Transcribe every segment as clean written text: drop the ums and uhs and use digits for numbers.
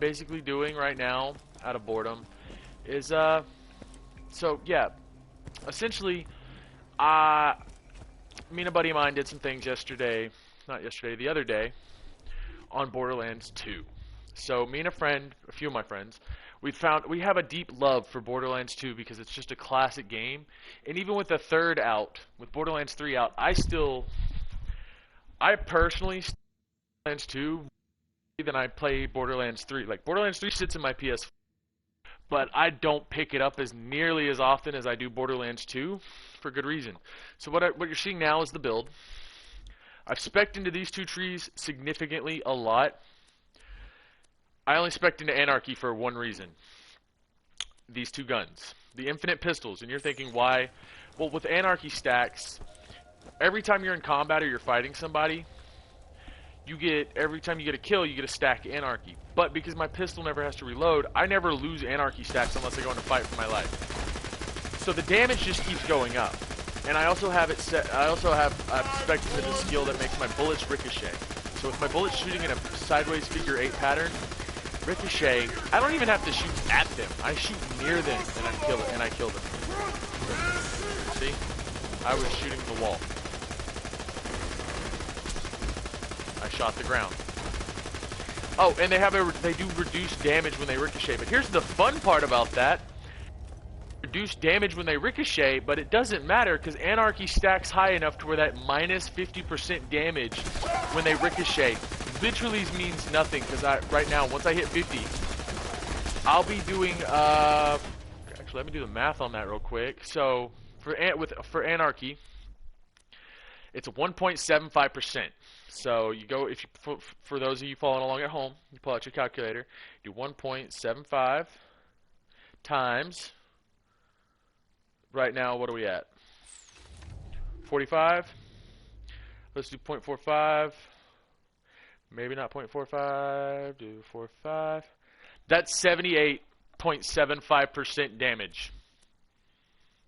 basically doing right now out of boredom is so yeah, essentially me and a buddy of mine did some things yesterday, not yesterday, the other day, on Borderlands 2. So me and a few of my friends, we have a deep love for Borderlands 2 because it's just a classic game. And even with the third out, with Borderlands 3 out, I personally Borderlands 2 than I play Borderlands 3. Like Borderlands 3 sits in my PS4, but I don't pick it up as nearly as often as I do Borderlands 2 for good reason. So what you're seeing now is the build. I've spec'd into these two trees significantly a lot. I only spec'd into Anarchy for one reason. These two guns. The infinite pistols. And you're thinking, why? Well, with Anarchy stacks, every time you're in combat or you're fighting somebody, every time you get a kill, you get a stack of Anarchy. But because my pistol never has to reload, I never lose Anarchy stacks unless I go in a fight for my life. So the damage just keeps going up. And I also have it set, I'm spec'd into the skill that makes my bullets ricochet. So with my bullets shooting in a sideways figure 8 pattern, ricochet, I don't even have to shoot at them. I shoot near them and I kill them. See? I was shooting the wall. I shot the ground. Oh, and they do reduce damage when they ricochet. But here's the fun part about that. Reduce damage when they ricochet, but it doesn't matter because Anarchy stacks high enough to where that minus 50% damage when they ricochet literally means nothing because right now, once I hit 50, I'll be doing, actually, let me do the math on that real quick. So, for Anarchy, it's a 1.75%. So, you go, for those of you following along at home, you pull out your calculator, do 1.75 times, right now, what are we at? 45? Let's do 0.45. Maybe not 0.45, do 4.5. That's 78.75% damage.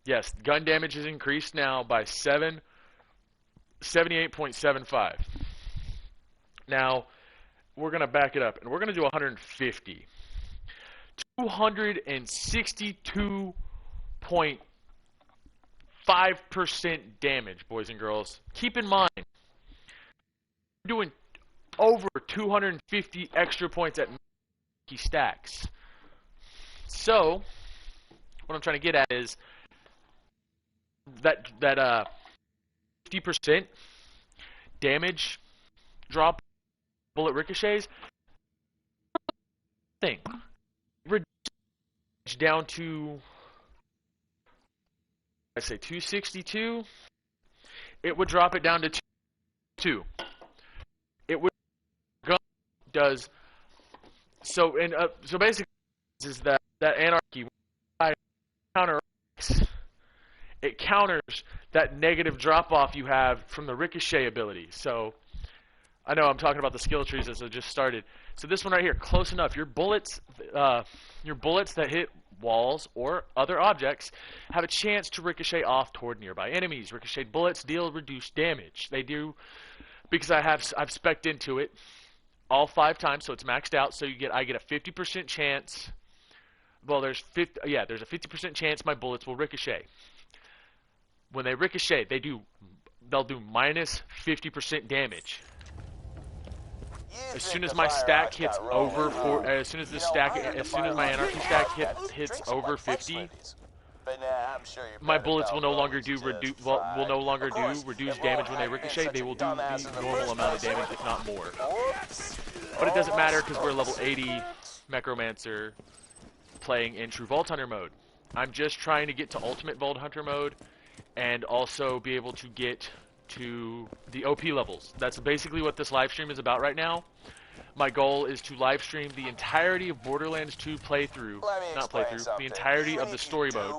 Yes, gun damage is increased now by 78.75. Now, we're going to back it up, and we're going to do 150. 262.5% damage, boys and girls. Keep in mind, we're doing over 250 extra points at stacks. So, what I'm trying to get at is that 50% damage drop bullet ricochets thing reduce down to, I say 262. It would drop it down to 2. It would does so, and so basically is that Anarchy counteracts, it counters that negative drop off you have from the ricochet ability. So I know I'm talking about the skill trees as I just started. So this one right here, close enough. Your bullets that hit walls or other objects have a chance to ricochet off toward nearby enemies. Ricocheted bullets deal reduced damage. They do, because I've spec'd into it all 5 times, so it's maxed out. So I get a 50% chance. Well, there's a 50% chance my bullets will ricochet. When they ricochet, they'll do minus 50% damage. As soon as my stack hits over as soon as my Anarchy stack hits over 50, my bullets will no longer do reduced damage when they ricochet. They will do the normal amount of damage, if not more. But it doesn't matter because we're level 80 Necromancer playing in True Vault Hunter mode. I'm just trying to get to Ultimate Vault Hunter mode and also be able to get to the OP levels. That's basically what this live stream is about right now. My goal is to live stream the entirety of Borderlands 2 the entirety of the story mode.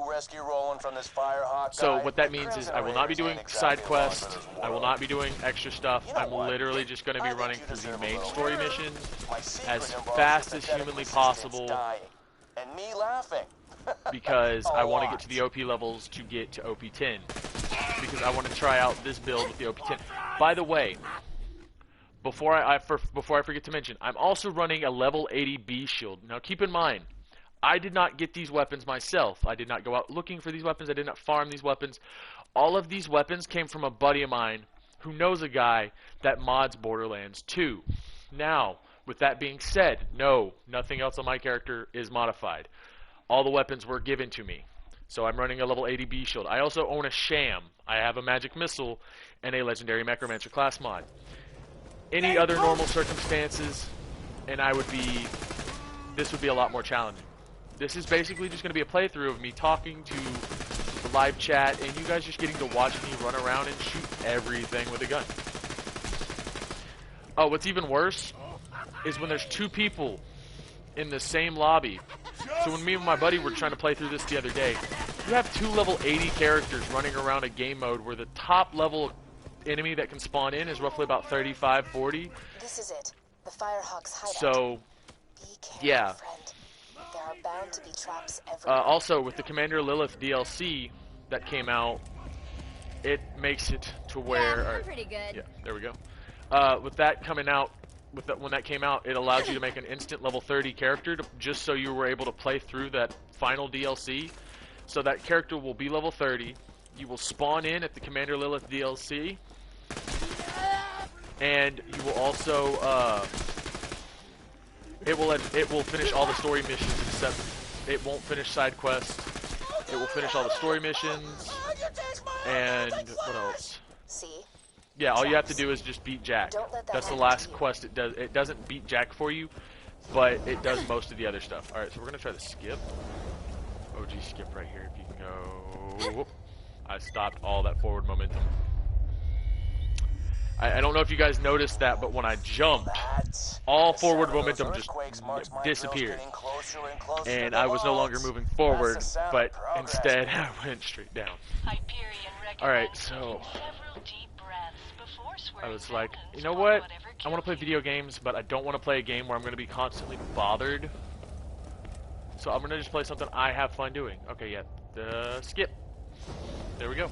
So what that means is I will not be doing side quests, I will not be doing extra stuff. I'm literally just going to be running through the main story missions as fast as humanly possible because I want to get to the OP levels to get to OP 10. Because I want to try out this build with the OP 10. By the way, before I forget to mention, I'm also running a level 80 B shield. Now keep in mind, I did not get these weapons myself. I did not go out looking for these weapons. I did not farm these weapons. All of these weapons came from a buddy of mine who knows a guy that mods Borderlands 2. Now, with that being said, no, nothing else on my character is modified. All the weapons were given to me. So I'm running a level 80 B shield. I also own a sham. I have a magic missile and a legendary Necromancer class mod. Any other normal circumstances, and this would be a lot more challenging. This is basically just going to be a playthrough of me talking to the live chat, and you guys just getting to watch me run around and shoot everything with a gun. Oh, what's even worse is when there's two people in the same lobby. So when me and my buddy were trying to play through this the other day, you have two level 80 characters running around a game mode where the top level enemy that can spawn in is roughly about 35, 40. This is it. The Firehawk's hideout. So, be careful, yeah. friend. There are bound to be traps everywhere. Also, with the Commander Lilith DLC that came out, it makes it to where... Yeah, I'm pretty good. Yeah, there we go. With that coming out, when that came out, it allowed you to make an instant level 30 character just so you were able to play through that final DLC. So that character will be level 30. You will spawn in at the Commander Lilith DLC. And you will also, it will finish all the story missions except it won't finish side quests. It will finish all the story missions. And what else? See? Yeah, all you have to do is just beat Jack. That's the last quest it does. It doesn't beat Jack for you, but it does most of the other stuff. Alright, so we're going to try the skip. OG skip right here. If you can go... Whoop. I stopped all that forward momentum. I don't know if you guys noticed that, but when I jumped, all forward momentum just disappeared. And I was no longer moving forward, but instead I went straight down. Alright, so... I was like, you know what? I want to play video games, but I don't want to play a game where I'm going to be constantly bothered. So I'm going to just play something I have fun doing. Okay, yeah. The skip. There we go.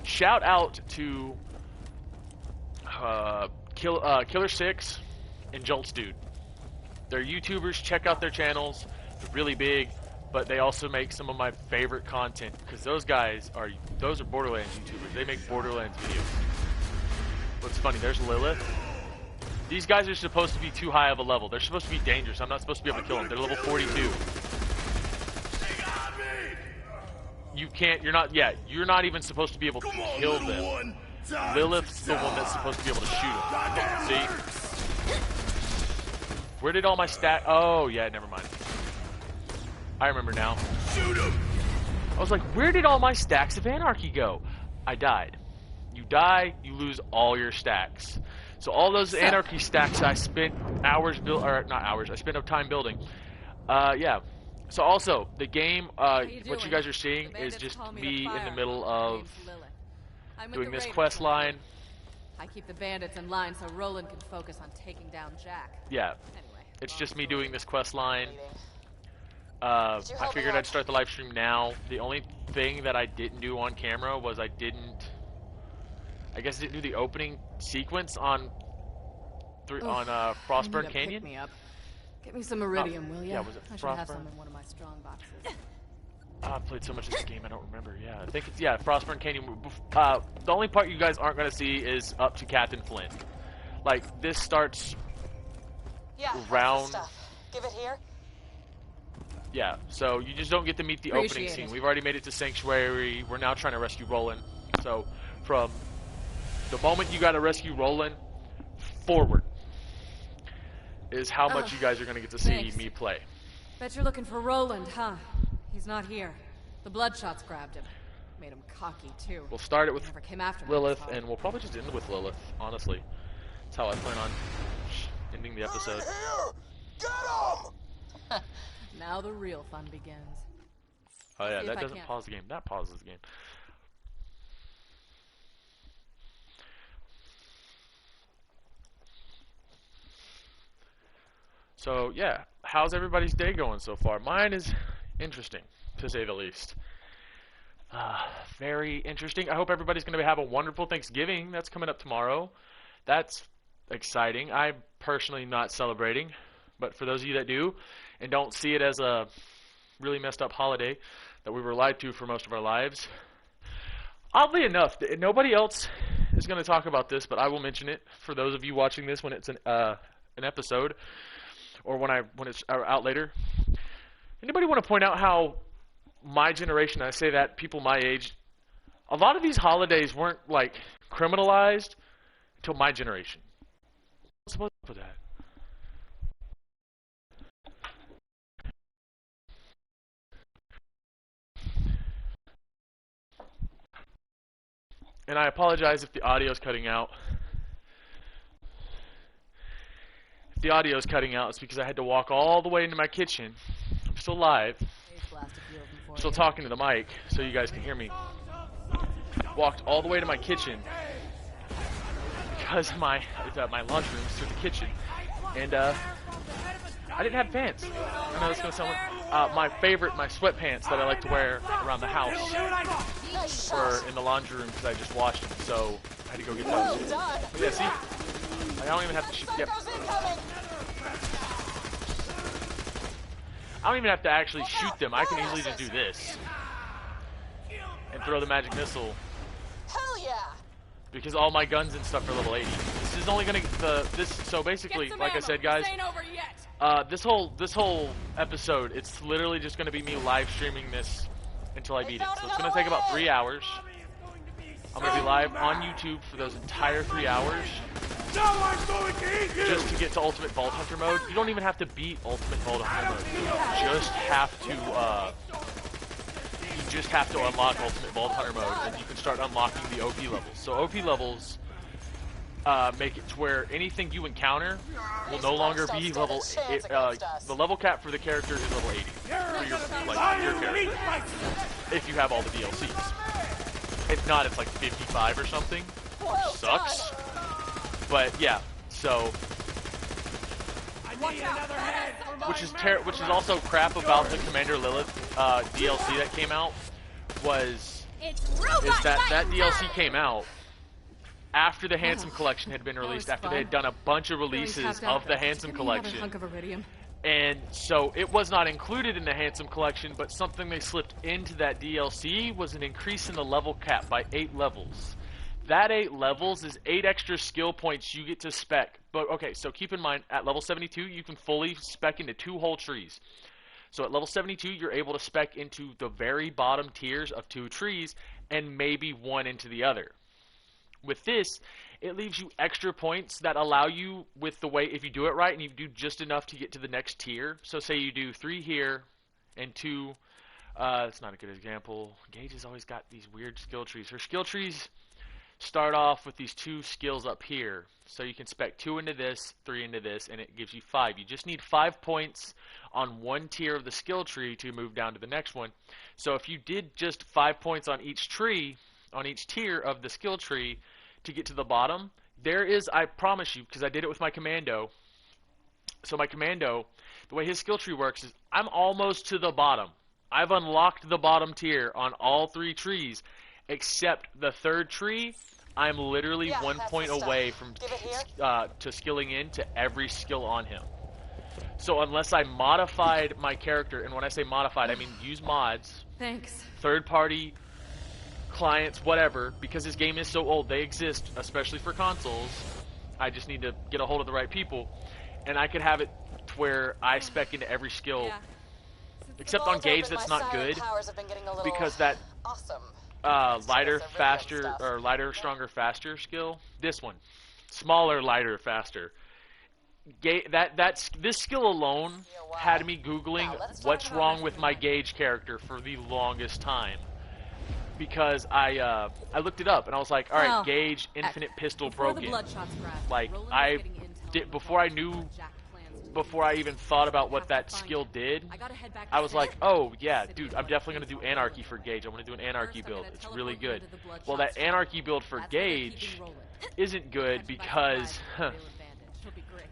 Shout out to Killer 6 and Jolts Dude. They're YouTubers. Check out their channels. They're really big, but they also make some of my favorite content because those are Borderlands YouTubers. They make Borderlands videos. What's funny, there's Lilith. These guys are supposed to be too high of a level. They're supposed to be dangerous. I'm not supposed to be able to kill them. They're level 42. You can't, you're not even supposed to be able to kill them. Lilith's the one that's supposed to be able to shoot them. See? Where did all my stack? Oh, yeah, never mind. I remember now. Shoot him! I was like, where did all my stacks of anarchy go? I died. You die, you lose all your stacks. So all those anarchy stacks I spent hours I spent time building. Yeah. So also, the game, what you guys are seeing is just me in the middle of doing this quest line. I keep the bandits in line so Roland can focus on taking down Jack. Yeah. Anyway, it's just me doing this quest line. I figured I'd start the live stream now. The only thing that I didn't do on camera was I guess I didn't do the opening sequence on Frostburn Canyon. Pick me up. Get me some iridium, will you? Yeah, was it I should have Frostburn? some in one of my strong boxes. I've played so much of this game I don't remember. Yeah, I think it's Frostburn Canyon. The only part you guys aren't gonna see is up to Captain Flint. Like this starts around. Stuff. Give it here. Yeah, so you just don't get to meet the opening scene. We've already made it to Sanctuary. We're now trying to rescue Roland. So from the moment you got to rescue Roland forward is how much you guys are going to get to see me play. Bet you're looking for Roland, huh? He's not here. The Bloodshots grabbed him. Made him cocky, too. We'll start it with Never came after me, Lilith, and we'll probably just end it with Lilith, honestly. That's how I plan on ending the episode. Here! Get him! Now the real fun begins. Oh yeah, See that if I doesn't can't. pause the game. That pauses the game. So yeah, how's everybody's day going so far? Mine is interesting, to say the least. Very interesting. I hope everybody's going to have a wonderful Thanksgiving. That's coming up tomorrow. That's exciting. I'm personally not celebrating, but for those of you that do and don't see it as a really messed up holiday that we were lied to for most of our lives, oddly enough, nobody else is going to talk about this, but I will mention it for those of you watching this when it's an episode or when it's out later. Anybody want to point out how my generation, I say that people my age, a lot of these holidays weren't like criminalized until my generation? What's up with that? And I apologize if the audio's cutting out. If the audio's cutting out, it's because I had to walk all the way into my kitchen. I'm still live. I'm still talking to the mic so you guys can hear me. Walked all the way to my kitchen because my laundry room's through the kitchen, and I didn't have pants. I know that's gonna sound like my sweatpants that I like to wear around the house were in the laundry room because I just washed them, so I had to go get those. Yeah, see, I don't even have to shoot. Yep. I don't even have to actually shoot them. I can easily just do this and throw the magic missile. Hell yeah! Because all my guns and stuff are level 80. This is only gonna so basically, like I said, guys, this whole episode, it's literally just gonna be me live streaming this until I beat it. So it's gonna take about 3 hours. I'm gonna be live on YouTube for those entire 3 hours. Just to get to Ultimate Vault Hunter mode. You don't even have to beat Ultimate Vault Hunter mode. You just have to unlock Ultimate Vault Hunter mode, and you can start unlocking the OP levels. So OP levels make it to where anything you encounter will no longer be level. The level cap for the character is level 80 for your character, if you have all the DLCs. If not, it's like 55 or something, which sucks. But yeah, so which is also crap about the Commander Lilith DLC that came out is that DLC came out after the Handsome Collection had been released, after they had done a bunch of releases of the Handsome Collection. And so it was not included in the Handsome Collection, but something they slipped into that DLC was an increase in the level cap by 8 levels. That 8 levels is 8 extra skill points you get to spec. But okay, so keep in mind, at level 72, you can fully spec into 2 whole trees. So at level 72, you're able to spec into the very bottom tiers of 2 trees and maybe 1 into the other. With this, it leaves you extra points that allow you, with the way, if you do it right and you do just enough to get to the next tier. So say you do 3 here and 2, that's not a good example. Gage has always got these weird skill trees. Her skill trees start off with these 2 skills up here. So you can spec 2 into this, 3 into this, and it gives you 5. You just need 5 points on 1 tier of the skill tree to move down to the next one. So if you did just 5 points on each tree, on each tier of the skill tree to get to the bottom, there is, I promise you, because I did it with my commando. So my commando, the way his skill tree works is I'm almost to the bottom. I've unlocked the bottom tier on all 3 trees, except the 3rd tree. I'm literally 1 point away from to skilling into every skill on him. So unless I modified my character, and when I say modified, I mean use mods, Thanks. third-party clients, whatever, because this game is so old. They exist, especially for consoles. I just need to get a hold of the right people, and I could have it to where I spec into every skill. Yeah. Except on Gage, that's not good, because that lighter, faster, or lighter, stronger, faster skill. This one, smaller, lighter, faster. This skill alone had me Googling what's wrong with my Gage character for the longest time, because I looked it up and I was like, all right, Gage, infinite pistol broken. Like before I even thought about what that skill did, I was like, oh yeah, dude, I'm definitely going to do Anarchy for Gage. I'm going to do an Anarchy build. It's really good. Well, that Anarchy build for Gage isn't good because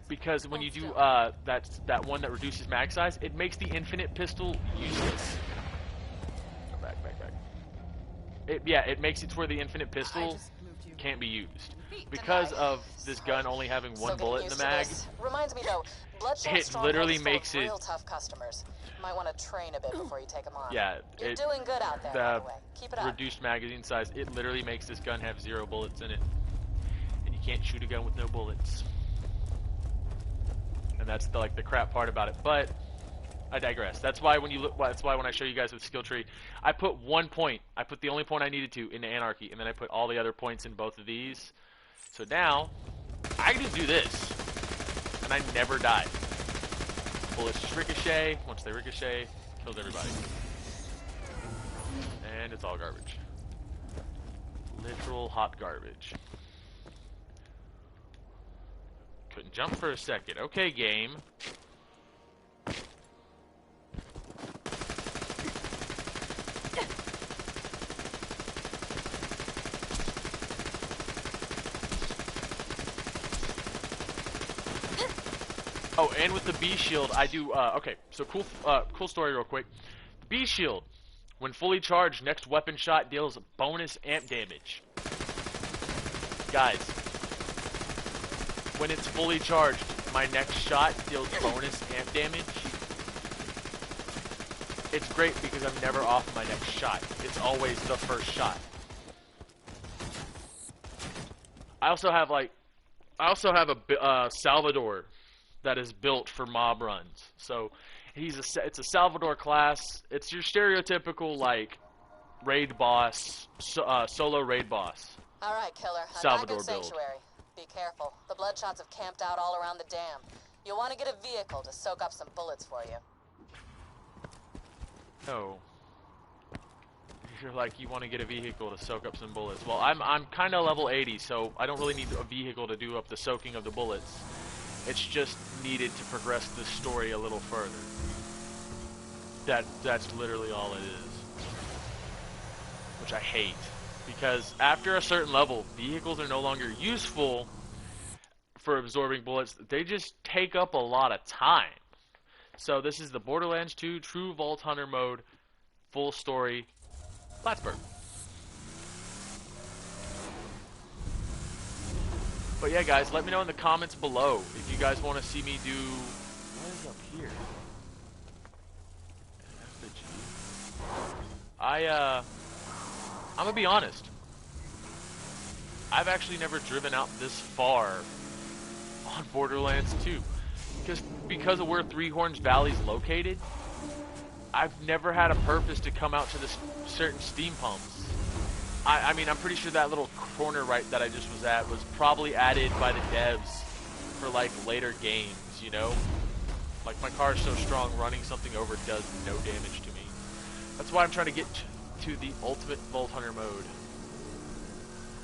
because when you do that one that reduces mag size, it makes the infinite pistol useless. Back. It makes it to where the infinite pistol can't be used. Because of this gun only having one bullet in the mag, Reminds me though, Bloodshot it Stronghold literally is full makes of it... real tough customers. Might want to train a bit before you take them on. Yeah, You're doing good out there, by the way. Keep it up. Reduced magazine size, it literally makes this gun have 0 bullets in it. And you can't shoot a gun with no bullets. And that's the, like, the crap part about it. But I digress. That's why when you look. That's why when I show you guys the skill tree, I put 1 point. I put the only point I needed to into Anarchy, and then I put all the other points in both of these. So now I can just do this, and I never die. Bullets just ricochet. Once they ricochet, kills everybody, and it's all garbage. Literal hot garbage. Couldn't jump for a second. Okay, game. Oh, and with the B shield, I do, okay, so cool story real quick. The B shield, when fully charged, next weapon shot deals bonus amp damage. Guys, when it's fully charged, my next shot deals bonus amp damage. It's great because I'm never off my next shot. It's always the first shot. I also have a Salvador that is built for mob runs. So it's a Salvador class. It's your stereotypical like raid boss, solo raid boss. All right, killer. I'm Salvador back in build. Sanctuary. Be careful. The Bloodshots have camped out all around the dam. You'll want to get a vehicle to soak up some bullets for you. Oh. You're like, you want to get a vehicle to soak up some bullets. Well, I'm kind of level 80, so I don't really need a vehicle to do up the soaking of the bullets. It's just needed to progress the story a little further. That's literally all it is. Which I hate. Because after a certain level, vehicles are no longer useful for absorbing bullets. They just take up a lot of time. So this is the Borderlands 2 True Vault Hunter mode, full story, Plattsburgh. But yeah, guys, let me know in the comments below if you guys want to see me do... What is up here? I'm gonna be honest. I've actually never driven out this far on Borderlands 2. Because of where Three Horns Valley is located, I've never had a purpose to come out to this certain steam pumps. I mean, I'm pretty sure that little corner right that I just was at was probably added by the devs for, like, later games, you know? Like, my car is so strong, running something over does no damage to me. That's why I'm trying to get to the Ultimate Vault Hunter mode.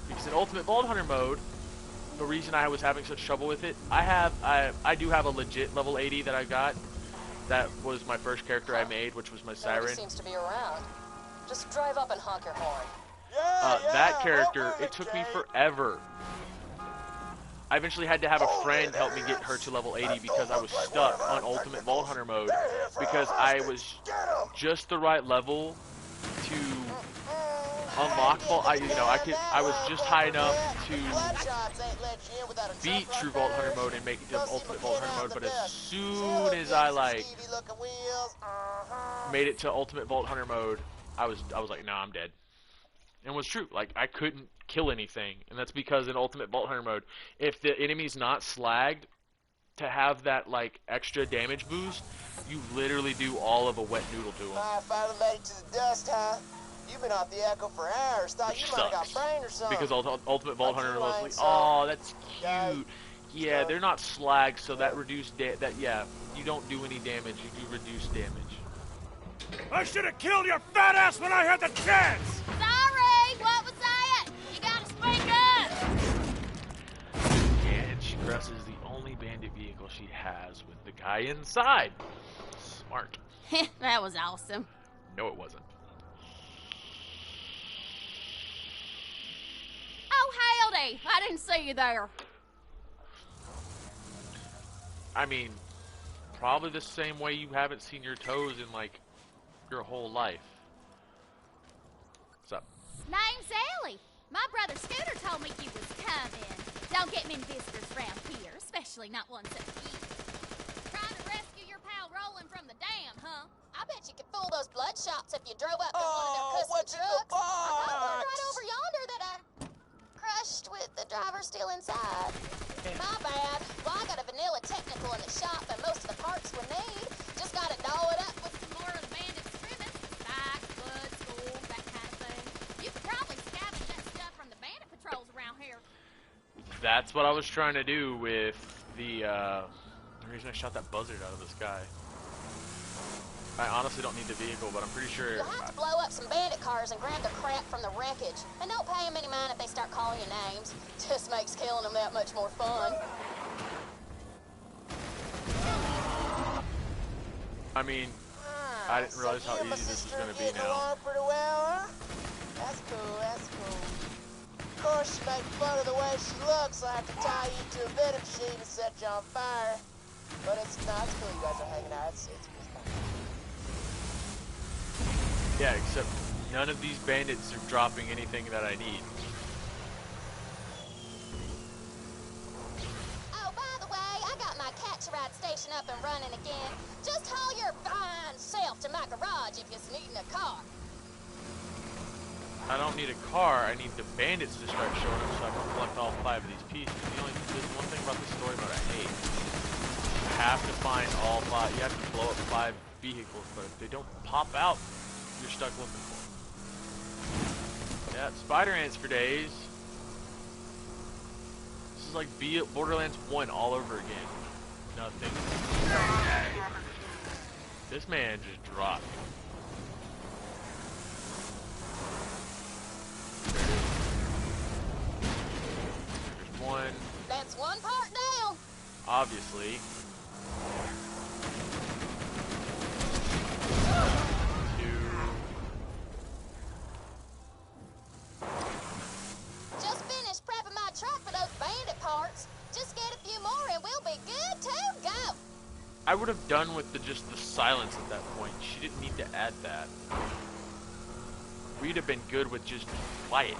Because in Ultimate Vault Hunter mode, the reason I was having such trouble with it, I do have a legit level 80 that I got. That was my first character I made, which was my Siren. Nobody seems to be around. Just drive up and honk your horn. That character, it took me forever. I eventually had to have a friend help me get her to level 80 because I was stuck on Ultimate Vault Hunter mode because I was just the right level to unlock Vault. I was just high enough to beat True Vault Hunter mode and make it to Ultimate Vault Hunter mode. But as soon as I made it to Ultimate Vault Hunter mode, I was like, nah, I'm dead. And it was true. Like, I couldn't kill anything, and that's because in Ultimate Vault Hunter mode, if the enemy's not slagged, to have that like extra damage boost, you literally do all of a wet noodle to them. I finally made it to the dust, huh? You've been off the echo for hours. Thought you might have got brain or something. Because Ultimate Vault Hunter was like, oh, that's cute. Yeah, they're not slagged, so that reduced you don't do any damage. You do reduce damage. I should have killed your fat ass when I had the chance! Sorry! What was that? You gotta speak up! And she presses the only bandit vehicle she has with the guy inside. Smart. That was awesome. No, it wasn't. Oh, howdy! I didn't see you there. I mean, probably the same way you haven't seen your toes in, like, your whole life. What's up? Name's Ellie. My brother Scooter told me you was coming. Don't get many visitors around here, especially not ones that you. Trying to rescue your pal Roland from the dam, huh? I bet you could fool those bloodshots if you drove up in one of their Oh, custom what's in the trucks. I got one box? right over yonder that I crushed with the driver still inside. My bad. Well, I got a vanilla technical in the shop and most of the parts we need. Just gotta doll it up with Some more of the bandits' trivets, spikes, blood, skulls, that kind of thing. You could probably scavenge that stuff from the bandit patrols around here. That's what I was trying to do with the reason I shot that buzzard out of the sky. I honestly don't need the vehicle, but I'm pretty sure... You'll have to blow up some bandit cars and grab the crap from the wreckage. And don't pay them any mind if they start calling you names. Just makes killing them that much more fun. I mean, I didn't realize how you and my easy this was sister going to be getting now. along pretty well, huh? That's cool, that's cool. Of course, you make fun of the way she looks, so I have to tie you to a vending machine and set you on fire. But it's cool you guys are hanging out. It's fine. Yeah, except none of these bandits are dropping anything that I need. Oh, by the way, I got my catch ride station up and running again. Just haul your fine self to my garage if you're needing a car. I don't need a car, I need the bandits to start showing up so I can collect all 5 of these pieces. There's one thing about the story mode I hate. You have to find all 5, you have to blow up 5 vehicles, but if they don't pop out, you're stuck looking for them. Yeah, spider ants for days. This is like Borderlands 1 all over again. Nothing. This man just dropped. There's one. That's one part down. Obviously. Just finished prepping my truck for those bandit parts. Just get a few more and we'll be good to go. I would have done with just the silence at that point. She didn't need to add that. We'd have been good with just quiet.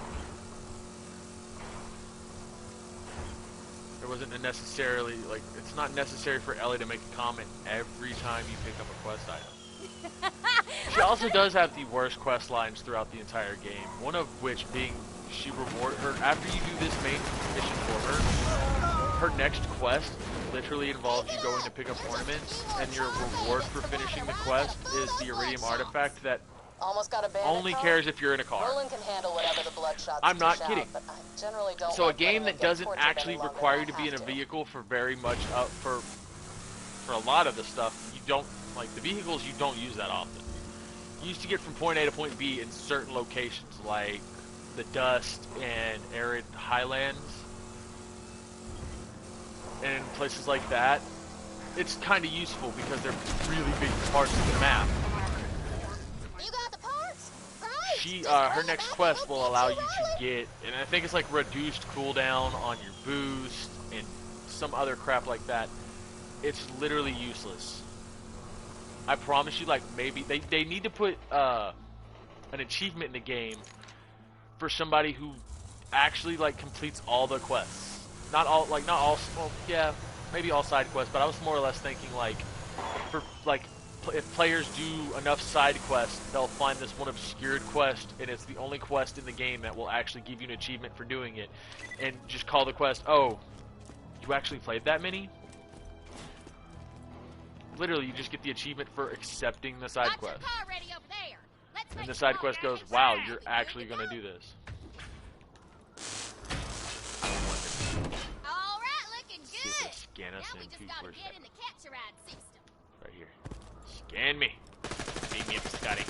There wasn't necessarily, like, it's not necessary for Ellie to make a comment every time you pick up a quest item. She also does have the worst quest lines throughout the entire game. One of which being, she reward her, after you do this main mission for her, her next quest literally involves you going to pick up ornaments, and your reward for finishing the quest is the iridium artifact that Almost got a bandit only car? cares if you're in a car. Roland can handle whatever the bloodshots I'm not dish kidding. out, but I generally don't So a like letting game them that get doesn't tortured actually any longer require than you to I be in a have to. vehicle for very much for a lot of the stuff, you don't, like the vehicles you don't use that often. You used to get from point A to point B in certain locations like the dust and arid highlands and places like that. It's kind of useful because they're really big parts of the map. You got the parts? Great! She, Just her bring it next back quest and we'll will get allow you you to rolling. get, and I think it's like reduced cooldown on your boost and some other crap like that. It's literally useless. I promise you, like, maybe they need to put an achievement in the game for somebody who actually like completes all the quests. Not all, well, yeah, maybe all side quests, but I was more or less thinking like, for like, if players do enough side quests, they'll find this one obscured quest, and it's the only quest in the game that will actually give you an achievement for doing it, and just call the quest, oh, you actually played that many? Literally, you just get the achievement for accepting the side Got your quest. car ready over there. Let's And make the it side all quest down goes, and wow, drive. you're You actually good going to go? do this. All right, looking See if good. they scan us Now we in just too. gotta Where's get that? in the catch-a-ride system. Right here. Scan me. Beam me up, Scotty.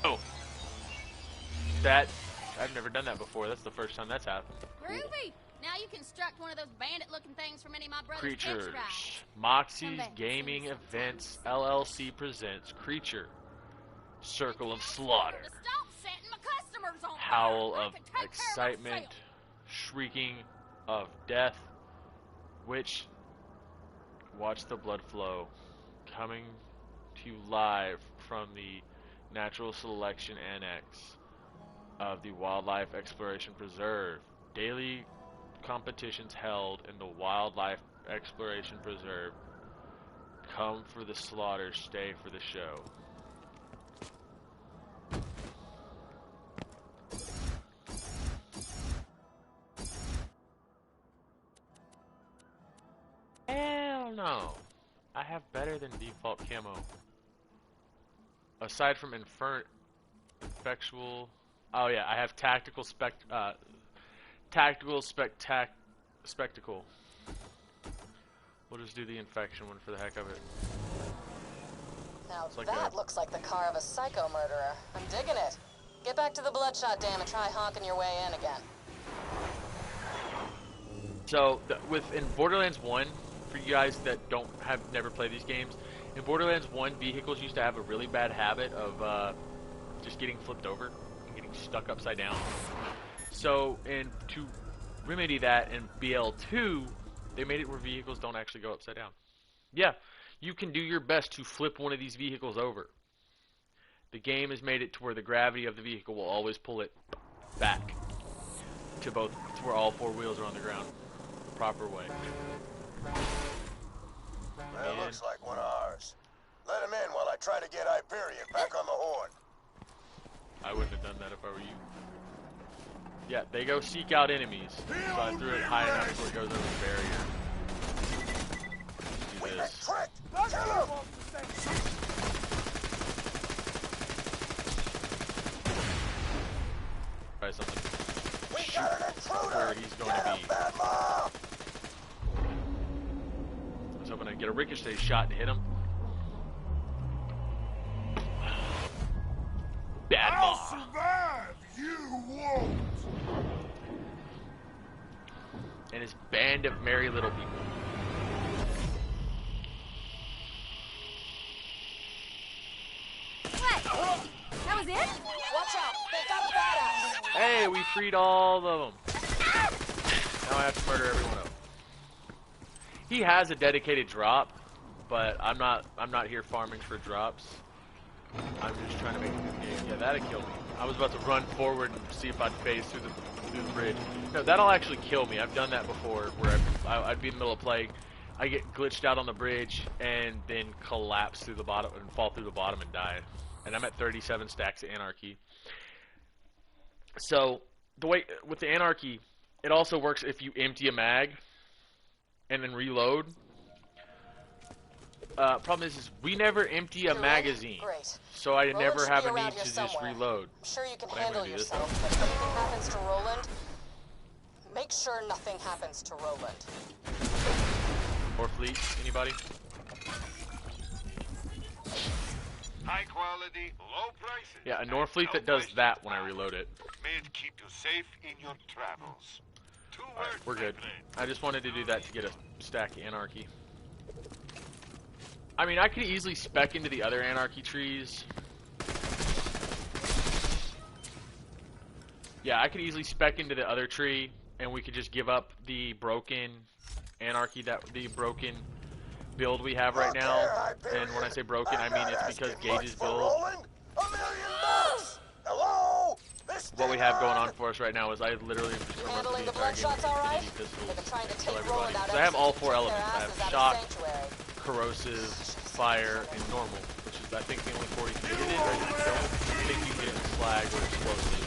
Oh. That, I've never done that before. That's the first time that's happened. Groovy. Now you construct one of those bandit-looking things from any of my brother's Creatures. catch-rides. Moxie's Come back and Gaming see me Events sometimes. LLC presents Creature. Circle of Slaughter. To stop setting my customers on Howl fire. I of can take care of excitement. myself. Shrieking of death. Which, watch the blood flow. Coming to you live from the Natural Selection Annex of the Wildlife Exploration Preserve. Daily competitions held in the Wildlife Exploration Preserve. Come for the slaughter, stay for the show. Hell no. I have better than default camo. Aside from infectual. Oh yeah, I have tactical spectacle. We'll just do the infection one for the heck of it. Now like that looks like the car of a psycho murderer. I'm digging it. Get back to the Bloodshot Dam and try honking your way in again. So, in Borderlands 1, for you guys that have never played these games, in Borderlands 1, vehicles used to have a really bad habit of just getting flipped over and getting stuck upside down. So, to remedy that in BL2, they made it where vehicles don't actually go upside down. Yeah, you can do your best to flip one of these vehicles over. The game has made it to where the gravity of the vehicle will always pull it back to where all four wheels are on the ground. Proper way. That looks like one of ours. Let him in while I try to get Hyperion back on the horn. I wouldn't have done that if I were you. Yeah, they go seek out enemies. So I threw it high enough where it goes over the barrier. Do this. Try something. Where he's going to be. I was hoping I'd get a ricochet shot and hit him. Bad I'll mom. survive, you won't. And his band of merry little people. What? That was it? Watch out! They've got a badass! Hey, we freed all of them. Now I have to murder everyone else. He has a dedicated drop, but I'm not here farming for drops. I'm just trying to make a good game. Yeah, that'd kill me. I was about to run forward and see if I'd phase through the bridge. No, that'll actually kill me. I've done that before, where I'd be in the middle of play, I get glitched out on the bridge, and then collapse through the bottom and fall through the bottom and die. And I'm at 37 stacks of Anarchy. So the way with the Anarchy, it also works if you empty a mag and then reload. Problem is we never empty a magazine, Great. so I Roland never should have be a around need here to just somewhere. reload. I'm sure you can But I'm handle gonna do this, yourself, but if anything happens to Roland, make sure nothing happens to Roland. Or fleet, anybody? High quality, low prices. Yeah, a Norfleet that does that when I reload it. Made to keep you safe in your travels. Alright, we're good. I just wanted to do that to get a stack of Anarchy. I mean, I could easily spec into the other Anarchy trees. Yeah, I could easily spec into the other tree, and we could just give up the broken Anarchy, the broken build we have right now. And when I say broken, I mean it's because Gage's build. Hello? What we have going on for us right now is I literally Handling the entire game Bloodshots all right? with Infinity They've been pistols trying to and kill take everybody. Roland out So I have all ever four since they elements. took I their have asses shock, out of Sanctuary. corrosive, fire, and normal, which is I think the only 4 you can get it in. Right? I don't think you can get it in slag or explosive.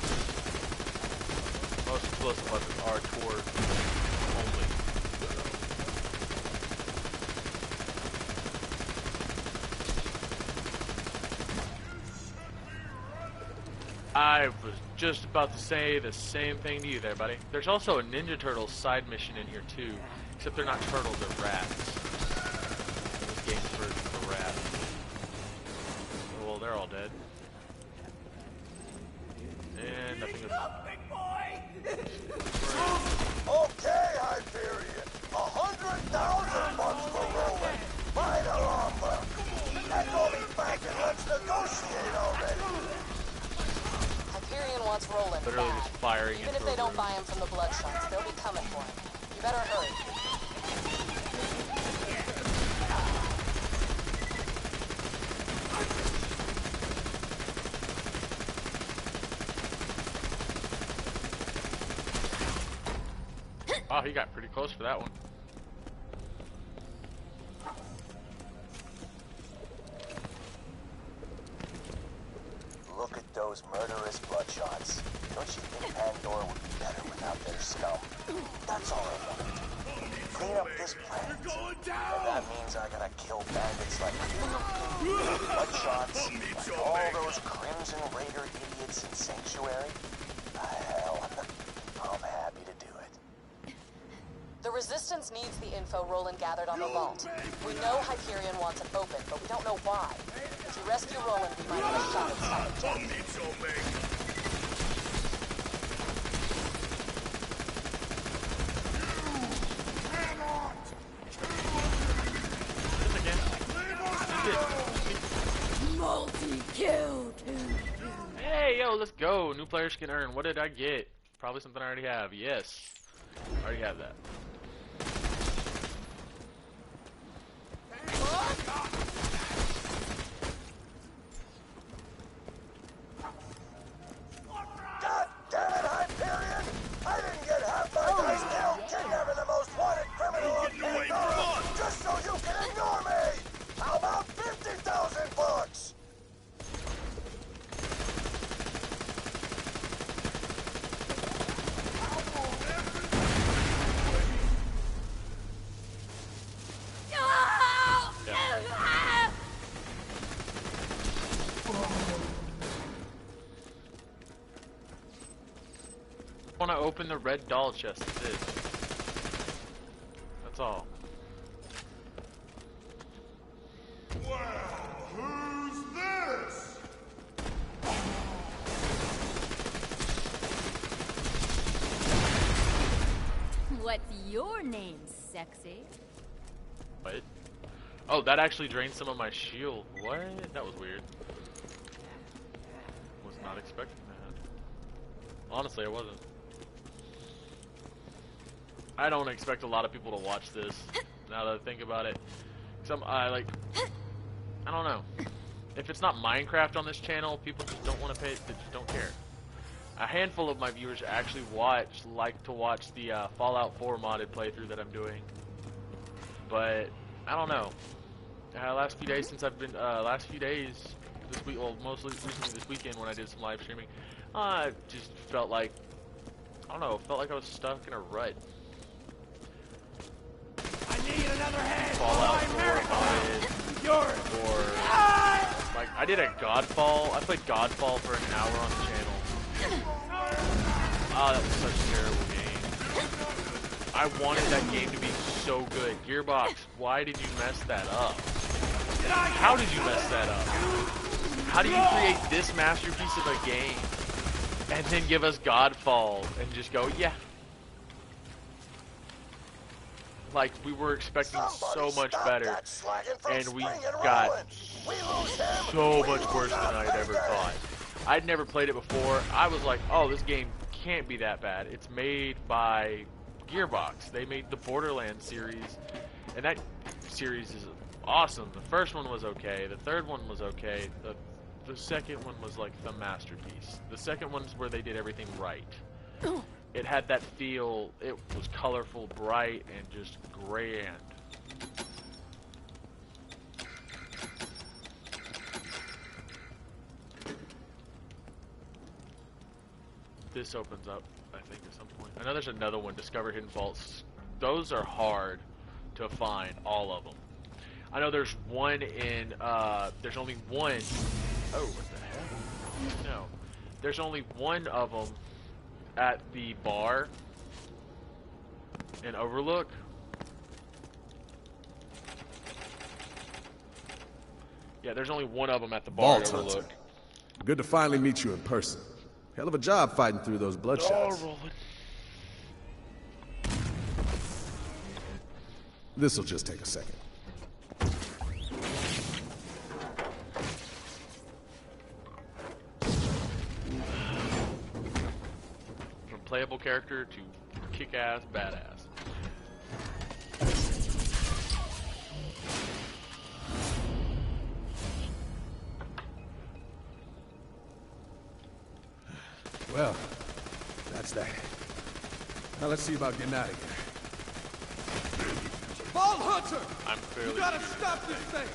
Most explosive weapons are toward only. I was just about to say the same thing to you there, buddy. There's also a Ninja Turtles side mission in here too, except they're not turtles, they're rats. This game's version of a rat. Oh, well, they're all dead. And nothing is... Okay, Hyperion. 100,000 bucks for Roland. Buy the lumber. And go be back and let's negotiate already. Hyperion wants Roland Literally bad. just firing Even into if they a don't room. buy him from the Bloodshots, they'll be coming for him. You better hurry. Wow, he got pretty close for that one. Look at those murderous bloodshots. Don't you think Pandora would be better without their scum? That's all I want. Clean up this planet. And that means I gotta kill bandits like you. Bloodshots, like all those Crimson Raider idiots in Sanctuary. Hell, I'm happy to do it. The Resistance needs the info Roland gathered on the vault. We know Hyperion wants it open, but we don't know why. If you rescue Roland, we might have a shot at stopping Jack. Multi-kill. Hey, yo, let's go. New players can earn. What did I get? Probably something I already have. Yes. I already have that. God damn it, Hyperion! I didn't get half my guys down kidnapping the most wanted criminal of Pandora just so you can ignore me! How about 50,000 bucks? I want to open the red doll chest. That's it. That's all. Well, who's this? What's your name, sexy? What? Oh, that actually drained some of my shield. What? That was weird. Was not expecting that. Honestly, I wasn't. I don't expect a lot of people to watch this, now that I think about it. I don't know. If it's not Minecraft on this channel, people just don't want to pay, they just don't care. A handful of my viewers actually like to watch the Fallout 4 modded playthrough that I'm doing. But, I don't know. Last few days, this week, well, mostly recently this weekend when I did some live streaming, I just felt like, I don't know, felt like I was stuck in a rut. Another head. Fallout 4 modded, or like I did a Godfall. I played Godfall for an hour on the channel. Oh, that was such a terrible game. I wanted that game to be so good. Gearbox, why did you mess that up? How did you mess that up? How do you create this masterpiece of a game and then give us Godfall and just go, yeah? Like, we were expecting so much better, and we got so much worse than I'd ever thought. I'd never played it before. I was like, oh, this game can't be that bad. It's made by Gearbox. They made the Borderlands series, and that series is awesome. The first one was okay. The third one was okay. The second one was like the masterpiece. The second one's where they did everything right. It had that feel, it was colorful, bright, and just grand. This opens up, I think, at some point. I know there's another one, Discover Hidden Vaults. Those are hard to find, all of them. I know there's one in, there's only one. Oh, what the heck? No. There's only one of them at the bar in Overlook. Yeah, there's only one of them at the bar in Overlook. Good to finally meet you in person. Hell of a job fighting through those bloodshots. Oh, rolling. This'll just take a second. From playable character to kick-ass badass. Well, that's that. Now let's see about getting out of here. Hunter! I'm clearly. You gotta stop this thing!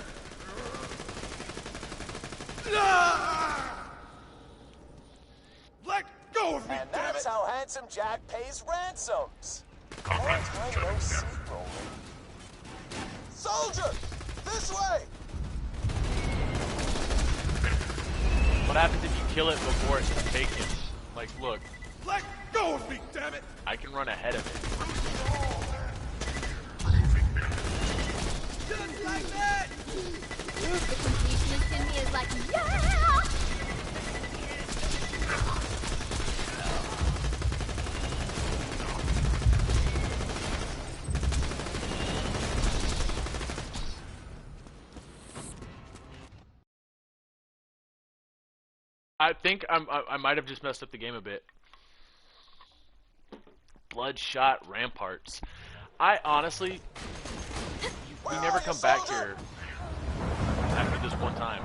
Ah! Let go of me, And damn that's it! how Handsome Jack pays ransoms. Long time no see, Roland. Soldier! This way! What happens if you kill it before it's taken? Like, look, Let go of me, damn it! I can run ahead of it. Just like that! The completionist in me is like, yeah! I think I might have just messed up the game a bit. Bloodshot ramparts. I honestly, we never come back here after this one time.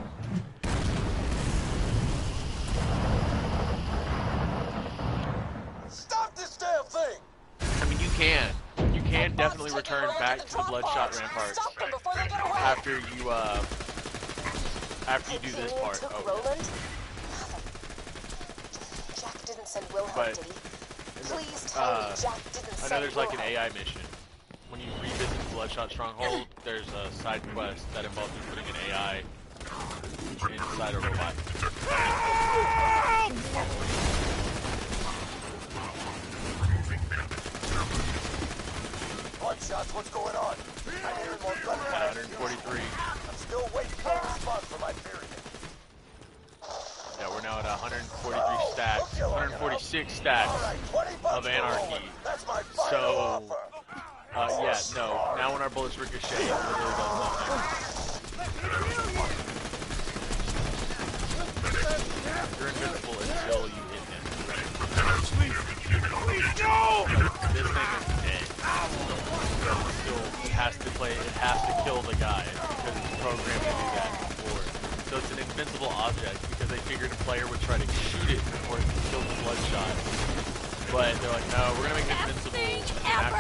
Stop this damn thing! I mean, you can definitely return back to the Bloodshot ramparts after you do this part. Took Oh, Roland? Jack didn't send Wilhelm, But, did he? Please tell me Jack didn't I send know there's like an Wilhelm. AI mission. When you revisit the Bloodshot Stronghold, there's a side quest that involves you putting an AI inside a robot. Bloodshot's what's going on? I'm hearing more gunfire. 143. I'm still waiting for a response from my period. Yeah, we're now at 143 stacks, 146 stacks of anarchy. That's my So, yeah, no. Now when our bullets ricochet, it literally does nothing. You're invincible until you hit him. Please, no! This thing is dead. Still, it has to kill the guy because it's programmed to do that before. So it's an invincible object because they figured a player would try to shoot it before it kills the bloodshot. But they're like, no, we're gonna make it invincible. And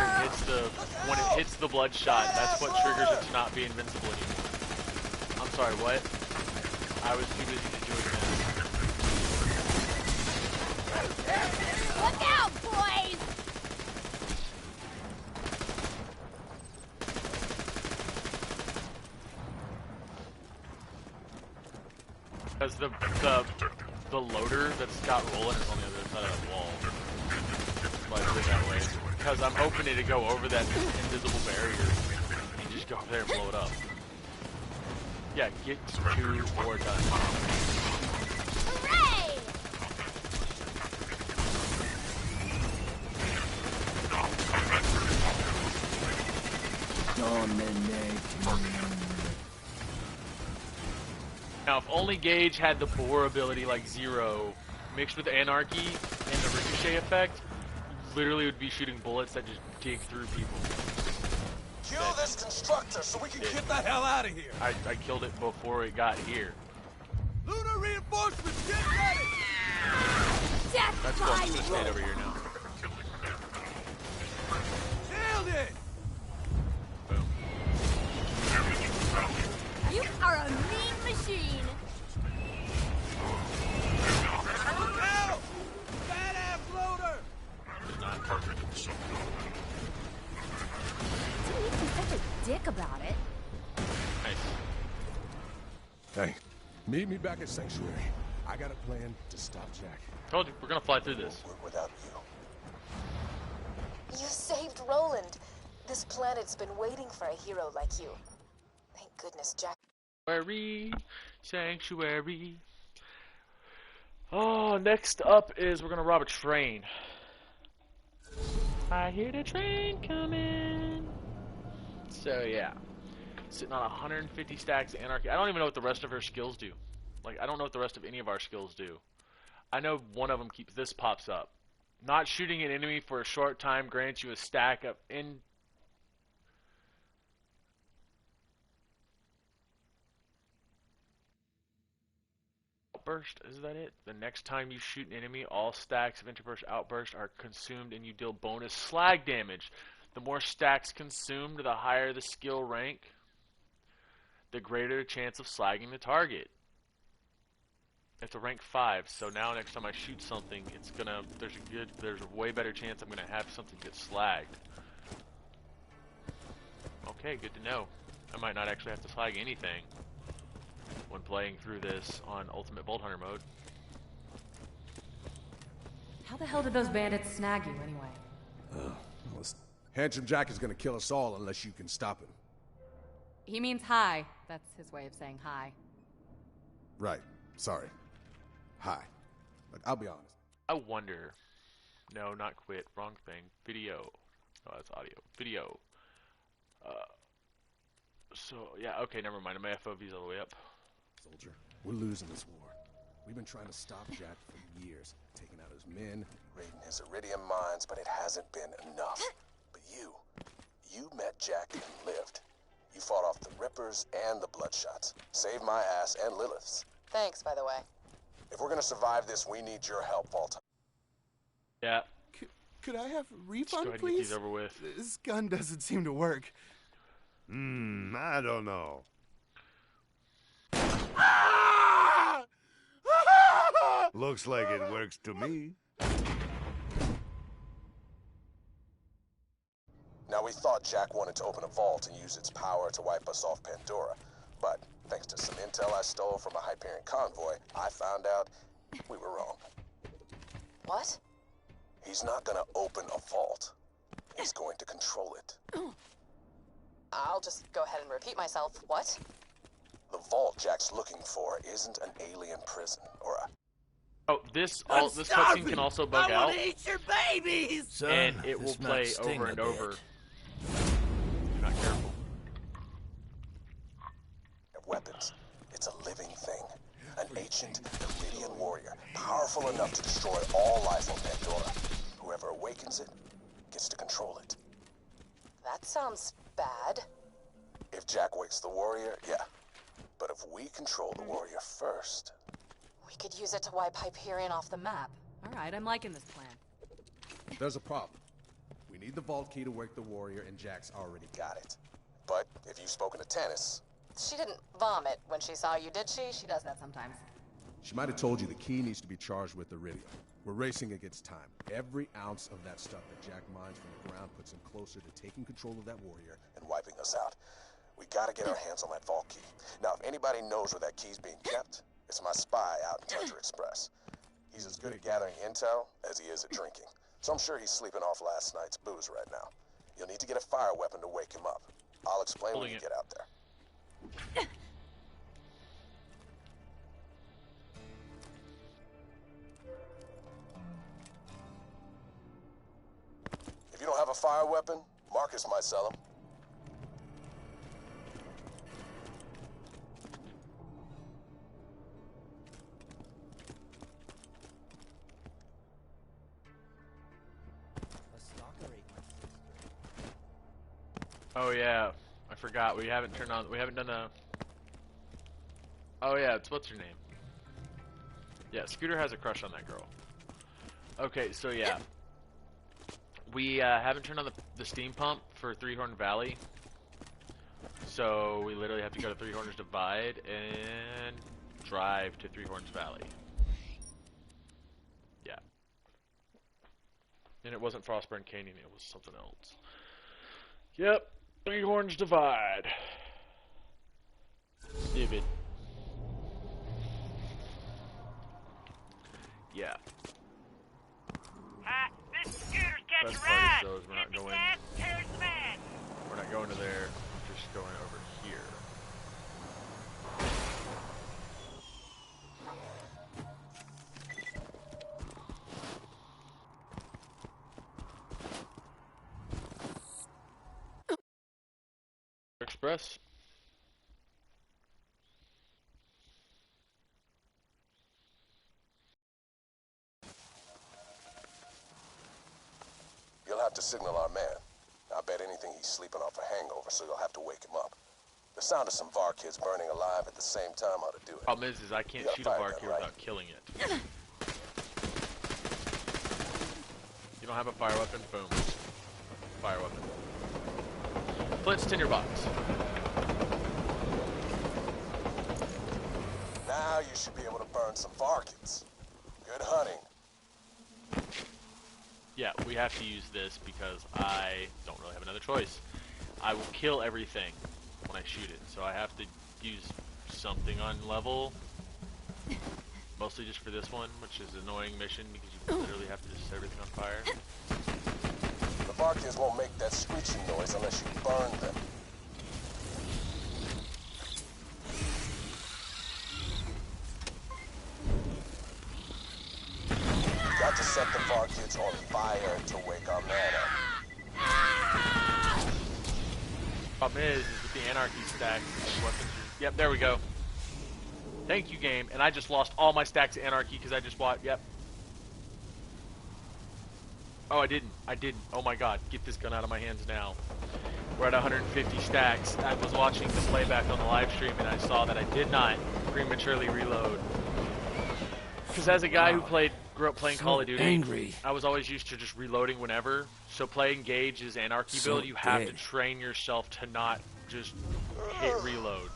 when it hits the bloodshot, that's what triggers it to not be invincible anymore. I'm sorry, what? I was too busy doing this. Look out, boys! Because the loader that Scott Roland is on the other side of the wall. Like it that way. Because I'm hoping it to go over that invisible barrier and just go over there and blow it up. Yeah, get 2 more done. Hooray! Now, if only Gage had the bore ability like Zero, mixed with Anarchy and the ricochet effect, literally would be shooting bullets that just dig through people. Kill this constructor so we can Get the hell out of here! I killed it before it got here. Lunar reinforcements, get ready! Death That's cool. I'm just gonna stay over here now. Nailed it! Boom. You are a mean machine! Look out! Badass loader! Dude, he's such a dick about it. Nice. Hey, meet me back at Sanctuary. I got a plan to stop Jack. Told you, we're gonna fly through this. Work without you. You saved Roland. This planet's been waiting for a hero like you. Thank goodness Jack. Sanctuary. Oh, next up is we're gonna rob a train. I hear the train coming. So yeah, sitting on 150 stacks of anarchy. I don't even know what the rest of her skills do. Like, I don't know what the rest of any of our skills do. I know one of them keeps this pops up. Not shooting an enemy for a short time grants you a stack of outburst. Is that it? The next time you shoot an enemy, all stacks of interburst outburst are consumed and you deal bonus slag damage. The more stacks consumed, the higher the skill rank, the greater the chance of slagging the target. It's a rank 5, so now next time I shoot something, it's gonna, there's a way better chance I'm gonna have something get slagged. Okay, good to know. I might not actually have to slag anything when playing through this on Ultimate Bolt Hunter mode. How the hell did those bandits snag you, anyway? Handsome Jack is gonna kill us all unless you can stop him. He means hi. That's his way of saying hi. Right. Sorry. Hi. Look, I'll be honest. I wonder. No, not quit. Wrong thing. Video. Oh, that's audio. Video. So, yeah, okay, never mind. My FOV's all the way up. Soldier, we're losing this war. We've been trying to stop Jack for years, taking out his men, raiding his iridium mines, but it hasn't been enough. But you met Jack and lived. You fought off the Rippers and the Bloodshots. Saved my ass and Lilith's. Thanks, by the way. If we're gonna survive this, we need your help, Volta. Yeah. Could I have a Just go refund, ahead and get please? these over with. This gun doesn't seem to work. I don't know. Looks like it works to me. Now, we thought Jack wanted to open a vault and use its power to wipe us off Pandora. But thanks to some intel I stole from a Hyperion convoy, I found out we were wrong. What? He's not gonna open a vault. He's going to control it. I'll just go ahead and repeat myself. What? The vault Jack's looking for isn't an alien prison or a... Oh, this cutscene can also bug out, Eat your babies! Son, and it will this play might sting over a and bit. over. If you're not careful. weapons. It's a living thing. An ancient Iridian warrior, powerful enough to destroy all life on Pandora. Whoever awakens it gets to control it. That sounds bad. If Jack wakes the warrior, yeah. But if we control the warrior first... We could use it to wipe Hyperion off the map. Alright, I'm liking this plan. There's a problem. We need the vault key to wake the warrior, and Jack's already got it. But if you've spoken to Tannis... She didn't vomit when she saw you, did she? She does that sometimes. She might have told you the key needs to be charged with Iridium. We're racing against time. Every ounce of that stuff that Jack mines from the ground puts him closer to taking control of that warrior and wiping us out. We gotta get our hands on that vault key. Now, if anybody knows where that key's being kept, it's my spy out in Toucher Express. He's as good at gathering intel as he is at drinking. So I'm sure he's sleeping off last night's booze right now. You'll need to get a fire weapon to wake him up. I'll explain when you get out there. If you don't have a fire weapon, Marcus might sell them. Oh yeah, I forgot. We haven't turned on. We haven't done a. Oh yeah, it's what's her name? Yeah, Scooter has a crush on that girl. Okay, so yeah, we haven't turned on the steam pump for Three Horn Valley. So we literally have to go to Three Horns Divide and drive to Three Horns Valley. Yeah. And it wasn't Frostburn Canyon, it was something else. Yep, Three Horns Divide. Vivid. Yeah. This scooter's catch Best a part ride. is though is we're not going. We're not going to there. We're just going over here. Express. You'll have to signal our man. I bet anything he's sleeping off a hangover, so you'll have to wake him up. The sound of some Varkids burning alive at the same time ought to do it. Problem is I can't shoot a Varkid without killing it. You don't have a fire weapon? Boom. Fire weapon. Flint's tinderbox. Now you should be able to burn some Varkids. Good hunting. Yeah, we have to use this because I don't really have another choice. I will kill everything when I shoot it, so I have to use something on level. Mostly just for this one, which is an annoying mission because you literally have to just set everything on fire. The Varkids won't make that screeching noise unless you burn them. Got to set the Varkids on fire to wake our man up. Problem is with the anarchy stack, weapons are, yep, there we go. Thank you, game. And I just lost all my stacks of anarchy because I just watched, yep. Oh, I didn't. Oh my god, get this gun out of my hands now. We're at 150 stacks. I was watching the playback on the live stream and I saw that I did not prematurely reload. Because as a guy who grew up playing Call of Duty, I was always used to just reloading whenever. So playing Gage's anarchy build, you have to train yourself to not just hit reload.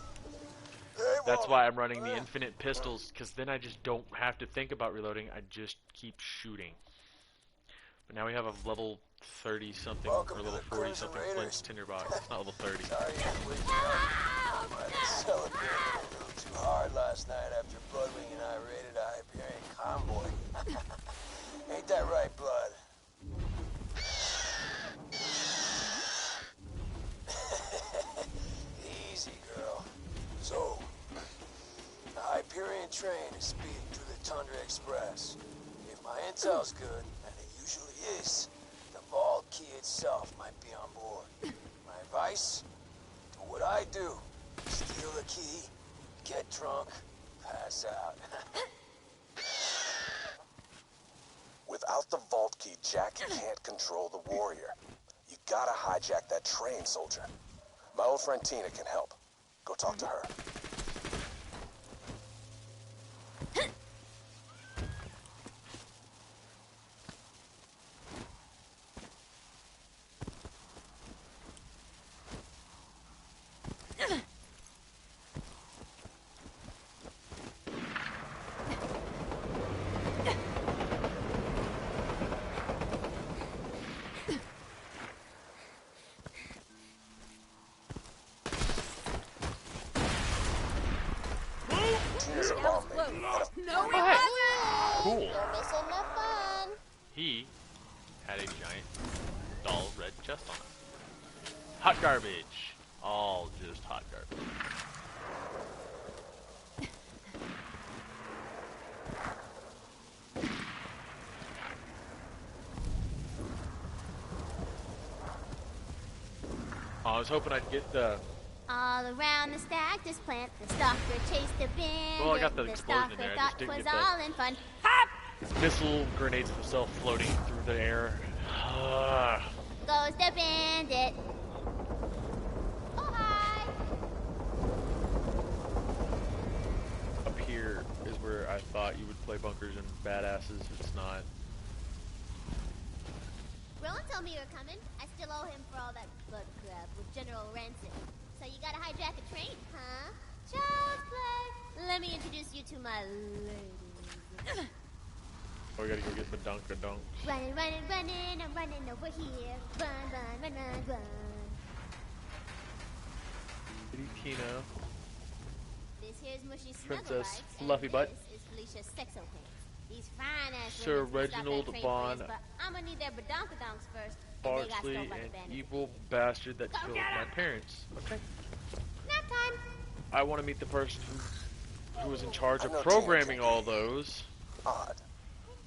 That's why I'm running the infinite pistols, because then I just don't have to think about reloading. I just keep shooting. But now we have a level 30 something or level 40 something Flint's tinderbox. It's not level 30. Sorry, I celebrated a little too hard last night after Bloodwing and I raided a Hyperion convoy. Ain't that right, Blood? Easy, girl. So, the Hyperion train is speeding through the Tundra Express. If my intel's good, and it usually is, the vault key itself might be on board. My advice? Do what I do. Steal the key, get drunk, pass out. Without the vault key, Jack can't control the warrior. You gotta hijack that train, soldier. My old friend Tina can help. Go talk to her. Cool. You're missing the fun. He had a giant, dull red chest on it. Hot garbage. All just hot garbage. I was hoping I'd get the... All around the stack, this plant, the stalker chased the bandit. Well, I got the the explosion stalker there, I thought just didn't 'twas get the- all in fun. missile grenades themselves floating through the air. Goes the bandit. Oh, hi. Up here is where I thought you would play bunkers and badasses. It's not. Roland told me you were coming. I still owe him for all that blood crap with General Rancid. So you gotta hijack a train, huh? Child's play. Let me introduce you to my lady. Oh, we gotta go get the dunk. Running, I'm running over here. Run. Kitty Tina. This here's Mushy Princess Snugglebites, Fluffy and Butt. This is Felicia Sexo Pants. These fine ass Sir women can stop Reginald that train Von freeze, but I'm gonna need their badonkadonks first. And they got Parsley, stole by the an bandit. evil bastard that killed my parents. Okay. Nap time. I want to meet the person who was in charge I of know programming Tina all those. Odd.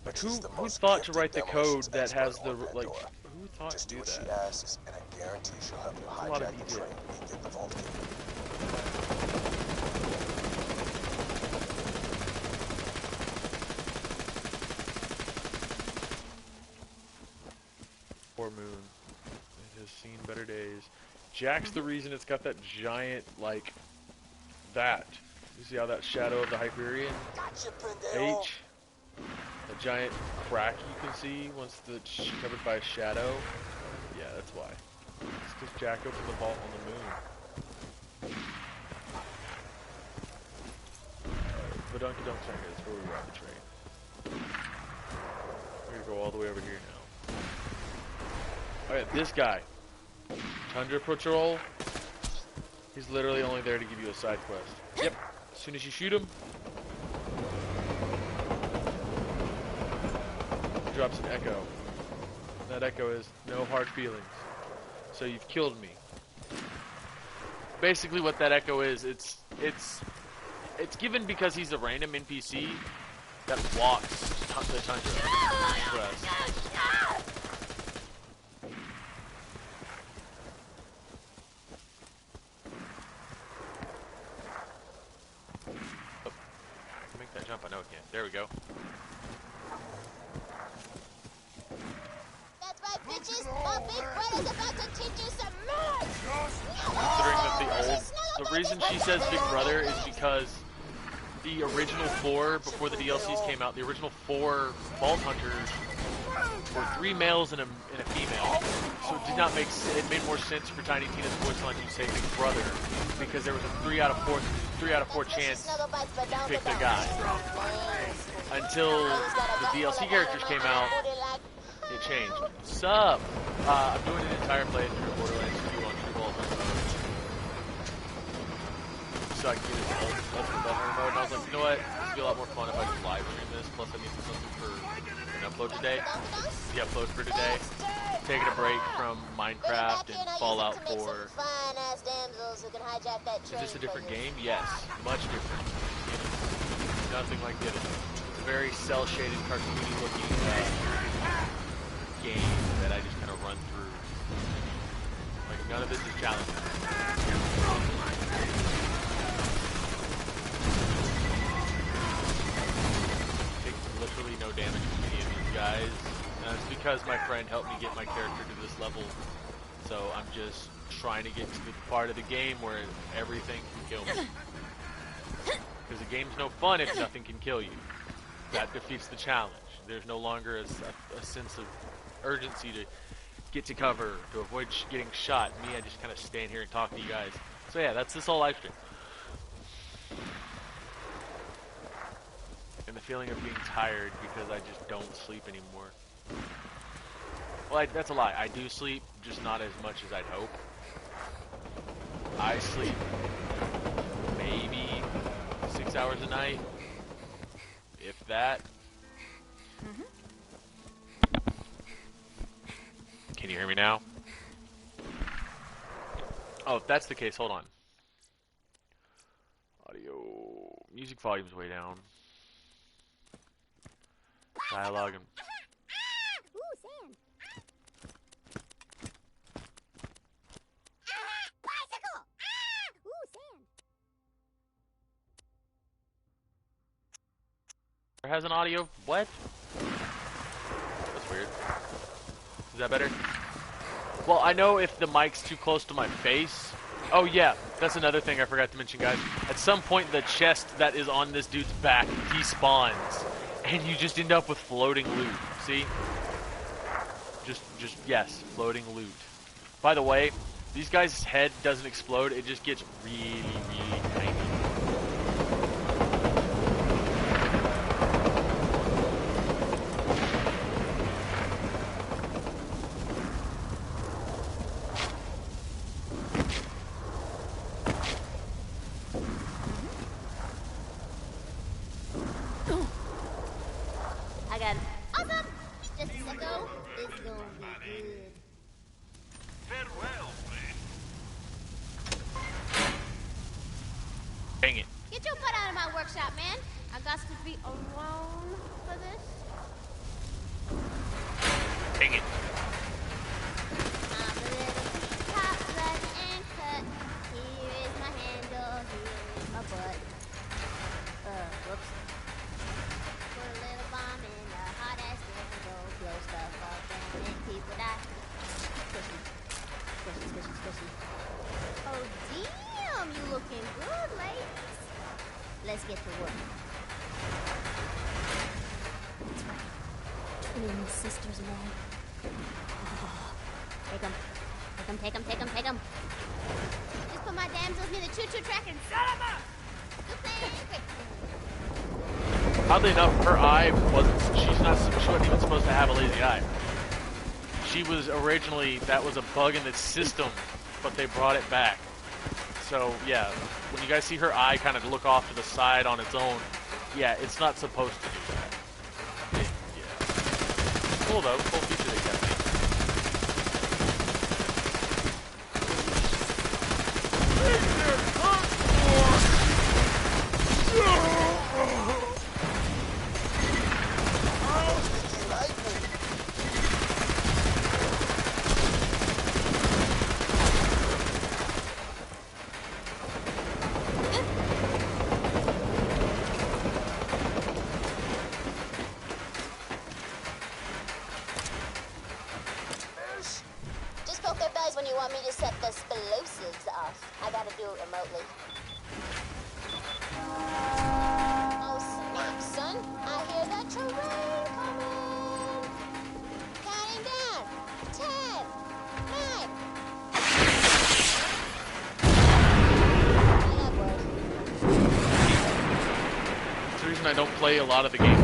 But Who she's the most thought to gifted write the code demolitions that has expert the on like? Pandora. Who thought Just to do do what she that? asks, and I guarantee she'll help you A lot of hijack the detail. train and get the vault key. Poor moon. It has seen better days. Jack's the reason it's got that giant like that. You see how that shadow of the Hyperion Gotcha, pendejo. H? The giant crack you can see once it's covered by a shadow. Yeah, that's why. It's because Jack opened the vault on the moon. The Dunkin' Dunk Center is where we robbed the train. We're gonna go all the way over here now. Alright, this guy. Tundra Patrol. He's literally only there to give you a side quest. Yep. As soon as you shoot him, he drops an echo. That echo is no hard feelings. So you've killed me. Basically what that echo is, it's given because he's a random NPC that walks the Tundra Express. Oh, make that jump, I know it can. There we go. That's right, bitches. My big brother's about to teach you some more. Considering that the reason she says big brother is because the original 4, before the DLCs came out, the original 4 Vault Hunters were 3 males and a female. So it did not make it made more sense for Tiny Tina's voice line to say big brother, because there was a 3 out of 4 chance to pick the guy. Until the DLC characters came out, it changed. Sup? I'm doing an entire playthrough of Borderlands 2 on True Vault Hunt mode. So I can get it Ultimate Vault Hunter mode, and I was like, you know what? This would be a lot more fun if I just live stream this, plus I need something for an upload today. The upload for today. Taking a break from Minecraft and Fallout 4. Is this a different game? Yes. Much different. Nothing like the other. It's a very cel-shaded, cartoony looking game that I just kind of run through. Like, none of this is challenging. Take literally no damage from any of these guys. And it's because my friend helped me get my character to this level. So I'm just trying to get to the part of the game where everything can kill me. Because the game's no fun if nothing can kill you. That defeats the challenge. There's no longer a sense of urgency to get to cover, to avoid getting shot. Me, I just kind of stand here and talk to you guys. So yeah, that's this whole live stream. And the feeling of being tired because I just don't sleep anymore. Well, that's a lie. I do sleep, just not as much as I'd hope. I sleep maybe 6 hours a night, if that. Can you hear me now? Oh, if that's the case, hold on. Audio, music volume's way down. Dialogue and... Ooh, sand. Bicycle! Ooh, sand. Has an audio? What? That's weird. Is that better? Well, I know if the mic's too close to my face. Oh yeah, that's another thing I forgot to mention, guys. At some point, the chest that is on this dude's back despawns, and you just end up with floating loot. See? Yes, floating loot. By the way, these guys' head doesn't explode. It just gets really, really tiny. I got it. Awesome! Just a second. It's gonna be good. Farewell, friend. Dang it. Get your butt out of my workshop, man. I got to be alone for this. Dang it. I'm a little top blood and cut. Here is my handle. Here is my butt. Whoops. Put a little bomb in a hot ass window. Blow stuff up and people die. Squishy. Squishy, squishy, squishy. Oh, damn, you looking good, ladies. Let's get to work. That's right. Twin sisters along. Oh, take them. 'em, take 'em, take 'em, take 'em. Just put my damsels near the choo-choo track and set 'em up! Good plan, quick. Oddly enough, her eye wasn't, she wasn't even supposed to have a lazy eye. She was originally, that was a bug in the system, but they brought it back. So, yeah, when you guys see her eye kind of look off to the side on its own, yeah, it's not supposed to do that. Yeah. Cool though, cool feature they kept. Just poke their bellies when you want me to set the explosives off. I gotta do it remotely. Oh, snap, son. I hear that terrain coming. Counting down. 10, 9. It's the reason I don't play a lot of the games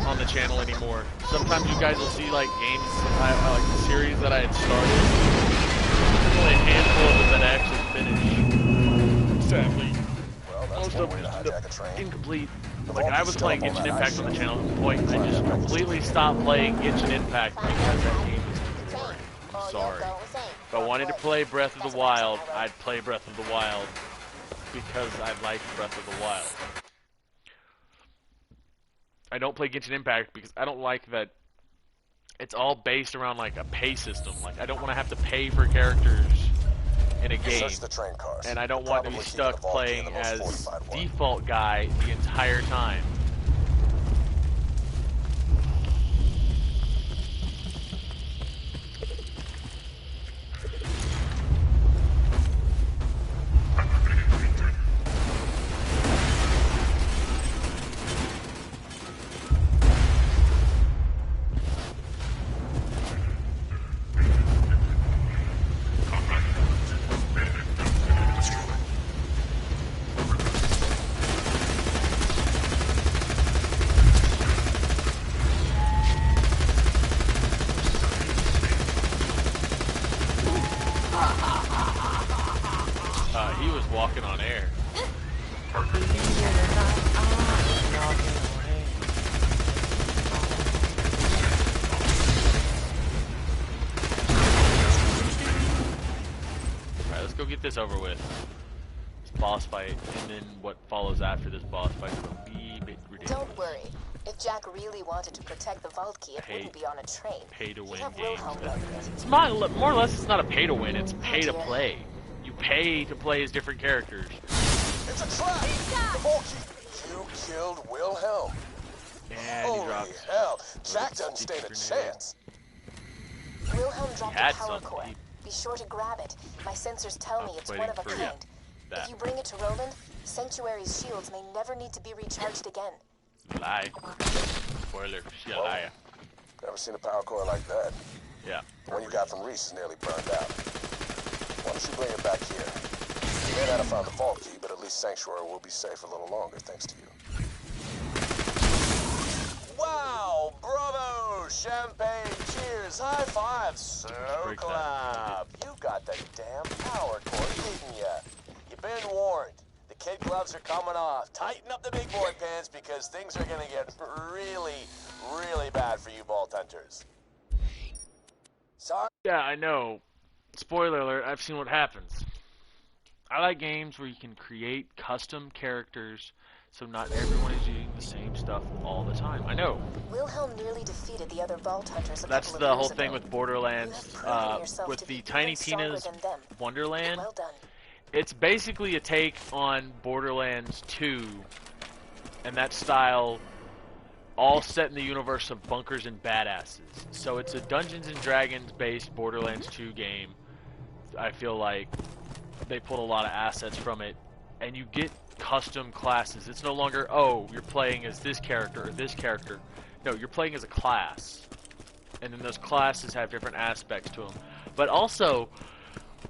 on the channel anymore. Sometimes you guys will see like games, like the series that I had started. There's only a handful of them that I actually finished. Sadly, most of them just incomplete. Like I was playing Genshin Impact on the channel at one point, and I just completely stopped playing Genshin Impact because that game is too boring. I'm sorry. If I wanted to play Breath of the Wild, I'd play Breath of the Wild because I like Breath of the Wild. I don't play Genshin Impact because I don't like that it's all based around like a pay system. Like I don't want to have to pay for characters in a game, and I don't want to be stuck playing as default guy the entire time. He was walking on air. Alright, let's go get this over with. This boss fight, and then what follows after this boss fight is a wee bit ridiculous. Don't worry. If Jack really wanted to protect the vault key, it wouldn't be on a train. Pay to win games. It's more or less, it's not a pay to win, it's pay to play. You pay to play as different characters. It's a trap! The vault key! You killed Wilhelm. And holy hell! Jack doesn't stand a chance. Wilhelm dropped a power core. Be sure to grab it. My sensors tell me it's one of a kind. If you bring it to Roland, Sanctuary's shields may never need to be recharged again. Lie. Spoiler. She a liar. Never seen a power core like that. Yeah. The one you got from Reese is nearly burned out. Why don't you bring it back here? You may not have found the vault key, but at least Sanctuary will be safe a little longer thanks to you. Wow! Bravo! Champagne! Cheers! High five! So clap! You got the damn power core, didn't ya? You've been warned. The kid gloves are coming off. Tighten up the big boy pants because things are gonna get really, really bad for you vault hunters. Sorry? Yeah, I know. Spoiler alert, I've seen what happens. I like games where you can create custom characters so not everyone is using the same stuff all the time. I know. Wilhelm nearly defeated the other vault hunters. That's the whole thing with Borderlands, with the Tiny Tina's Wonderland. Well done. It's basically a take on Borderlands 2 and that style, all set in the universe of bunkers and badasses. So it's a Dungeons and Dragons based Borderlands 2 game. I feel like they pulled a lot of assets from it, and you get custom classes. It's no longer, oh, you're playing as this character or this character. No, you're playing as a class, and then those classes have different aspects to them. But also,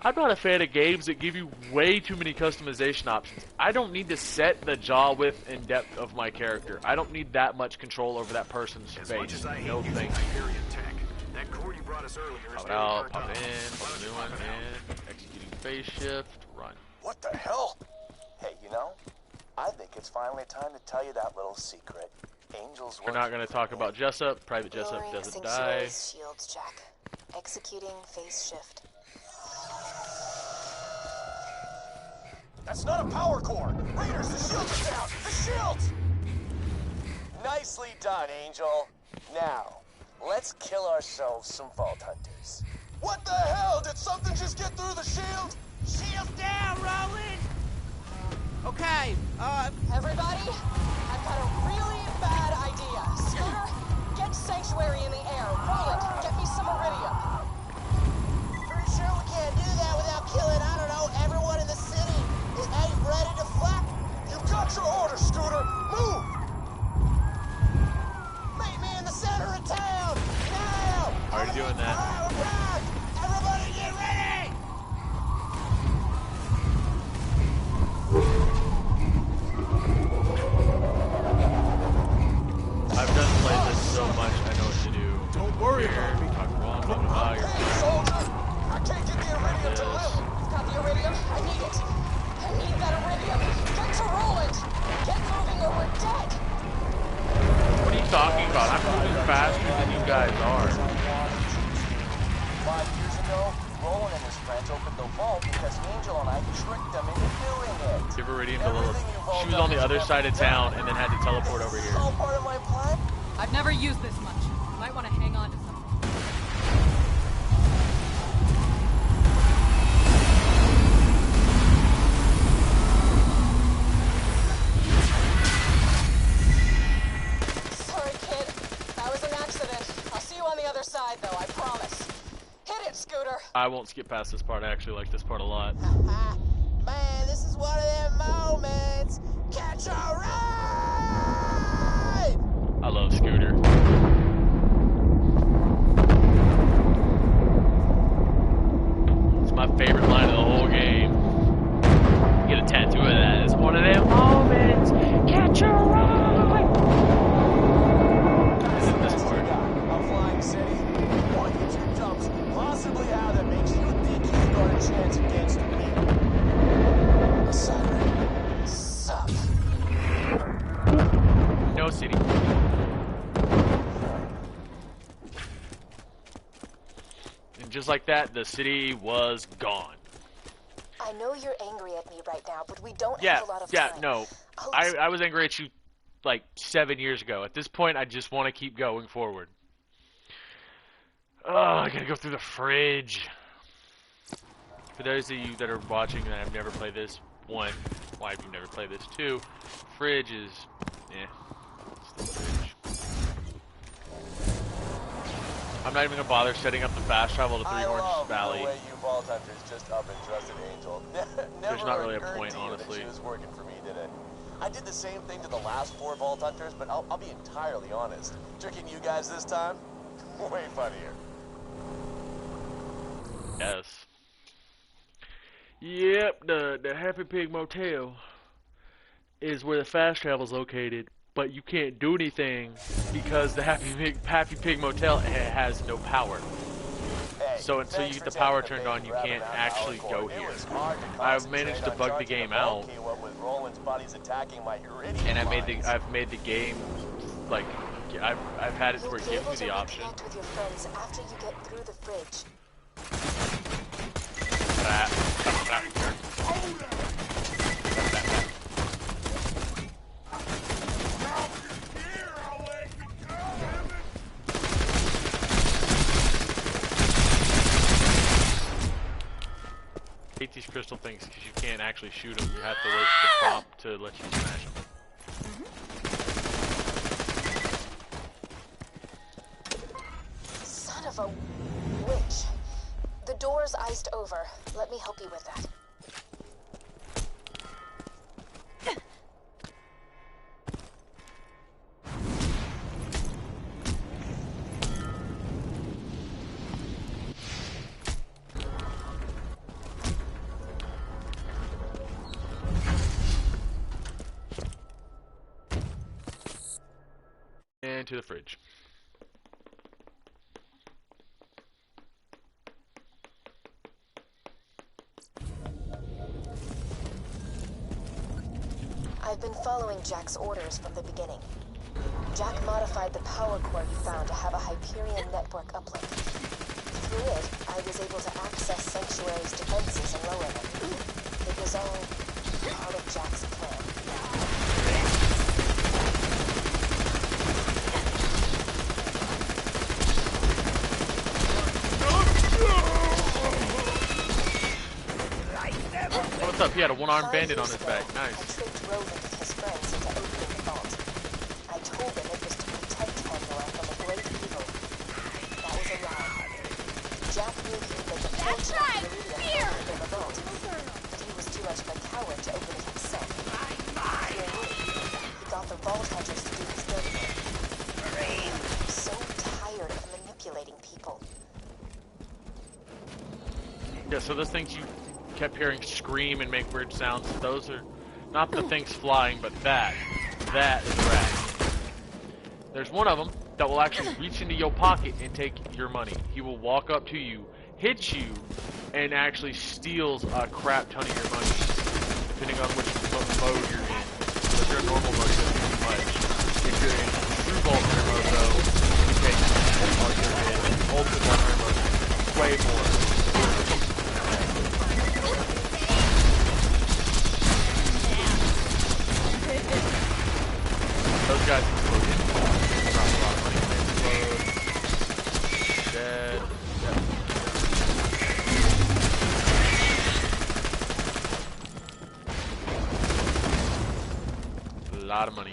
I'm not a fan of games that give you way too many customization options. I don't need to set the jaw width and depth of my character. I don't need that much control over that person's face. No thanks. Pop it out, pop it in, pop a new one in, executing phase shift, run. What the hell? Hey, you know, I think it's finally time to tell you that little secret. Angels. We're not going to talk about Jessup. Private Jessup doesn't die. Shields, Jack. Executing phase shift. That's not a power core! Raiders, the shields are down! The shields! Nicely done, Angel. Now, let's kill ourselves some Vault Hunters. What the hell? Did something just get through the shield? Shields down, Roland! Okay, Everybody, I've got a really bad idea. Scooter, get Sanctuary in the air. Roland, get me some Iridium. Pretty sure we can't do that without killing, I don't know, everyone in the city. It ain't ready to flak. You got your orders, Scooter. Move! Meet me in the center of town! Now! Already doing that. Alright, we're back! Everybody get ready! I've done played this so much, I know what to do. Don't worry about me. Talk wrong, blah, blah, blah. Hey, soldier! I can't get the Iridium to live! I've got the Iridium. I need it. I need that Iridium. Get to Roland. Get moving or we're dead. What are you talking about? I'm moving faster than you guys are. 5 years ago, Roland and his friends opened the vault because Angel and I tricked them into doing it. Give Iridium to Lilith. She was on the other side of town and then had to teleport over here. All part of my plan? I've never used this much. You might want to hang on to something. Sorry, kid. That was an accident. I'll see you on the other side, though, I promise. Hit it, Scooter. I won't skip past this part. I actually like this part a lot. Man, this is one of them moments. Catch a ride! I love Scooter. It's my favorite line of the whole game. Get a tattoo of that. It's one of them moments. Catch a ride! This is this part. A flying city. What hits your jumps? Possibly how that makes you think you've got a chance against me. A siren. Sup. No city. And just like that, the city was gone. I know you're angry at me right now, but we don't have a lot of time. No. I was angry at you like 7 years ago. At this point, I just want to keep going forward. Oh, I gotta go through the fridge. For those of you that are watching and have never played this, one, why have you never played this? Two, fridge is, it's the fridge. I'm not even gonna bother setting up the fast travel to Three Horns Valley. The way you Vault Hunters just up and trusted Angel. There's not really a occurred point, to you that honestly. she was working for me, did it? I did the same thing to the last 4 Vault Hunters, but I'll be entirely honest. Tricking you guys this time, way funnier. Yes. Yep, the Happy Pig Motel is where the fast travel's located, but you can't do anything because the Happy Pig Motel has no power. Hey, So until you get the power turned on, you can't actually go here. I've managed to bug the game out, and I've made the game like I've had it where it gives me the option. With your friends after you get through the fridge. I hate these crystal things because you can't actually shoot them. You have to wait for the prompt to let you smash them. Son of a witch. The door's iced over. Let me help you with that. into the fridge. I've been following Jack's orders from the beginning. Jack modified the power core he found to have a Hyperion network uplink. Through it, I was able to access Sanctuary's defenses and lower them. It was all part of Jack's plan. What's up? He had a one-armed bandit on his back. Nice. I tricked Roland and his friends into opening the vault. I told them it was to protect Pandora from a great evil. That was a lie. Jack knew he would make a fortune off the media in the vault, but he was too much of a coward to open it himself. Fearing me, he got the vault hunters to do his dirty work. I'm so tired of manipulating people. Yeah, so those things you kept hearing scream and make weird sounds, those are not the things flying, but that is rad. There's one of them that will actually reach into your pocket and take your money. He will walk up to you, hit you, and actually steals a crap ton of your money, depending on which mode you're in. So if you're in normal mode, it doesn't do much. If you're in true Vulture mode, though, you take all your hit. Ultimate Vulture mode, way more. Those guys exploded. Dropped a lot of money when they explode. Dead. Yep. A lot of money.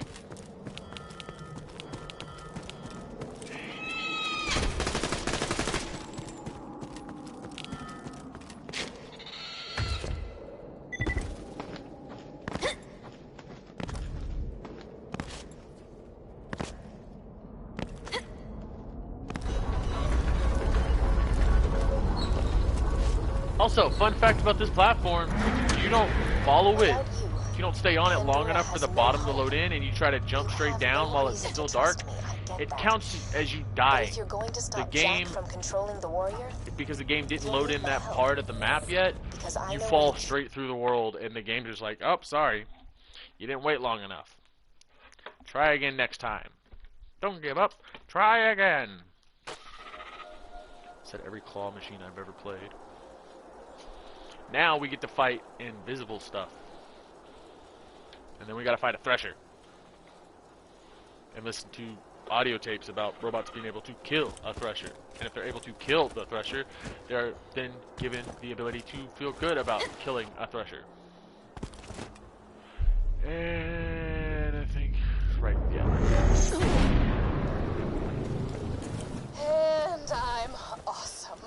Also, fun fact about this platform, if you don't follow it, if you don't stay on it long enough for the bottom to load in and you try to jump straight down while it's still dark, it counts as you die. The game, because the game didn't load in that part of the map yet, you fall straight through the world and the game's just like, oh, sorry, you didn't wait long enough. Try again next time. Don't give up. Try again. Said every claw machine I've ever played. Now we get to fight invisible stuff. And then we gotta fight a Thresher. And listen to audio tapes about robots being able to kill a Thresher. And if they're able to kill the Thresher, they're then given the ability to feel good about killing a Thresher. And I think, right, yeah. And I'm awesome.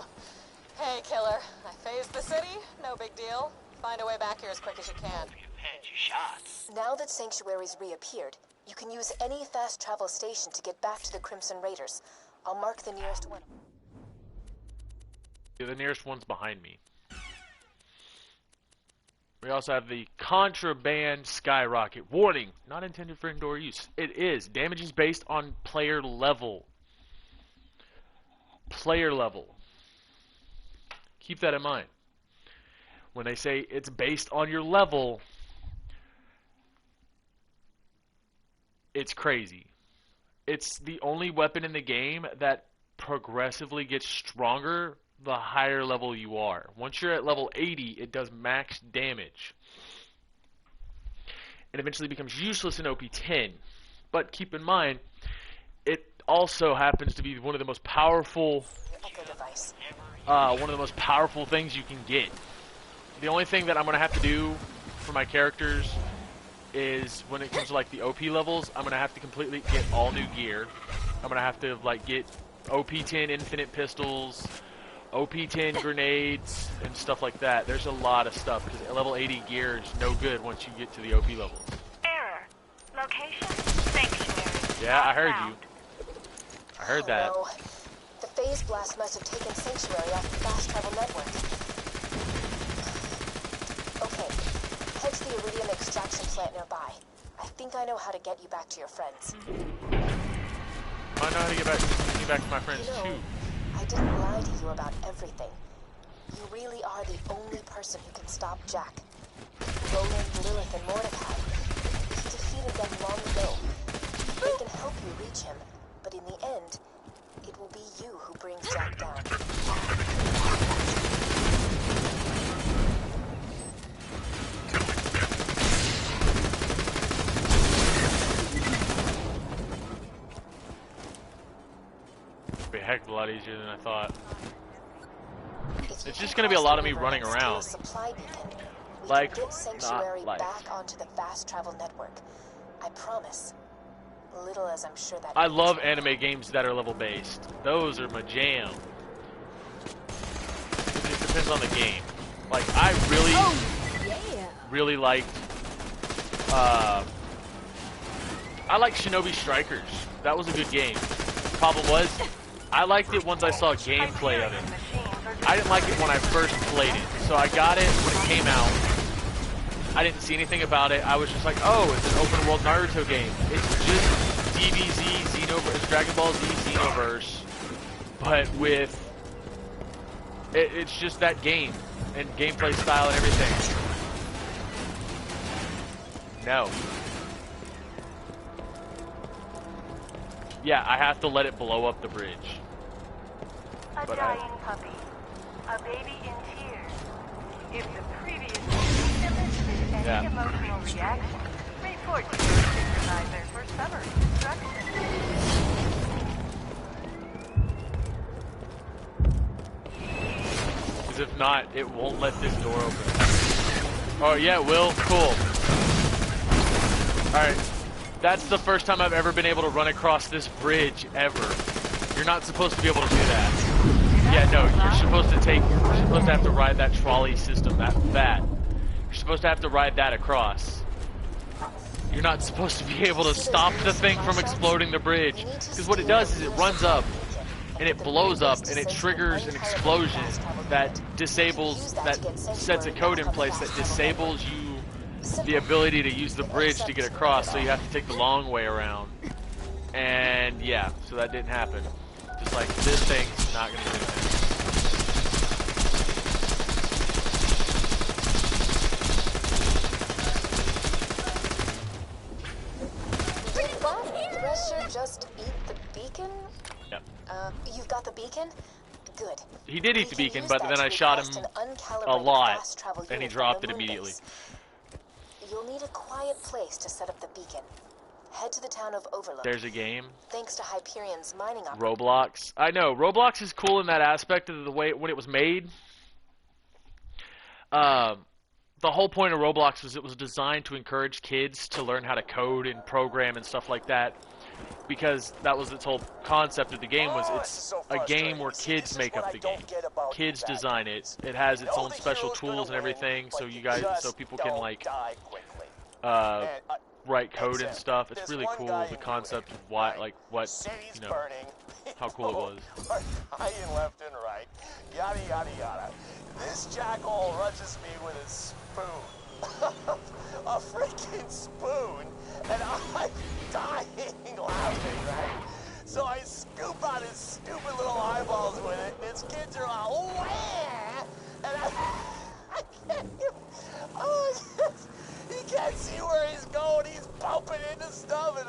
Hey, killer. I phased the city. No big deal. Find a way back here as quick as you can. You've had your shots. Now that Sanctuary's reappeared, you can use any fast travel station to get back to the Crimson Raiders. I'll mark the nearest one. Yeah, the nearest one's behind me. We also have the Contraband Skyrocket. Warning, not intended for indoor use. It is. Damage is based on player level. Player level. Keep that in mind. When they say it's based on your level, it's crazy. It's the only weapon in the game that progressively gets stronger the higher level you are. Once you're at level 80, it does max damage. It eventually becomes useless in OP10. But keep in mind, it also happens to be one of the most powerful things you can get. The only thing that I'm going to have to do for my characters is when it comes to like the OP levels, I'm going to have to completely get all new gear. I'm going to have to like get OP10 infinite pistols, OP10 grenades, and stuff like that. There's a lot of stuff because level 80 gear is no good once you get to the OP levels. Error. Location? Sanctuary. Yeah, I heard you. I heard that. No. The phase blast must have taken Sanctuary off the fast travel network. Okay, head to the iridium extraction plant nearby. I think I know how to get you back to your friends. I know how to get back to my friends too. I didn't lie to you about everything. You really are the only person who can stop Jack. Roland, Lilith, and Mordecai. He defeated them long ago. They can help you reach him, but in the end, it will be you who brings Jack down. It'll be a heck of a lot easier than I thought. It's just gonna be a lot of me running around. Like, get Sanctuary not like. back onto the fast travel network. I promise. Little as I'm sure that. I love anime games that are level based. Those are my jam. It just depends on the game. Like I really liked. I like Shinobi Strikers. That was a good game. Problem was, I liked it once I saw gameplay of it. I didn't like it when I first played it. So I got it when it came out. I didn't see anything about it. I was just like, oh, it's an open world Naruto game. It's just DBZ, Xenoverse, Dragon Ball Z Xenoverse, but with it's just that game and gameplay style and everything. No. Yeah, I have to let it blow up the bridge. A But dying puppy. A baby in tears. If the previous patient elicited any emotional reaction, report to your supervisor for summary instructions. Because if not, it won't let this door open. Oh yeah, it will? Cool. Alright. That's the first time I've ever been able to run across this bridge, ever. You're not supposed to be able to do that. Yeah, no, you're supposed to have to ride that trolley system, that. You're supposed to have to ride that across. You're not supposed to be able to stop the thing from exploding the bridge. Because what it does is it runs up, and it blows up, and it triggers an explosion that sets a code in place that disables you the ability to use the bridge to get across, so you have to take the long way around. And yeah, so that didn't happen. Just like, this thing's not gonna do anything. Did that Thresher just eat the beacon? Yep. You've got the beacon? Good. He did eat the beacon, but then I shot him a lot, and he dropped it immediately. You'll need a quiet place to set up the beacon. Head to the town of Overlook. There's a game. Thanks to Hyperion's mining operation. Roblox. I know, Roblox is cool in that aspect of the way when it was made. The whole point of Roblox was it was designed to encourage kids to learn how to code and program and stuff like that. Because that was its whole concept of the game, was it's a game where kids make up the game. Kids design it. It has its own special tools and everything, so people can like write code and stuff. It's really cool, the concept of why, like, what, you know, how cool it was. Hiding left and right, yada yada yada. This jackal rushes me with a spoon. A freaking spoon, and I'm dying laughing, right? So I scoop out his stupid little eyeballs with it, and his kids are all, wah! And I can't even, he can't see where he's going, he's bumping into stuff, and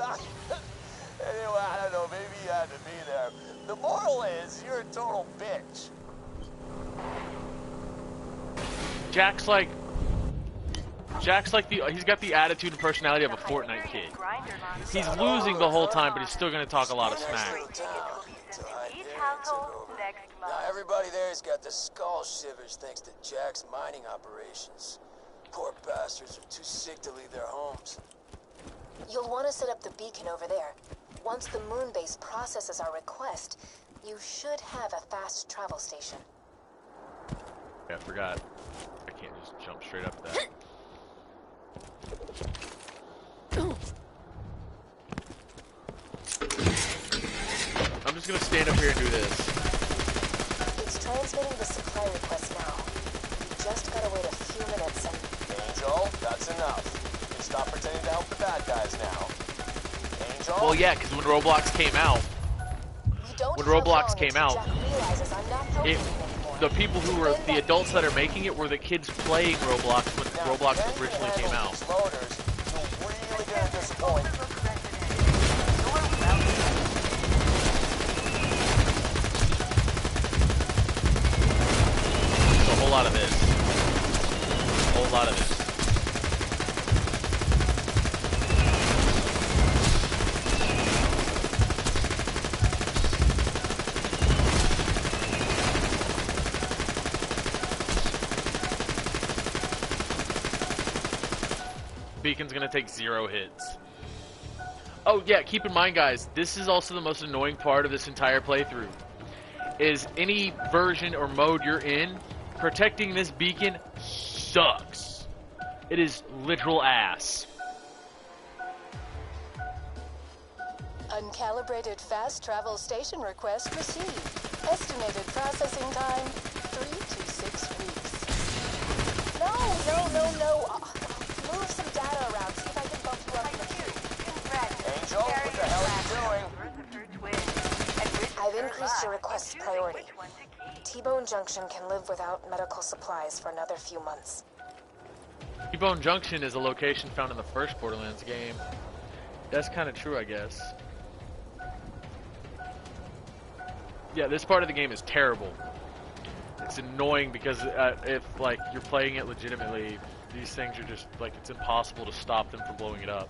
anyway, I don't know, maybe he had to be there. The moral is, you're a total bitch. Jack's like he's got the attitude and personality of a Fortnite kid. He's losing the whole time, but he's still gonna talk a lot of smack. Now everybody there's got the skull shivers thanks to Jack's mining operations. Poor bastards are too sick to leave their homes. You'll want to set up the beacon over there. Once the moon base processes our request, you should have a fast travel station. Yeah, I forgot. I can't just jump straight up that. I'm just gonna stand up here and do this. It's transmitting the supply request now. You just gotta wait a few minutes and... Angel, that's enough. You can stop pretending to help the bad guys now. Angel? Well, yeah, because when Roblox came out, when Roblox came out, the people who were the adults that are making it were the kids playing Roblox when Roblox originally came out. A whole lot of this. A whole lot of this. Beacon's gonna take 0 hits. Oh yeah, keep in mind guys, this is also the most annoying part of this entire playthrough. Is any version or mode you're in, protecting this beacon sucks. It is literal ass. Uncalibrated fast travel station request received. Estimated processing time, 3 to 6 weeks. No. Move some data around, see if I can bump you up in the queue. Angel, what the hell are you doing? I've increased your request's priority. T-Bone Junction can live without medical supplies for another few months. T-Bone Junction is a location found in the first Borderlands game. That's kind of true, I guess. Yeah, this part of the game is terrible. It's annoying because if like you're playing it legitimately, these things are just like it's impossible to stop them from blowing it up.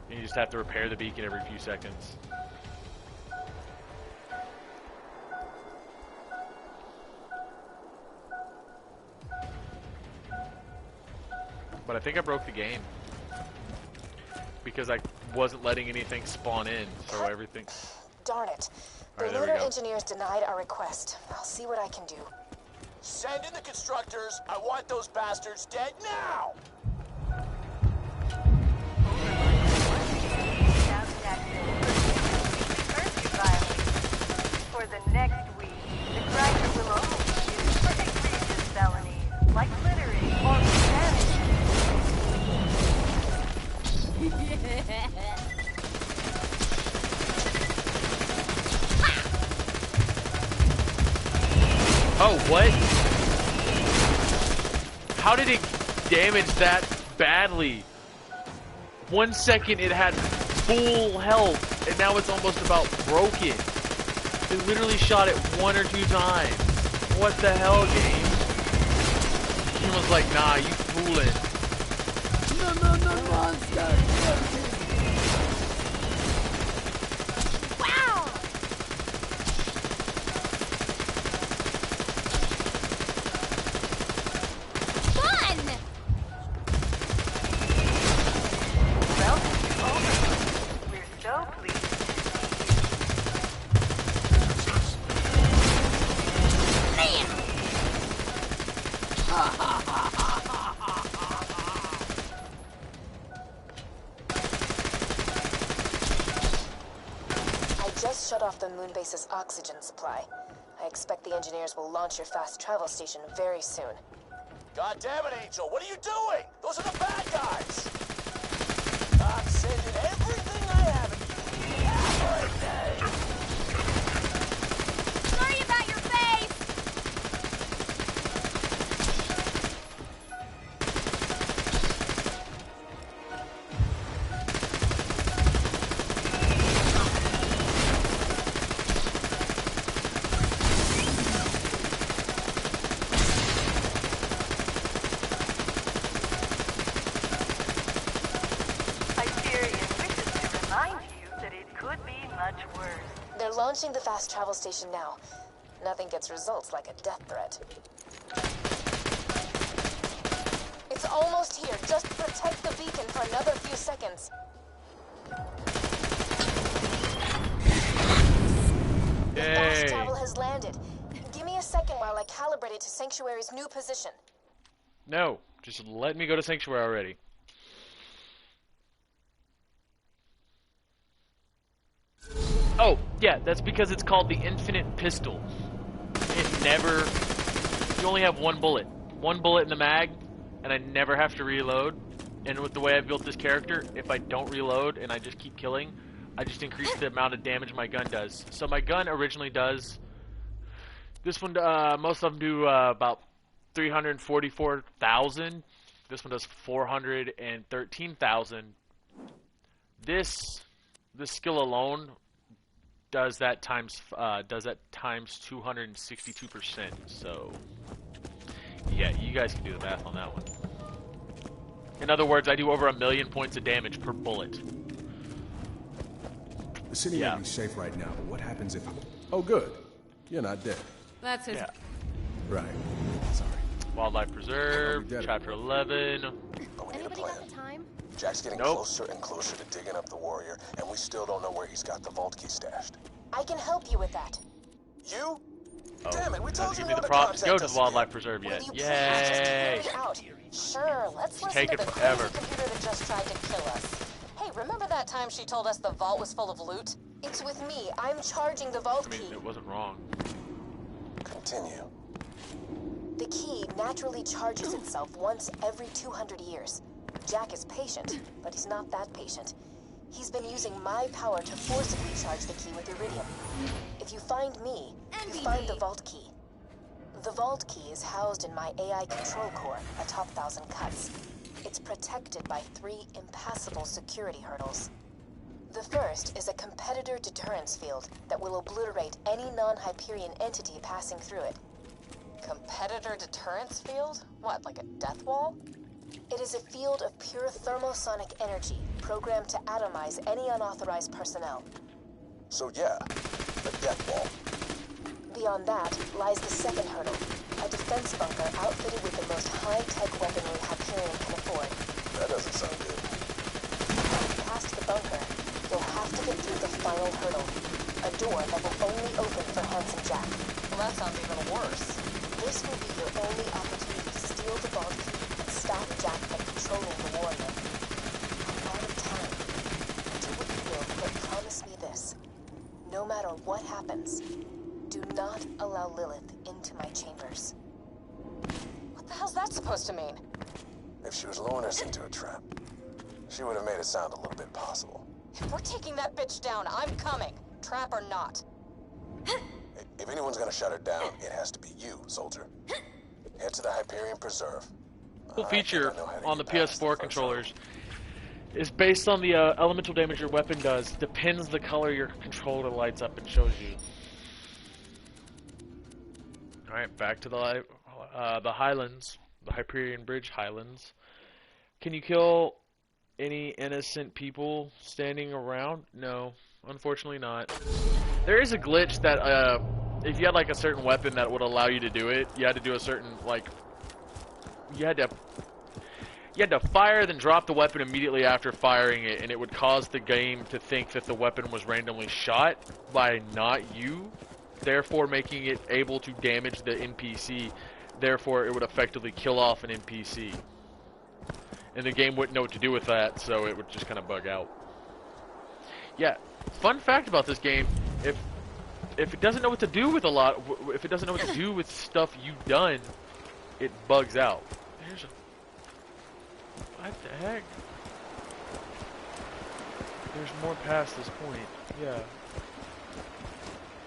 And you just have to repair the beacon every few seconds. But I think I broke the game because I wasn't letting anything spawn in, so everything. Darn it. The Alright, there we lunar go. engineers denied our request. I'll see what I can do. Send in the constructors. I want those bastards dead now. For the next week, the grinder will only be used for egregious felonies, like littering or profanity. Oh, what? How did it damage that badly? 1 second it had full health, and now it's almost about broken. It literally shot it 1 or 2 times. What the hell, game? He was like, nah, you fooling. No, monster. Wow! Fun! Welcome to Overlook. We're so pleased to I just shut off the moon base's oxygen supply. I expect the engineers will launch your fast travel station very soon. God damn it, Angel, what are you doing? Those are the bad guys. I'm sending everything I have at you. Everything. Sorry about your face! They're launching the fast travel station now. Nothing gets results like a death threat. It's almost here. Just protect the beacon for another few seconds. The fast travel has landed. Give me a second while I calibrate it to Sanctuary's new position. No, just let me go to Sanctuary already. Oh, yeah, that's because it's called the Infinite Pistol. It never... You only have 1 bullet. 1 bullet in the mag, and I never have to reload. And with the way I built this character, if I don't reload and I just keep killing, I just increased the amount of damage my gun does. So my gun originally does, this one, most of them do about 344,000. This one does 413,000. This skill alone does that times 262%. So yeah, you guys can do the math on that one. In other words, I do over 1,000,000 points of damage per bullet. The city may be safe right now, but what happens if... Oh, good. You're not dead. That's his... Yeah. Right. Sorry. Wildlife Preserve, Chapter 11. But we need a Anybody plan. got the time? Jack's getting closer and closer to digging up the warrior, and we still don't know where he's got the vault key stashed. I can help you with that. You? Oh, Damn it, we told you give me not the to props. Go contact to us the Wildlife Preserve yet. Will you Yay! please just hear me out? Sure, let's listen Take to it the forever. crazy computer that just tried to kill us. Hey, remember that time she told us the vault was full of loot? It's with me. I'm charging the vault I mean, key. it wasn't wrong. Continue. The key naturally charges itself once every 200 years. Jack is patient, but he's not that patient. He's been using my power to forcibly charge the key with iridium. If you find me, you find the vault key. The vault key is housed in my AI control core atop Thousand Cuts. It's protected by 3 impassable security hurdles. The first is a competitor deterrence field that will obliterate any non-Hyperion entity passing through it. Competitor deterrence field? What, like a death wall? It is a field of pure thermosonic energy programmed to atomize any unauthorized personnel. So yeah, a death wall. Beyond that lies the second hurdle, a defense bunker outfitted with the most high-tech weaponry Hyperion can afford. That doesn't sound good. Past the bunker, you'll have to get through the final hurdle, a door that will only open for Handsome Jack. Well, that sounds even worse. This will be your only opportunity to steal the vault key and stop Jack from controlling the warrior. I'm out of time. Do what you will, but promise me this. No matter what happens, do not allow Lilith into my chambers. What the hell's that supposed to mean? If she was luring us into a trap, she would have made it sound a little bit possible. If we're taking that bitch down, I'm coming. Trap or not. If anyone's gonna shut her down, it has to be you, soldier. Head to the Hyperion Preserve. Cool feature on the PS4 controllers is based on the elemental damage your weapon does. Depends the color your controller lights up and shows you. Alright, back to the Highlands. The Hyperion Bridge Highlands. Can you kill any innocent people standing around? No, unfortunately not. There is a glitch that if you had like a certain weapon that would allow you to do it, you had to do a certain like you had to fire then drop the weapon immediately after firing it, and it would cause the game to think that the weapon was randomly shot by not you, therefore making it able to damage the NPC. Therefore, it would effectively kill off an NPC. And the game wouldn't know what to do with that, so it would just kind of bug out. Yeah, fun fact about this game, if it doesn't know what to do with if it doesn't know what to do with stuff you've done, it bugs out. There's a... What the heck? There's more past this point. Yeah.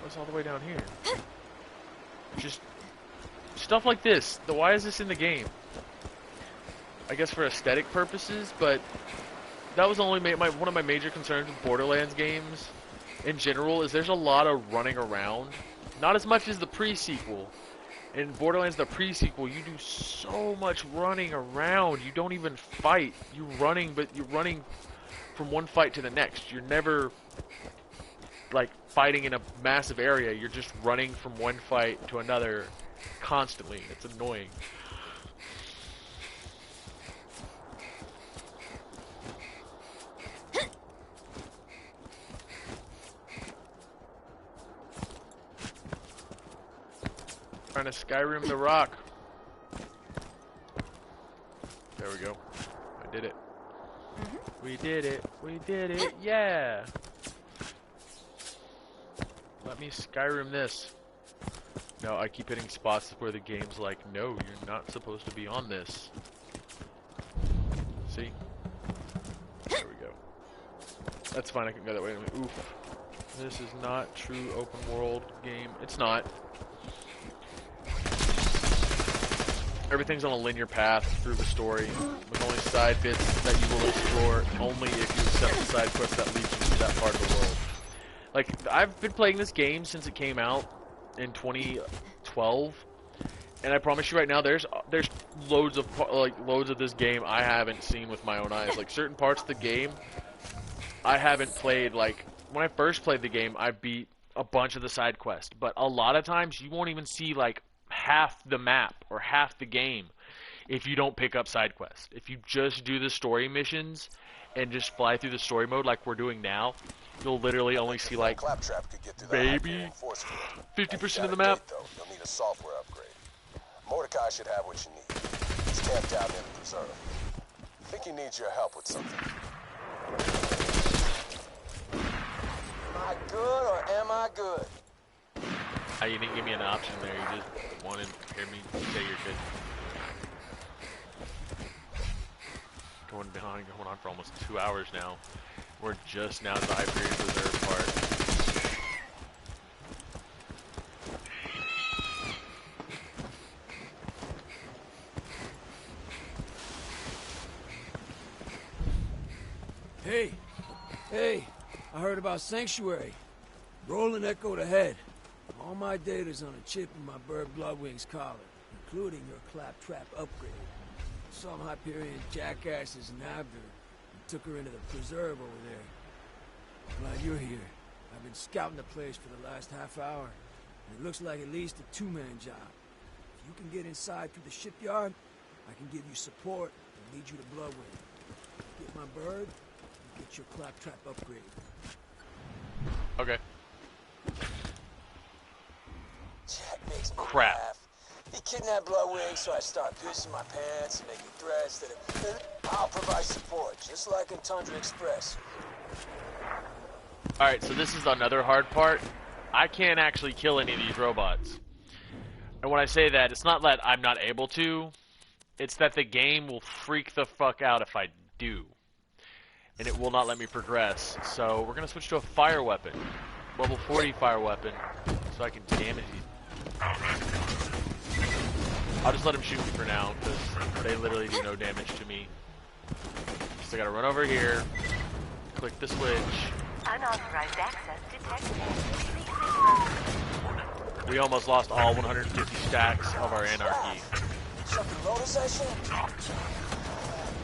What's all the way down here? Just... stuff like this. Why is this in the game? I guess for aesthetic purposes, but that was only one of my major concerns with Borderlands games in general, is there's a lot of running around. Not as much as the pre-sequel. In Borderlands, the pre-sequel, you do so much running around. You don't even fight. You're running, but you're running from one fight to the next. You're never, like, fighting in a massive area. You're just running from one fight to another constantly. It's annoying. Trying to Skyrim the rock. There we go. I did it. We did it. We did it. Yeah. Let me Skyrim this. No, I keep hitting spots where the game's like, no, you're not supposed to be on this. See? There we go. That's fine, I can go that way. Oof. This is not true open world game. It's not. Everything's on a linear path through the story, with only side bits that you will explore only if you accept the side quest that leads you to that part of the world. Like, I've been playing this game since it came out in 2012, and I promise you right now, there's loads of this game I haven't seen with my own eyes. Like, certain parts of the game I haven't played. Like, when I first played the game, I beat a bunch of the side quests, but a lot of times you won't even see like half the map or half the game if you don't pick up side quests. If you just do the story missions and just fly through the story mode like we're doing now, you'll literally only see like maybe 50% of the map. You'll need a software upgrade. Mordecai should have what you need. He's camped out near the preserve. I think he needs your help with something. Am I good or am I good? You didn't give me an option there. You just wanted to hear me say you're good. Going on for almost 2 hours now. We're just now to the Hyperion Reserve part. Hey, I heard about Sanctuary. Roland echoed ahead. All my data's on a chip in my bird Bloodwing's collar, including your claptrap upgrade. Some Hyperion jackasses nabbed her and took her into the preserve over there. Glad you're here. I've been scouting the place for the last half hour, and it looks like at least a two-man job. If you can get inside through the shipyard, I can give you support and lead you to Bloodwing. Get my bird, and get your claptrap upgrade. Okay. Jack makes me Crap. laugh. He kidnapped Bloodwing, so I start pissing my pants and making threats that I'll provide support, just like in Tundra Express. Alright, so this is another hard part. I can't actually kill any of these robots. And when I say that, it's not that I'm not able to. It's that the game will freak the fuck out if I do. And it will not let me progress. So we're going to switch to a fire weapon. Level 40 fire weapon. So I can damage these. I'll just let them shoot me for now, because they literally do no damage to me. So I gotta run over here, click the switch. Unauthorized access detected. We almost lost all 150 stacks of our anarchy. Something load is that shit?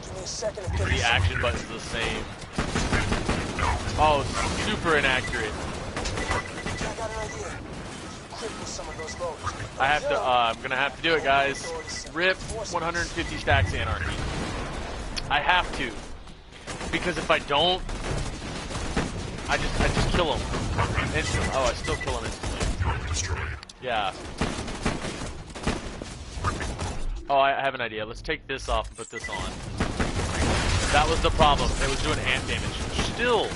Give me a second to get The action button's the same. Oh, super inaccurate. I got an idea. Cripple some of those loads. I have to, I'm gonna have to do it, guys. RIP 150 stacks anarchy. I have to. Because if I don't, I just kill him. Oh, I still kill him instantly. Yeah. Oh, I have an idea. Let's take this off and put this on. That was the problem. It was doing ant damage. Still.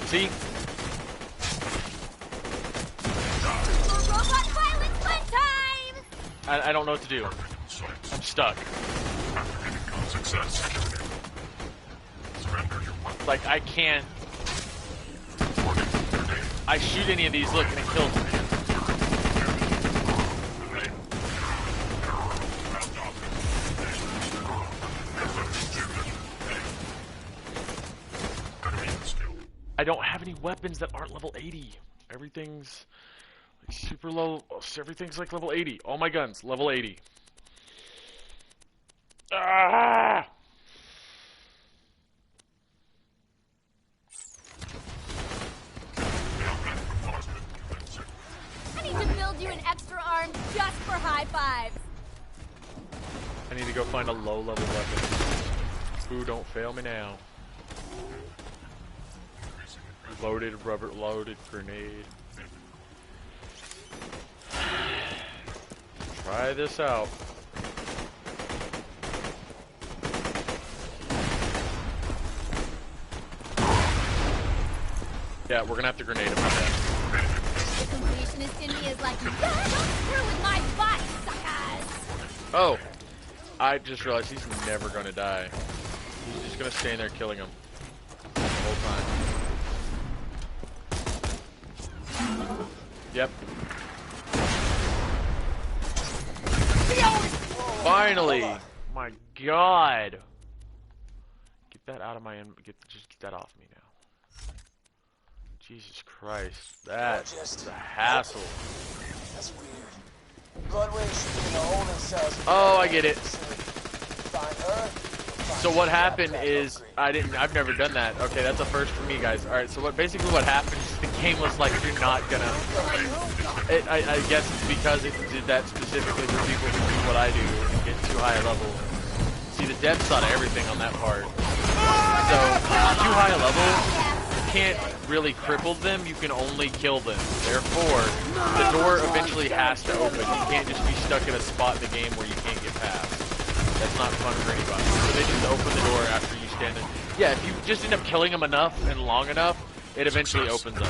See? Robot violence fun time! I don't know what to do. I'm stuck. Like, I can't... I shoot any of these, look, and it kills me. I don't have any weapons that aren't level 80. Everything's like super low. Everything's like level 80. All my guns, level 80. Ah! I need to build you an extra arm just for high fives. I need to go find a low level weapon. Ooh, don't fail me now. Loaded rubber, loaded grenade. Try this out. Yeah, we're gonna have to grenade him with that. The completionist in me is like, don't screw with my butt, suckers! Oh! I just realized he's never gonna die. He's just gonna stay in there killing him. The whole time. Yep. Finally! My God! Get that out of my just get that off me now. Jesus Christ, that's a hassle. That's weird. Bloodwing should be in the holding cells. Oh, I get it. Find her. So what happened is I've never done that. Okay, that's a first for me, guys. All right, so basically what happened is the game was like, you're not gonna. I guess it's because it did that specifically for people who do what I do and get too high a level. See, the depth's out of everything on that part. So too high a level, you can't really cripple them. You can only kill them. Therefore, the door eventually has to open. You can't just be stuck in a spot in the game where you can't get past. That's not fun for anybody. So they just open the door after you stand in. Yeah, if you just end up killing them enough and long enough, it eventually opens up.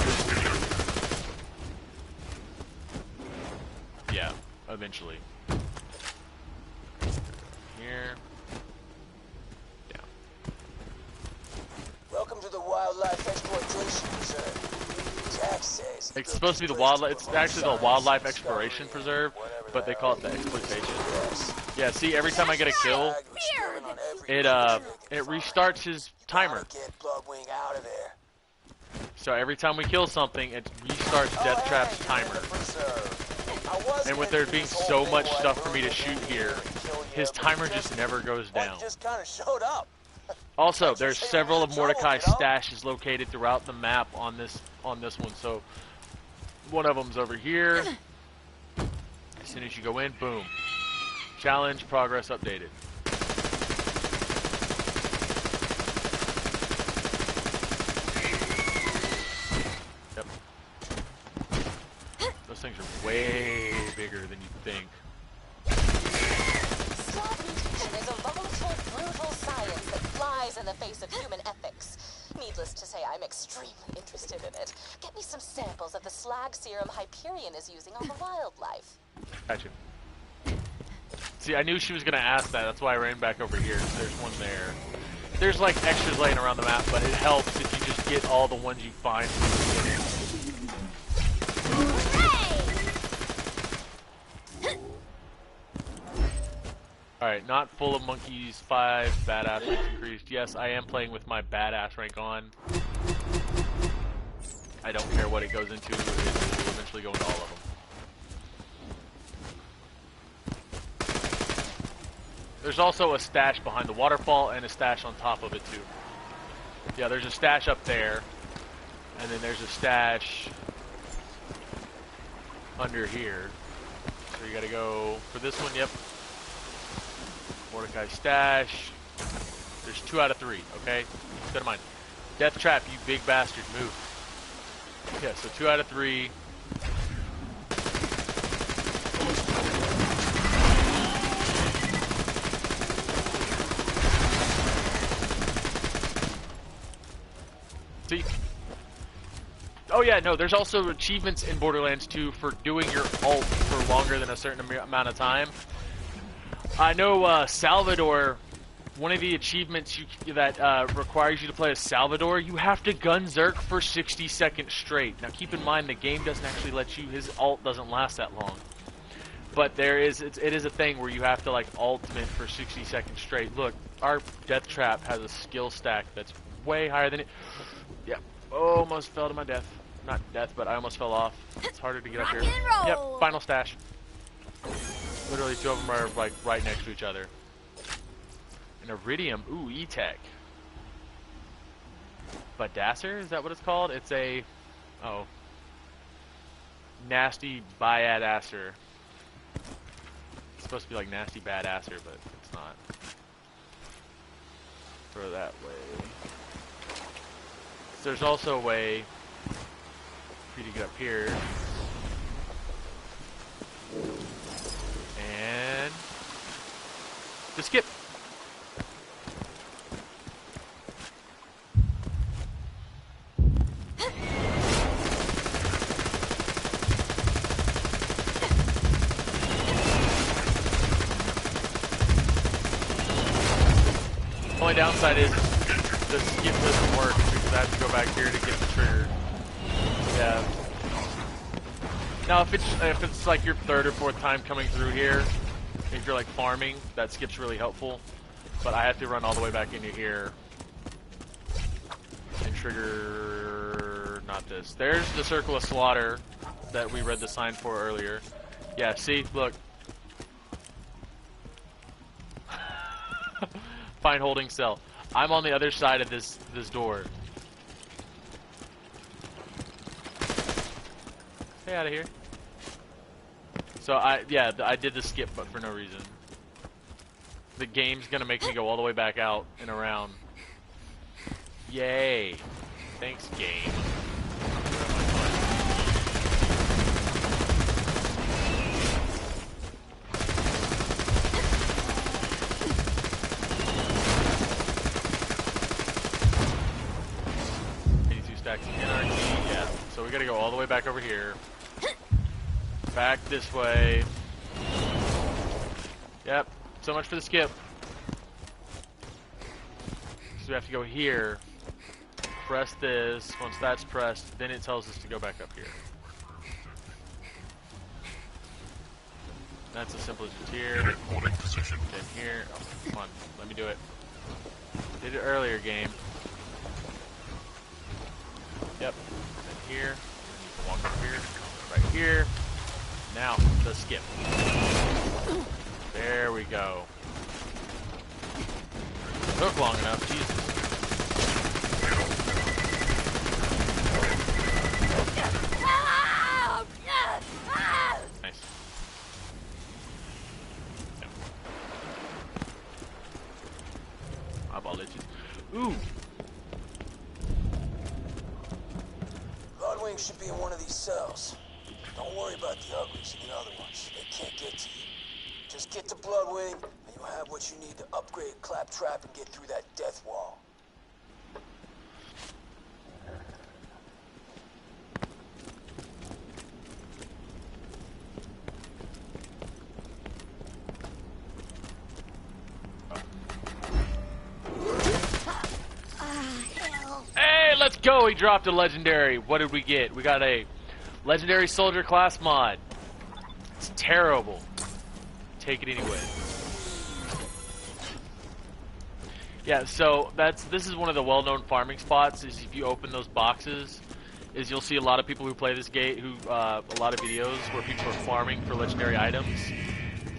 Yeah, eventually. Here. Down. Welcome to the Wildlife Exploitation Preserve. Jack says it's supposed to be the wildlife. It's actually the Wildlife Exploration Preserve, but they call it the exploitation. Yeah, see, every time I get a kill, it restarts his timer. So every time we kill something, it restarts Death Trap's timer. And with there being so much stuff for me to shoot here, his timer just never goes down. Also, there's several of Mordecai's stashes located throughout the map on this one. So one of them's over here. As soon as you go in, boom. Challenge progress updated. Yep. Those things are way bigger than you think. Slug mutation is a volatile, brutal science that flies in the face of human ethics. Needless to say, I'm extremely interested in it. Get me some samples of the slag serum Hyperion is using on the wildlife. Gotcha. See, I knew she was going to ask that. That's why I ran back over here. There's one there. There's like extras laying around the map, but it helps if you just get all the ones you find. Alright, not full of monkeys, 5, badass rank increased. Yes, I am playing with my badass rank on. I don't care what it goes into, it will eventually go into all of them. There's also a stash behind the waterfall and a stash on top of it too. Yeah, there's a stash up there, and then there's a stash under here. So you gotta go for this one, yep. Mordecai stash. There's 2 out of 3, okay? Keep that in mind. Death Trap, you big bastard, move. Yeah, so 2 out of 3. See? Oh yeah, no, there's also achievements in Borderlands 2 for doing your ult for longer than a certain amount of time. I know Salvador, one of the achievements that requires you to play as Salvador, you have to gun Zerk for 60 seconds straight. Now keep in mind the game doesn't actually let you, his ult doesn't last that long. But it is a thing where you have to like ultimate for 60 seconds straight. Look, our Death Trap has a skill stack that's way higher than it. Yeah, almost fell to my death. Not death, but I almost fell off. It's harder to get up here. Yep, final stash. Literally 2 of them are like right next to each other. An Iridium, ooh, E-Tech. Badasser, is that what it's called? It's a, nasty Bayadasser. It's supposed to be like nasty badasser, but it's not. Throw that way. There's also a way for you to get up here. And to skip. The only downside is the skip doesn't work because I have to go back here to get the trigger. Yeah. Now, if it's like your third or fourth time coming through here, if you're like farming, that skip's really helpful. But I have to run all the way back into here and trigger not this. There's the Circle of Slaughter that we read the sign for earlier. Yeah, see, look. Find holding cell. I'm on the other side of this door. Stay out of here. So I did the skip, but for no reason. The game's gonna make me go all the way back out and around. Yay! Thanks, game. Yeah, so we gotta go all the way back over here. Back this way. Yep, so much for the skip. So we have to go here. Press this. Once that's pressed, then it tells us to go back up here. That's as simple as it's here. Then here. Oh, come on, let me do it. Did it earlier, game. Yep. Then here. You can walk up here. Right here. Now, the skip. There we go. Took long enough. Jesus. Nice. Yep. Eyeball itches. Ooh. Bloodwing should be in one of these cells. Don't worry about the uglies and the other ones. They can't get to you. Just get to Bloodwing, and you'll have what you need to upgrade Claptrap and get through that death wall. Hey, let's go! He dropped a legendary. What did we get? We got a legendary soldier class mod. It's terrible. Take it anyway. Yeah, so this is one of the well-known farming spots. Is if you open those boxes, is you'll see a lot of people who play this game, a lot of videos where people are farming for legendary items.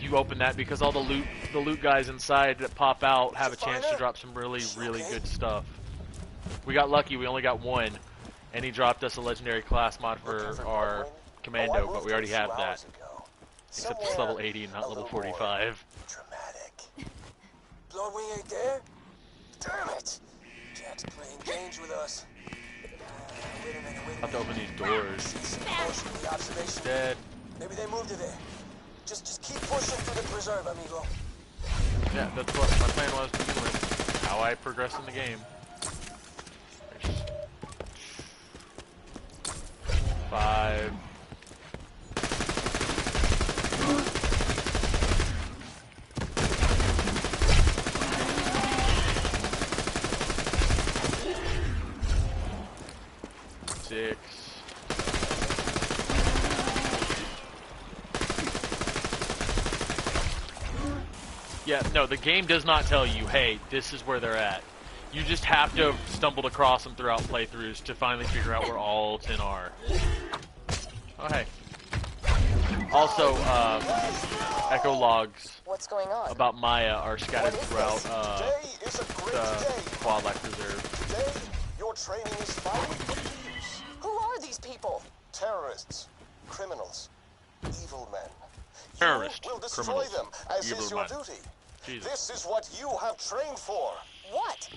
You open that because all the loot guys inside that pop out have a chance to drop some really good stuff. We got lucky. We only got one, and he dropped us a legendary class mod for our commando, but we already have that. Except it's level 80 and not level 45. Dramatic. Bloodwing ain't there? Damn it! Jack's playing games with us. Wait a minute. I have to open these doors. Dead. Maybe they moved to there. Just keep pushing through the preserve, amigo. Yeah, that's what my plan was to begin with. How I progress in the game. 5. Yeah, no, the game does not tell you, hey, this is where they're at. You just have to have stumbled across them throughout playthroughs to finally figure out where all 10 are. Oh, hey. Also, echo logs about Maya are scattered throughout the wildlife preserve. Today, your training is fighting for thieves. Who are these people? Terrorists, criminals, evil men. Terrorists, You will destroy criminals, them, as evil is your men. duty. Jesus. This is what you have trained for. What?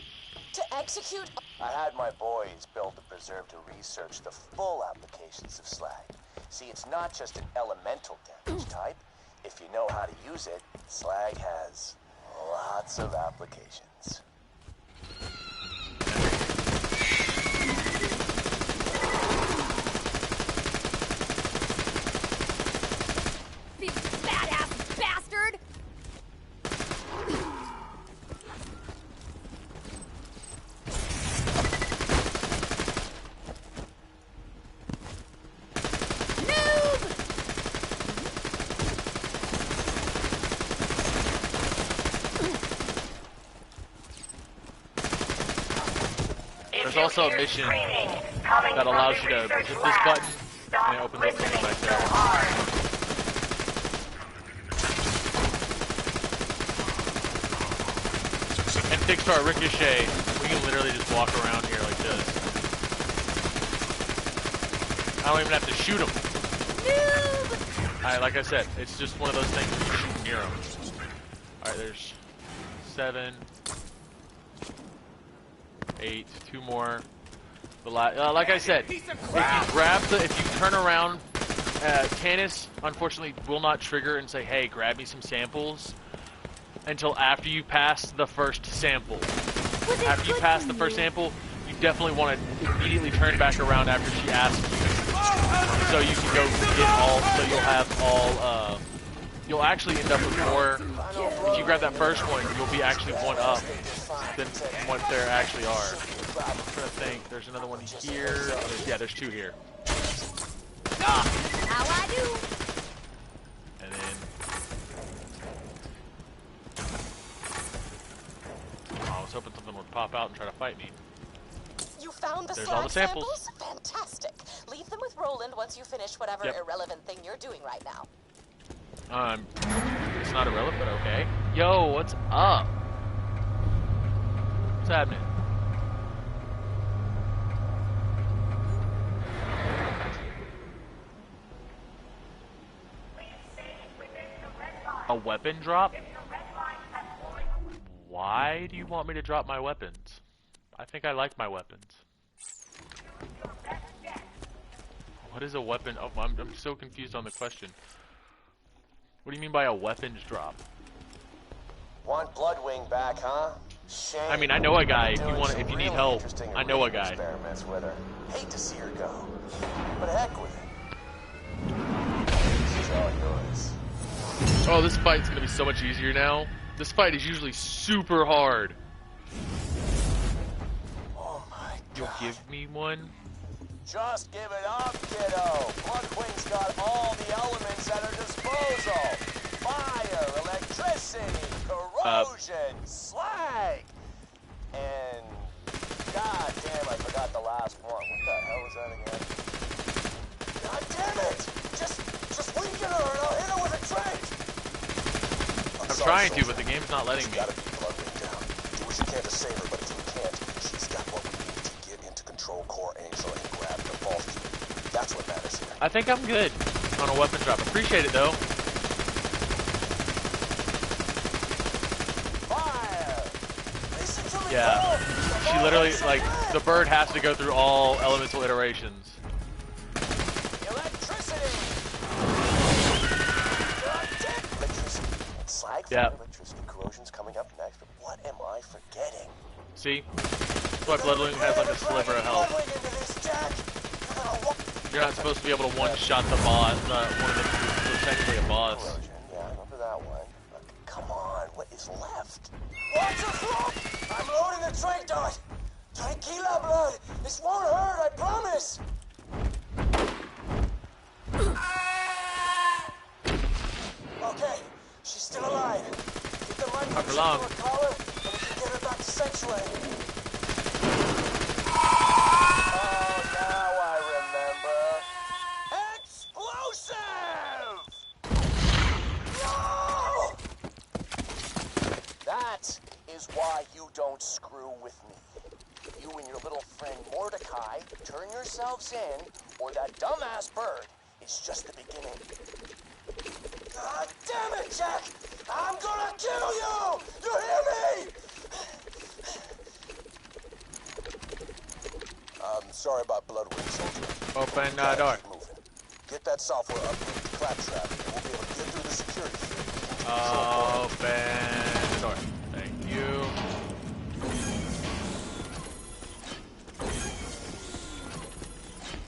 To execute? I had my boys build the preserve to research the full applications of slag. See, it's not just an elemental damage type. If you know how to use it, slag has lots of applications. You badass bastard! There's also a mission that allows you to hit this button, and it opens up something right there. And thanks to our ricochet, we can literally just walk around here like this. I don't even have to shoot them. Alright, like I said, it's just one of those things where you shoot near them. Alright, there's 7, 8, 2 more. Like I said, if you turn around, Tannis unfortunately will not trigger and say, hey, grab me some samples until after you pass the first sample. After you pass the first sample, you definitely want to immediately turn back around after she asks you. So you can go get all, so you'll have all, you'll actually end up with more. If you grab that first one, you'll be actually one up than what there actually are. I'm trying to think, there's another one here. Yeah, there's 2 here. How I do? And then, I was hoping something would pop out and try to fight me. You found the There's slag all the samples. Fantastic. Leave them with Roland once you finish whatever irrelevant thing you're doing right now. It's not irrelevant, but okay. Yo, what's up? What's happening? A weapon drop? Why do you want me to drop my weapons? I think I like my weapons. What is a weapon? Oh, I'm so confused on the question. What do you mean by a weapons drop? Want Bloodwing back, huh? Shame. I mean, I know a guy. If you need help, I know a guy. Experiments with her. Hate to see her go, but heck with it. She's all yours. Oh, this fight's gonna be so much easier now. This fight is usually super hard. Oh my God. You'll give me one? Just give it up, kiddo. Bloodwing's got all the elements at her disposal. Fire, electricity, corrosion, slag. And god damn, I forgot the last one. What the hell was that again? God damn it! Just weaken her and I'll hit her with a trank. I'm trying to, but the game's not letting me. Gotta beat Bloodwing down. Do what you can to save her, but if you can't, she's got what we need to get into Control Core Angel and grab the vault key. That's what matters here. I think I'm good on a weapon drop. Appreciate it though. Fire! Listen to me. Yeah. She literally, like, the bird has to go through all elemental iterations. Electricity! Slag, Yeah. electricity, corrosion's coming up next. But what am I forgetting? See? That's why Bloodwing has like a sliver of health. You're not supposed to be able to one-shot the boss, one of the, technically a boss. Corrosion, yeah, I remember that one. But come on, what is left? Watch your throat! I'm loading the trank dart! Tranquila, blood! This won't hurt, I promise! Okay, she's still alive. Get the microchip to her collar, and we can get her back to Sanctuary. Oh, now I remember. Explosive! No! That is why you don't screw with me. You and your little friend Mordecai turn yourselves in, or that dumbass bird is just the beginning. God damn it, Jack! I'm gonna kill you! You hear me? Sorry about Bloodwing, soldier. Open door. Keep moving. Get that software upgraded to Claptrap, and we'll be able to get through the security field. Open door. Thank you.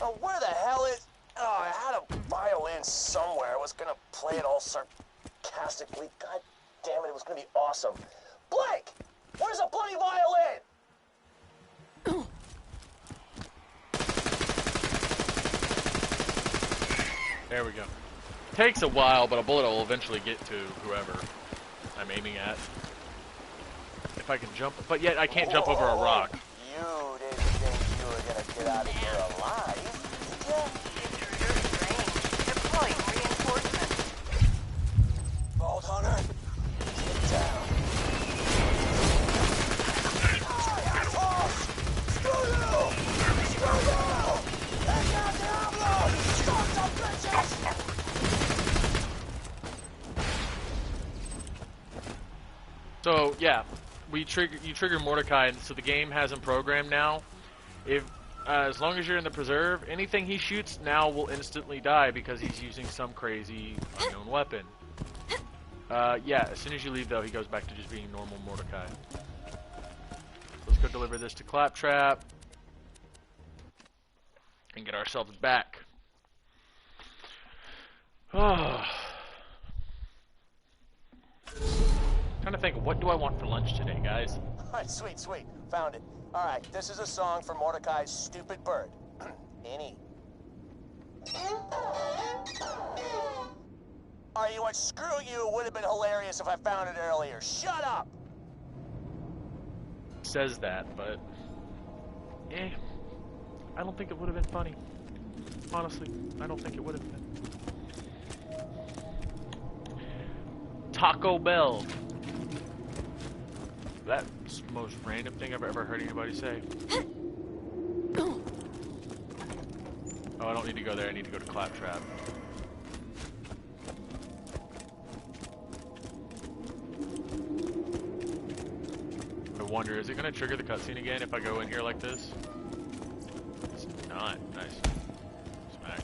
Oh, where the hell is... Oh, I had a violin somewhere. I was gonna play it all sarcastically. God damn it, it was gonna be awesome. Blake! Where's a bloody violin? There we go. Takes a while, but a bullet will eventually get to whoever I'm aiming at. If I can jump, but yet I can't jump over a rock. You didn't think out of here alive, did ya? Intruder's range. Deploying reinforcements. Vault Hunter, get down. Screw you! Screw you! Take out Dahlwell! Stop some bitches! So yeah, you trigger Mordecai, and so the game has him programmed now. If as long as you're in the preserve, anything he shoots now will instantly die because he's using some crazy unknown weapon. Yeah, as soon as you leave though, he goes back to just being normal Mordecai. Let's go deliver this to Claptrap and get ourselves back. Oh. Trying to think, what do I want for lunch today, guys? Alright, sweet, sweet. Found it. Alright, this is a song for Mordecai's stupid bird. Annie. Alright, you know what? Screw you. It would have been hilarious if I found it earlier. Shut up! Says that, but... I don't think it would have been funny. Honestly, I don't think it would have been. Taco Bell. That's the most random thing I've ever heard anybody say. Oh, I don't need to go there. I need to go to Claptrap. I wonder, is it going to trigger the cutscene again if I go in here like this? It's not. Nice. Smack.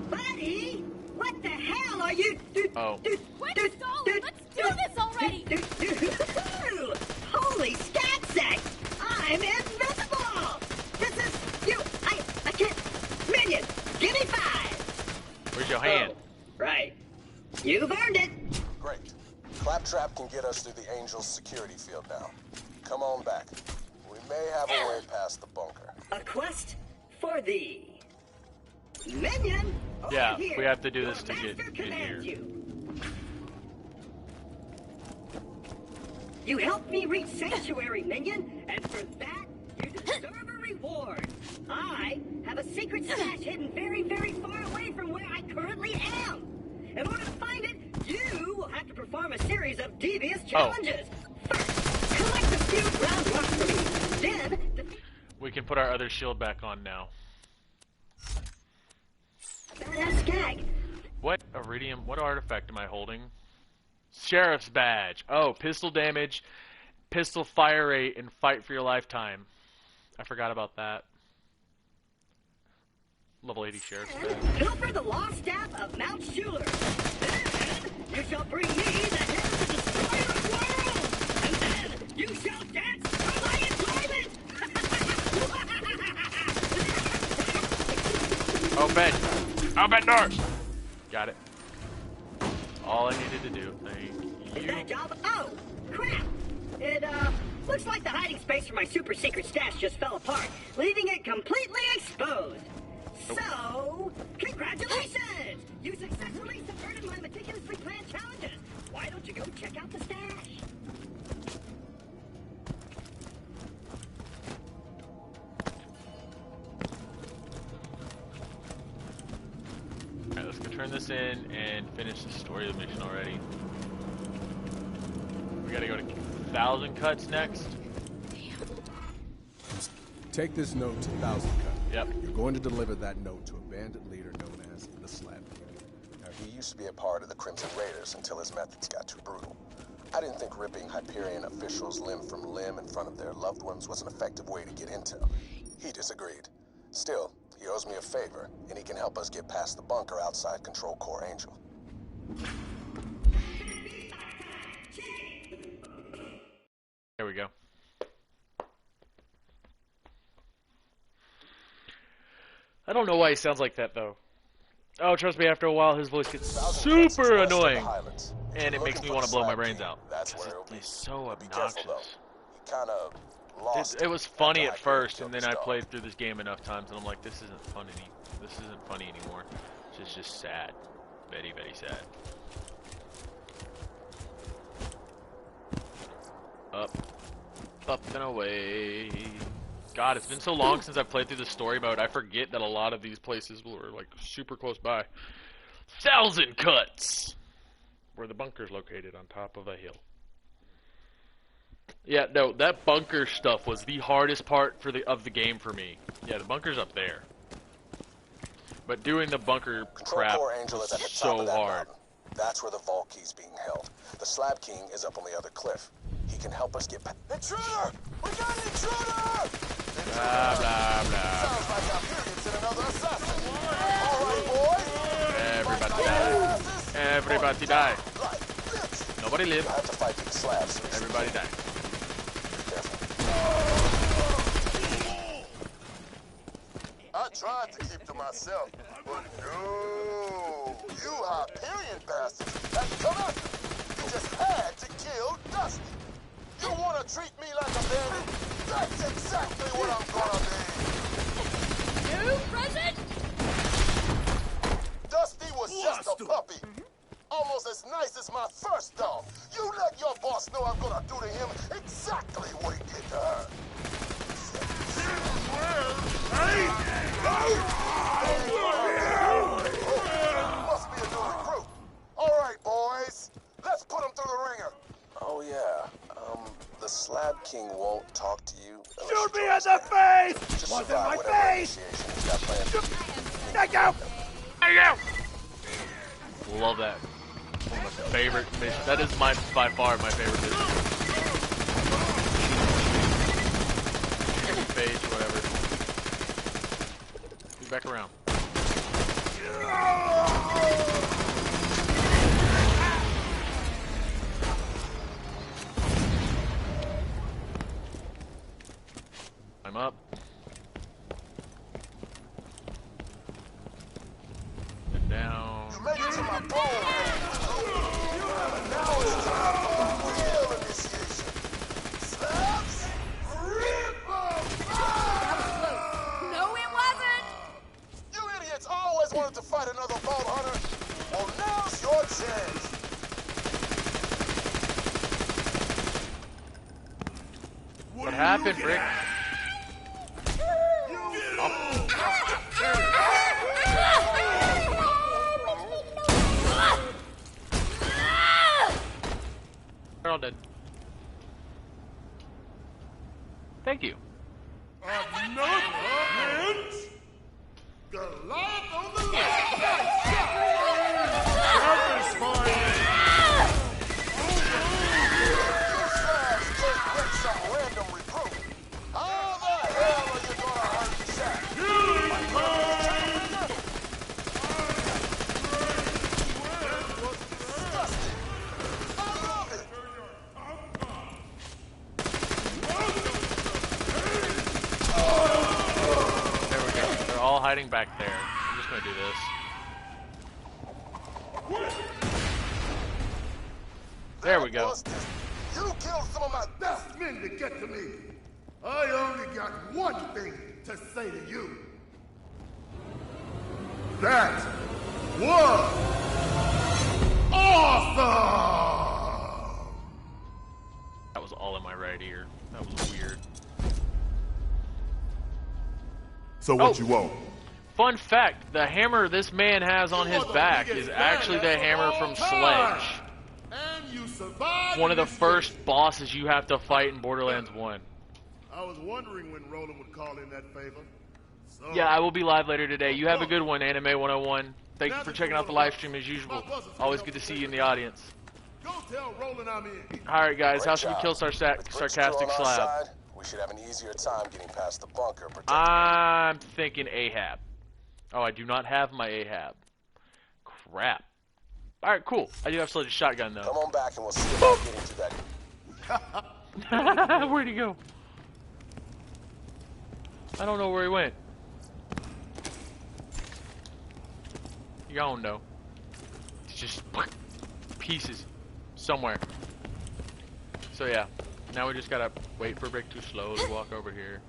Buddy, what the hell are you? Oh. Quick, Stalin, let's do this already! Holy scat sack! I'm invisible! This is you. I can't. Minion, give me 5. Where's your hand? Oh, right. You've earned it. Great. Claptrap can get us through the Angel's security field now. Come on back. We may have a way past the bunker. A quest for thee. Minion, Yeah, over here. we have to do this to Your get master here. commands you. You helped me reach Sanctuary, Minion, and for that, you deserve a reward. I have a secret stash hidden very, very far away from where I currently am. In order to find it, you will have to perform a series of devious challenges. First, collect a few ground rocks for me. Then, We can put our other shield back on now. badass gag. What iridium? What artifact am I holding? Sheriff's badge. Oh, pistol damage, pistol fire rate, and fight for your lifetime. I forgot about that. Level 80 sheriff's badge. Pilfer the lost staff of Mount Schuler. Then you shall bring me the head of the destroyer of worlds. And then you shall dance for my enjoyment. Open doors! Got it. All I needed to do. Thank you. That job? Oh, crap. It, looks like the hiding space for my super secret stash just fell apart, leaving it completely exposed. So, congratulations! You successfully subverted my meticulously planned challenges. Why don't you go check out the stash? Alright, let's go turn this in and finish the story of the mission already. We gotta go to 1,000 Cuts next. Take this note to 1,000 Cut. Yep. You're going to deliver that note to a bandit leader known as the Slab. Now, he used to be a part of the Crimson Raiders until his methods got too brutal. I didn't think ripping Hyperion officials limb from limb in front of their loved ones was an effective way to get intel. He disagreed. Still, he owes me a favor, and he can help us get past the bunker outside Control Core Angel. There we go. I don't know why he sounds like that, though. Oh, trust me, after a while, his voice gets super annoying. And it makes me want to blow my brains out. He's so obnoxious. It was funny at first, and then I played through this game enough times, and I'm like, this isn't funny. This isn't funny anymore. It's just sad. Very, very sad. Up. Up and away. God, it's been so long since I've played through the story mode, I forget that a lot of these places were, like, super close by. Thousand Cuts! Where the bunker's located, on top of a hill. Yeah, no, that bunker stuff was the hardest part of the game for me. Yeah, the bunker's up there. But doing the bunker crap was so hard. That's where the vault key's being held. The Slab King is up on the other cliff. He can help us get back. Intruder! We got an intruder! Blah, blah, blah. Sounds like our period's in another assassin. All right, boys. Everybody die. Everybody die. Nobody live. You have to fight these slabs. Everybody die. I tried to keep to myself, but no. You Hyperion bastards had to come after me. You just had to kill Dusty. You want to treat me like a bandit? That's exactly what I'm gonna be. New present? Dusty was just a puppy. Almost as nice as my first dog. You let your boss know I'm gonna do to him exactly what he did to her. Must be a new recruit. All right, boys. Let's put him through the ringer. Oh, yeah. The Slab King won't talk to you. Shoot me in the face! Just What's in survive my whatever face? initiation he's got planned. Thank you! Thank you! Love that. One of my favorite missions. That is by far my favorite mission. Page, whatever. Be back around. I'm up. And down. You made it to my bone. Now it's time for my real initiation. Slabs? No, it wasn't! You idiots always wanted to fight another vault hunter. Well, now's your chance. What happened, Brick? They're all dead. Thank you. Goliath on the left! Some random recruit. How the hell are you gonna hurt Jack? Disgusting. I love it. There we go. They're all hiding back there. I'm just gonna do this. There we go. You killed some of my best men to get to me. I only got one thing to say to you. That was awesome! That was all in my right ear. That was weird. So what you want? Fun fact, the hammer this man has on his back is actually the hammer from Sledge. And you survived. One of the first bosses you have to fight in Borderlands 1. I was wondering when Roland would call in that favor. So, Yeah, I will be live later today. You have a good one, Anime 101. Thank you for checking out the live stream as usual. Always good to see you in the audience. Go tell Roland I'm in. Alright guys, how should we kill Sarcastic Slab? We should have an easier time getting past the bunker. I'm thinking Ahab. Oh, I do not have my Ahab. Crap. Alright, cool. I do have Sledge's shotgun though. Come on back and we'll see about getting to that. Where'd he go? I don't know where he went. He gone though. It's just pieces somewhere. So yeah, now we just gotta wait for Brick to slowly walk over here.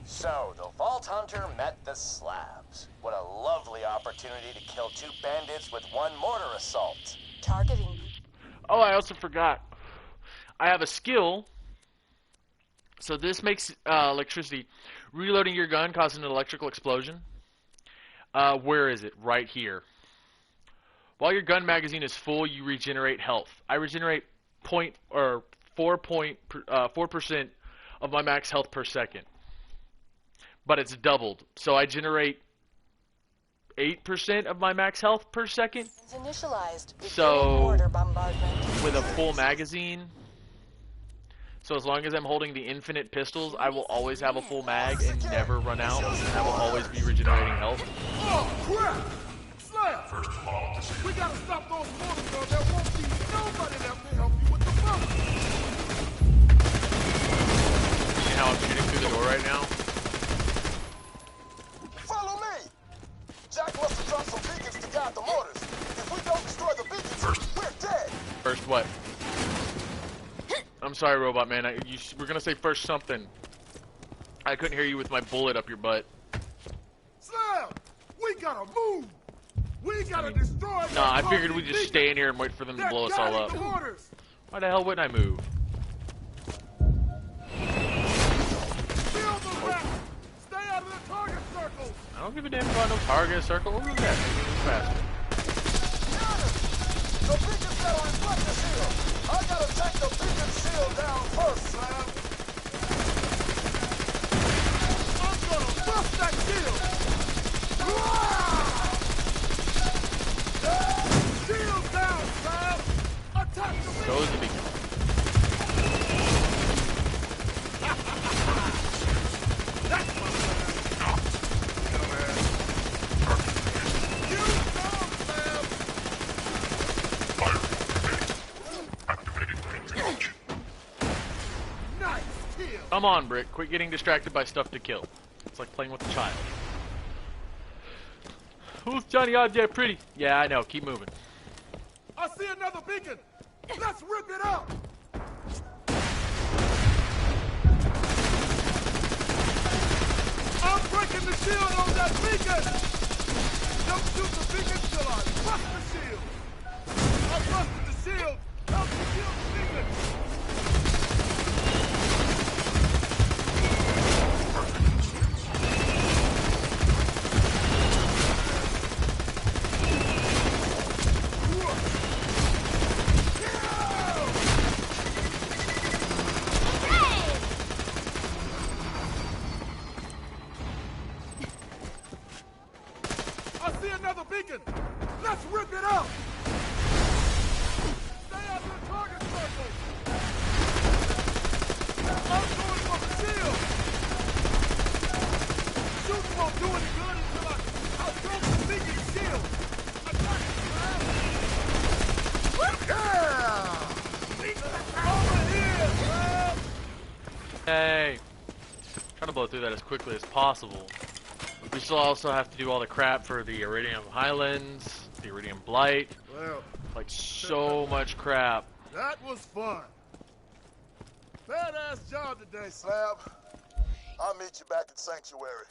So, the Vault Hunter met the Slabs. What a lovely opportunity to kill two bandits with one mortar assault. Targeting. Oh, I also forgot. I have a skill So this makes electricity. Reloading your gun causes an electrical explosion. Where is it? Right here. While your gun magazine is full, you regenerate health. I regenerate 4% of my max health per second. But it's doubled. So I generate 8% of my max health per second. It's initialized. So Mortar bombardment. with a full magazine. So as long as I'm holding the infinite pistols, I will always have a full mag and never run out. And I will always be regenerating health. Oh, crap! Slayer! First of all, we gotta stop those mortars, or there won't be nobody left to help you with the bomb. See how I'm shooting through the door right now? Follow me! Jack must have dropped some beacons to guide the mortars. If we don't destroy the beacons, we're dead! First what? I'm sorry, Robot Man. We're gonna say first something. I couldn't hear you with my bullet up your butt. Slam! We gotta move! We gotta destroy. Nah, I figured we'd just stay in here and wait for them to blow us all up. Why the hell wouldn't I move? Stay out of the target circle. I don't give a damn about no target circle. What was that? Move faster. The beacon's got a reflector shield. I gotta take the beacon shield down first, Slam. I'm gonna bust that shield. Shield down, Slam. Attack the beacon. Goes the beacon. That's my man. You know, Slam. Nice kill. Come on, Brick. Quit getting distracted by stuff to kill. It's like playing with a child. Who's Johnny Object pretty? Yeah, I know. Keep moving. I see another beacon. Let's rip it up. I'm breaking the shield on that beacon. Don't shoot the beacon till I bust the shield. I busted the shield. Help me kill the beacon. I see another beacon. Let's rip it up. Stay out of the target circle. I'm going for the shield. Shooting won't do any good until I throw the beacon shield. Attack it, man. Yeah! Over here, man. Hey. Trying to blow through that as quickly as possible. We still also have to do all the crap for the Iridium Highlands, the Iridium Blight. Well, like so much crap. That was fun. Badass job today, Slab. I'll meet you back at Sanctuary.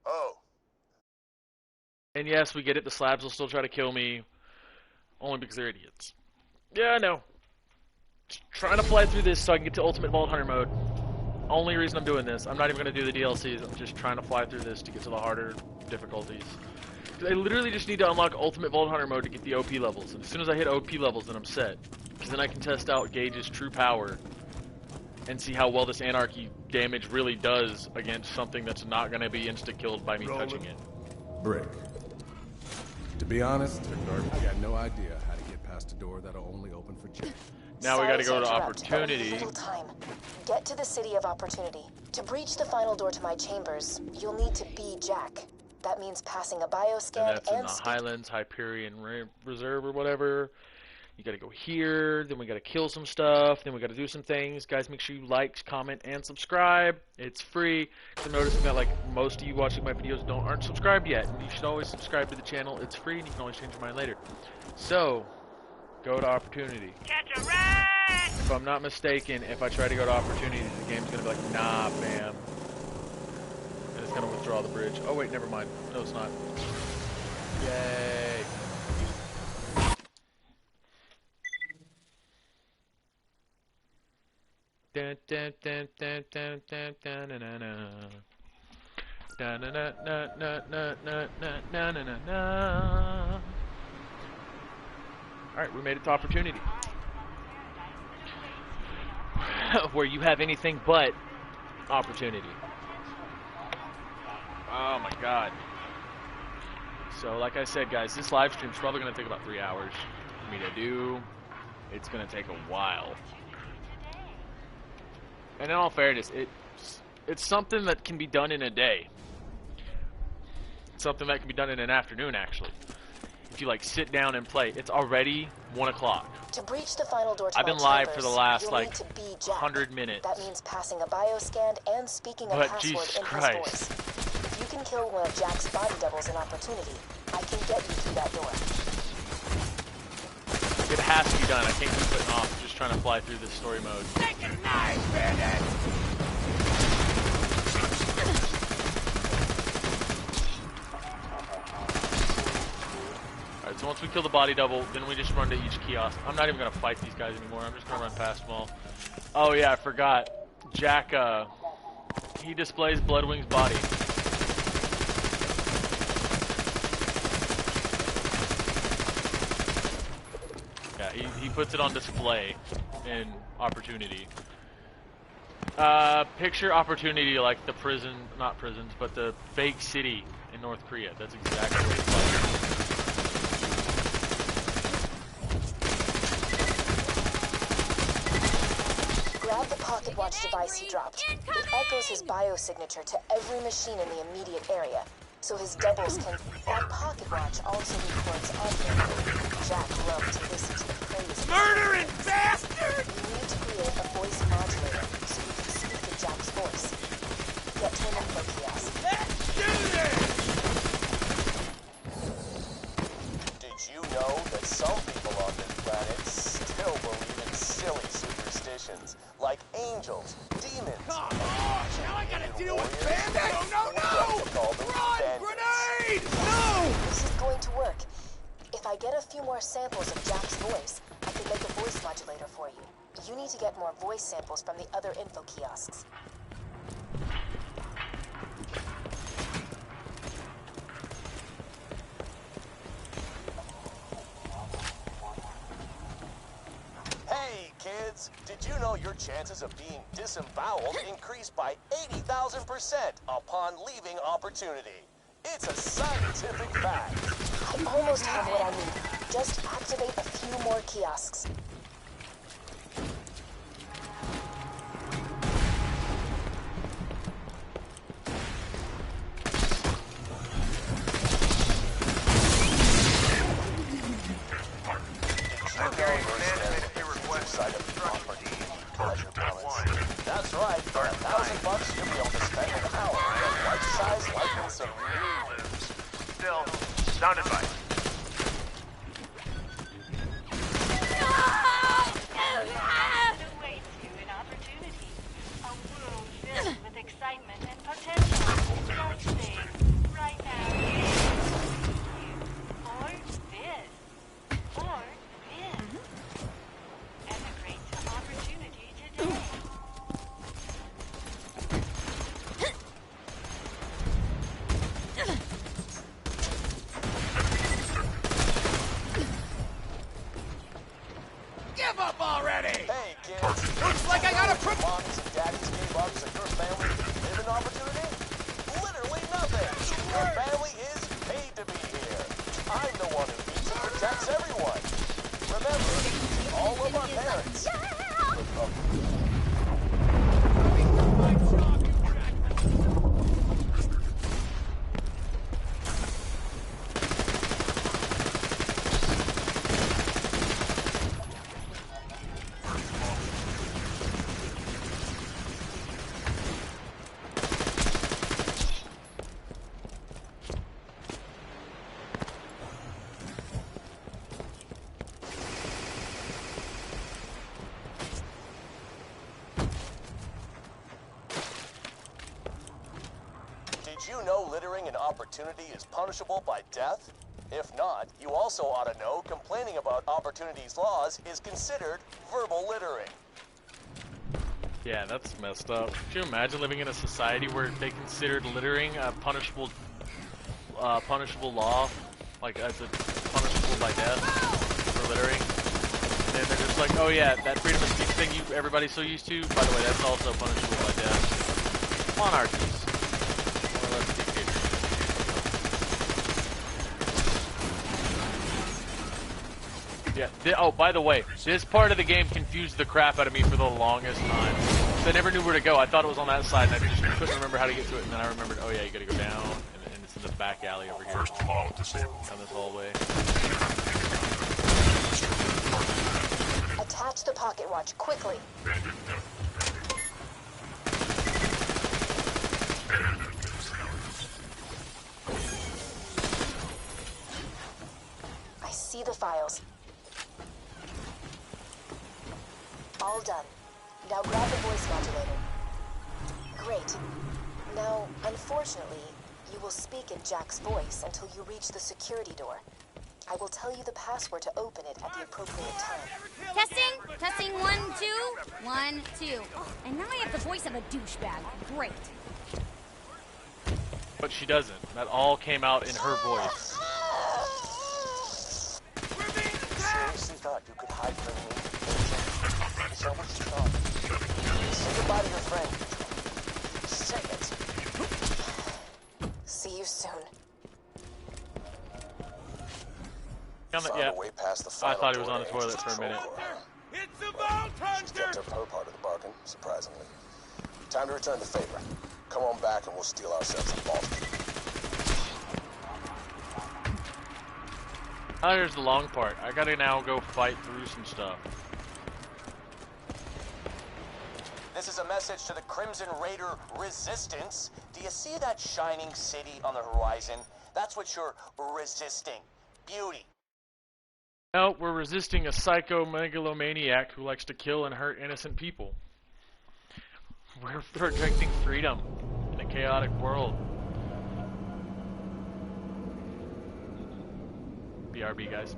Oh. And yes, we get it. The slabs will still try to kill me, only because they're idiots. Yeah, I know. Just trying to fly through this so I can get to Ultimate Vault Hunter mode. Only reason I'm doing this. I'm not even going to do the DLCs. I'm just trying to fly through this to get to the harder difficulties. I literally just need to unlock Ultimate Vault Hunter mode to get the OP levels. And as soon as I hit OP levels, then I'm set. Because then I can test out Gage's true power and see how well this Anarchy damage really does against something that's not going to be insta-killed by me touching it. Brick. To be honest, I got no idea how to get past a door that'll only open for Jack. Now we gotta go to Sorry Opportunity. but little time. Get to the City of Opportunity. To breach the final door to my chambers, you'll need to be Jack. That means passing a bioscan And that's in the speed. Highlands, Hyperion Reserve or whatever. You gotta go here, then we gotta kill some stuff, then we gotta do some things. Guys, make sure you like, comment, and subscribe. It's free. I'm noticing that like most of you watching my videos aren't subscribed yet. And you should always subscribe to the channel. It's free and you can always change your mind later. So, go to Opportunity. Catch a rat! If I'm not mistaken, if I try to go to Opportunity, the game's gonna be like, nah, fam. And it's gonna withdraw the bridge. Oh wait, never mind. No, it's not. Yay. Dun, dun, dun, dun, dun, dun, dun, dun, dun, dun. Dun, dun, dun, dun, dun, dun, dun, dun, dun, dun, dun. Alright, we made it to Opportunity. Where you have anything but opportunity. Oh my god. So, like I said, guys, this live stream's probably going to take about 3 hours for me to do. It's going to take a while. And in all fairness, it's something that can be done in a day. It's something that can be done in an afternoon, actually. If you, like, sit down and play. It's already 1 o'clock. To breach the final door to I've been live for the last, like, 100 minutes. That means passing a bioscan and speaking a password Jesus in Christ. his voice. If you can kill one of Jack's body doubles in Opportunity, I can get you through that door. It has to be done. I can't keep putting off just trying to fly through this story mode. Take a knife, bandit! Alright, so once we kill the body double, then we just run to each kiosk. I'm not even going to fight these guys anymore. I'm just going to run past them all. Oh yeah, I forgot. Jack, he displays Bloodwing's body. Yeah, he puts it on display in Opportunity. Picture Opportunity like the prison, not prisons, but the fake city in North Korea. That's exactly what it's like. Grab the pocket watch device he dropped. It echoes his biosignature to every machine in the immediate area, so his doubles can... That pocket watch also records audio. Jack loved to listen to the praise. Murdering bastard! You need to create a voice modulator so you can speak in Jack's voice. Get to an info kiosk. Let's do this! Did you know that some people on this planet still believe in silly superstitions, like angels, demons, Come on! Now I gotta deal with warriors? bandits! No, no, no! Call them Run! bandits. Grenade! No! This is going to work. If I get a few more samples of Jack's voice, I can make a voice modulator for you. You need to get more voice samples from the other info kiosks. Hey, kids! Did you know your chances of being disemboweled increase by 80,000% upon leaving Opportunity? It's a scientific fact. I almost have what I need. Just activate a few more kiosks. That's right, for $1,000 you'll be able to spend an hour in a life-size likeness of you. Still, sound advice. Awaits you in Opportunity. A world filled with excitement and potential. Just think, right now, or this, or this. Emigrate to Opportunity today. Give up already! Hey, kids. Looks like I got a Mommies and daddies gave up so your family can live in Opportunity? Literally nothing. Your family is paid to be here. I'm the one who feeds and protects everyone. Remember, all of our parents. Did you know littering in Opportunity is punishable by death? If not, you also ought to know complaining about Opportunity's laws is considered verbal littering. Yeah, that's messed up. Could you imagine living in a society where they considered littering a punishable law, like as a punishable by death for littering? And then they're just like, oh yeah, that freedom of speech thing everybody's so used to, by the way, that's also punishable by death. Monarchies. More or less dictatorship. Yeah, oh, by the way, this part of the game confused the crap out of me for the longest time. I never knew where to go. I thought it was on that side, and I just couldn't remember how to get to it. And then I remembered, oh yeah, you gotta go down, and it's in the back alley over here. Down this hallway. Attach the pocket watch quickly. I see the files. All done. Now grab the voice modulator. Great. Now, unfortunately, you will speak in Jack's voice until you reach the security door. I will tell you the password to open it at the appropriate time. Testing? Testing 1, 2. 1, 2. And now I have the voice of a douchebag. Great. But she doesn't. That all came out in her voice. Seriously thought you could hide from me? Is that what you thought? Say goodbye to your friend. Say it. See you soon. Yeah. I thought he was on the toilet for a minute. It's a vault hunter! She kept her part of the bargain, surprisingly. Time to return the favor. Come on back and we'll steal ourselves a vault. Oh, here's the long part. I gotta now go fight through some stuff. This is a message to the Crimson Raider resistance. Do you see that shining city on the horizon? That's what you're resisting. Beauty. No, we're resisting a psycho megalomaniac who likes to kill and hurt innocent people. We're protecting freedom in a chaotic world. BRB, guys.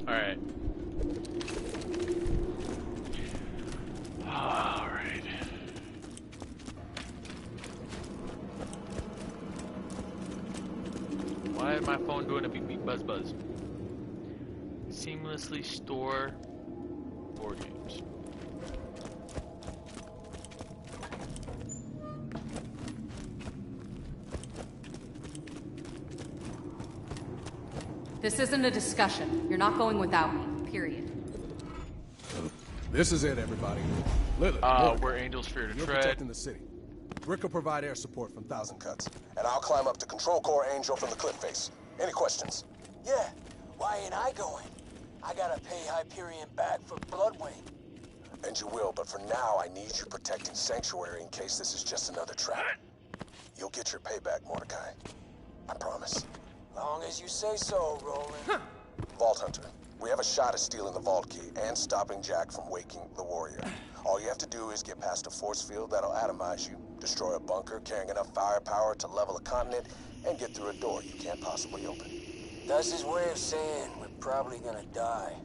Alright. Alright. Why is my phone doing a beep beep buzz buzz? Seamlessly store board games. This isn't a discussion. You're not going without me, period. This is it, everybody. Lilith, we're Angel's Fear to you're tread. protecting the city. Rick will provide air support from Thousand Cuts. And I'll climb up to Control Core Angel from the cliff face. Any questions? Yeah, why ain't I going? I gotta pay Hyperion back for Bloodwing. And you will, but for now, I need you protecting Sanctuary in case this is just another trap. You'll get your payback, Mordecai. I promise. Long as you say so, Roland. Vault Hunter, We have a shot at stealing the vault key and stopping Jack from waking the warrior. All you have to do is get past a force field that'll atomize you, destroy a bunker carrying enough firepower to level a continent, and get through a door you can't possibly open. That's his way of saying we're probably gonna die.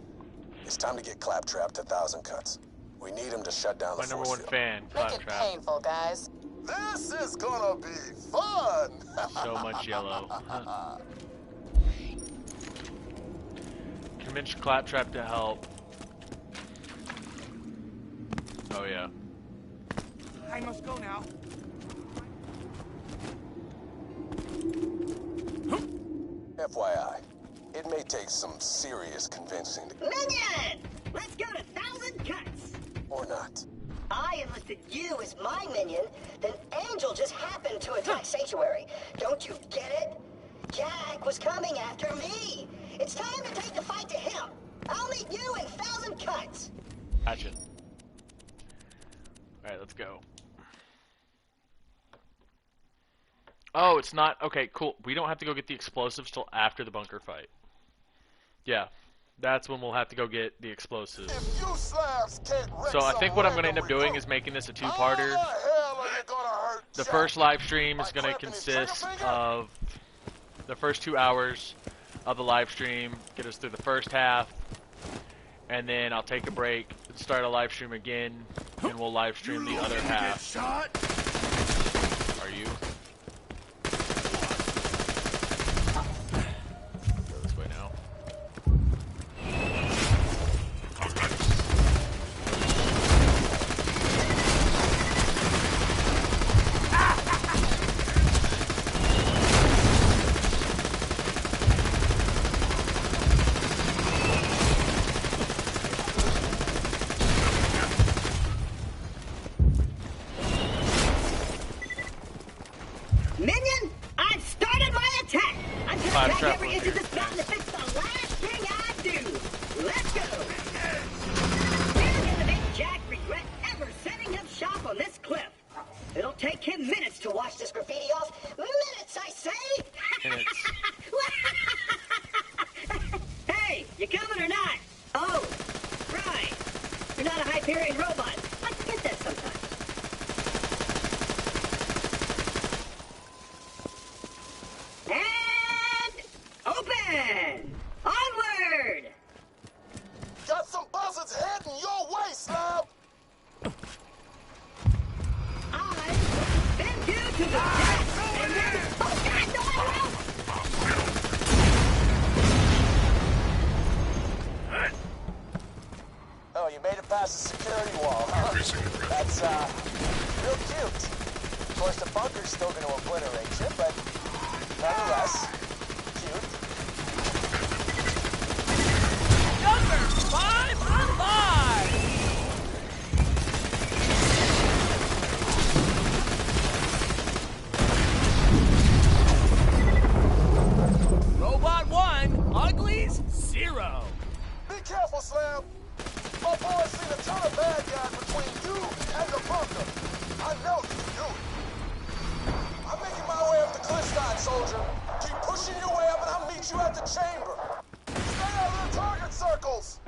It's time to get Claptrap to 1,000 Cuts. We need him to shut down the My number force one field. fan, Make it Claptrap. painful, guys. This is gonna be fun! So much yellow. Convince Claptrap to help. Oh yeah. I must go now. FYI, it may take some serious convincing to... Minion! Let's go to 1,000 Cuts! Or not. I enlisted you as my minion, then Angel just happened to attack Sanctuary. Don't you get it? Jack was coming after me. It's time to take the fight to him. I'll meet you in 1,000 Cuts. Gotcha. Alright, let's go. Oh, it's not... Okay, cool. We don't have to go get the explosives till after the bunker fight. Yeah. That's when we'll have to go get the explosives. So I think what I'm going to end up doing is making this a two-parter. The first live stream is going to consist of the first 2 hours of the live stream, get us through the first half, and then I'll take a break, start a live stream again, and we'll live stream the other half. Are you? Go this way now. Minion, I've started my attack. I'm gonna drag every inch of this mountain if it's the last thing I do. Let's go. We're gonna make Jack regret ever setting up shop on this cliff. It'll take him minutes to wash this graffiti off. Minutes, I say. Minutes. Hey, you coming or not? Oh, right. You're not a Hyperion robot. I forget that sometimes. And open! Onward! Got some buzzards heading your way, Slab! I send you to the death! And then... Oh, God, no, I won't! Oh, you made it past the security wall, huh? That's, real cute. Of course, the bunker's still gonna obliterate you, but nonetheless, cute. Number 5 alive! Robot 1, Uglies 0. Be careful, Slam! My boy's seen a ton of bad guys between you and the bunker. I know you can do it. I'm making my way up the cliffside, soldier. Keep pushing your way up and I'll meet you at the chamber. Stay out of the target circles!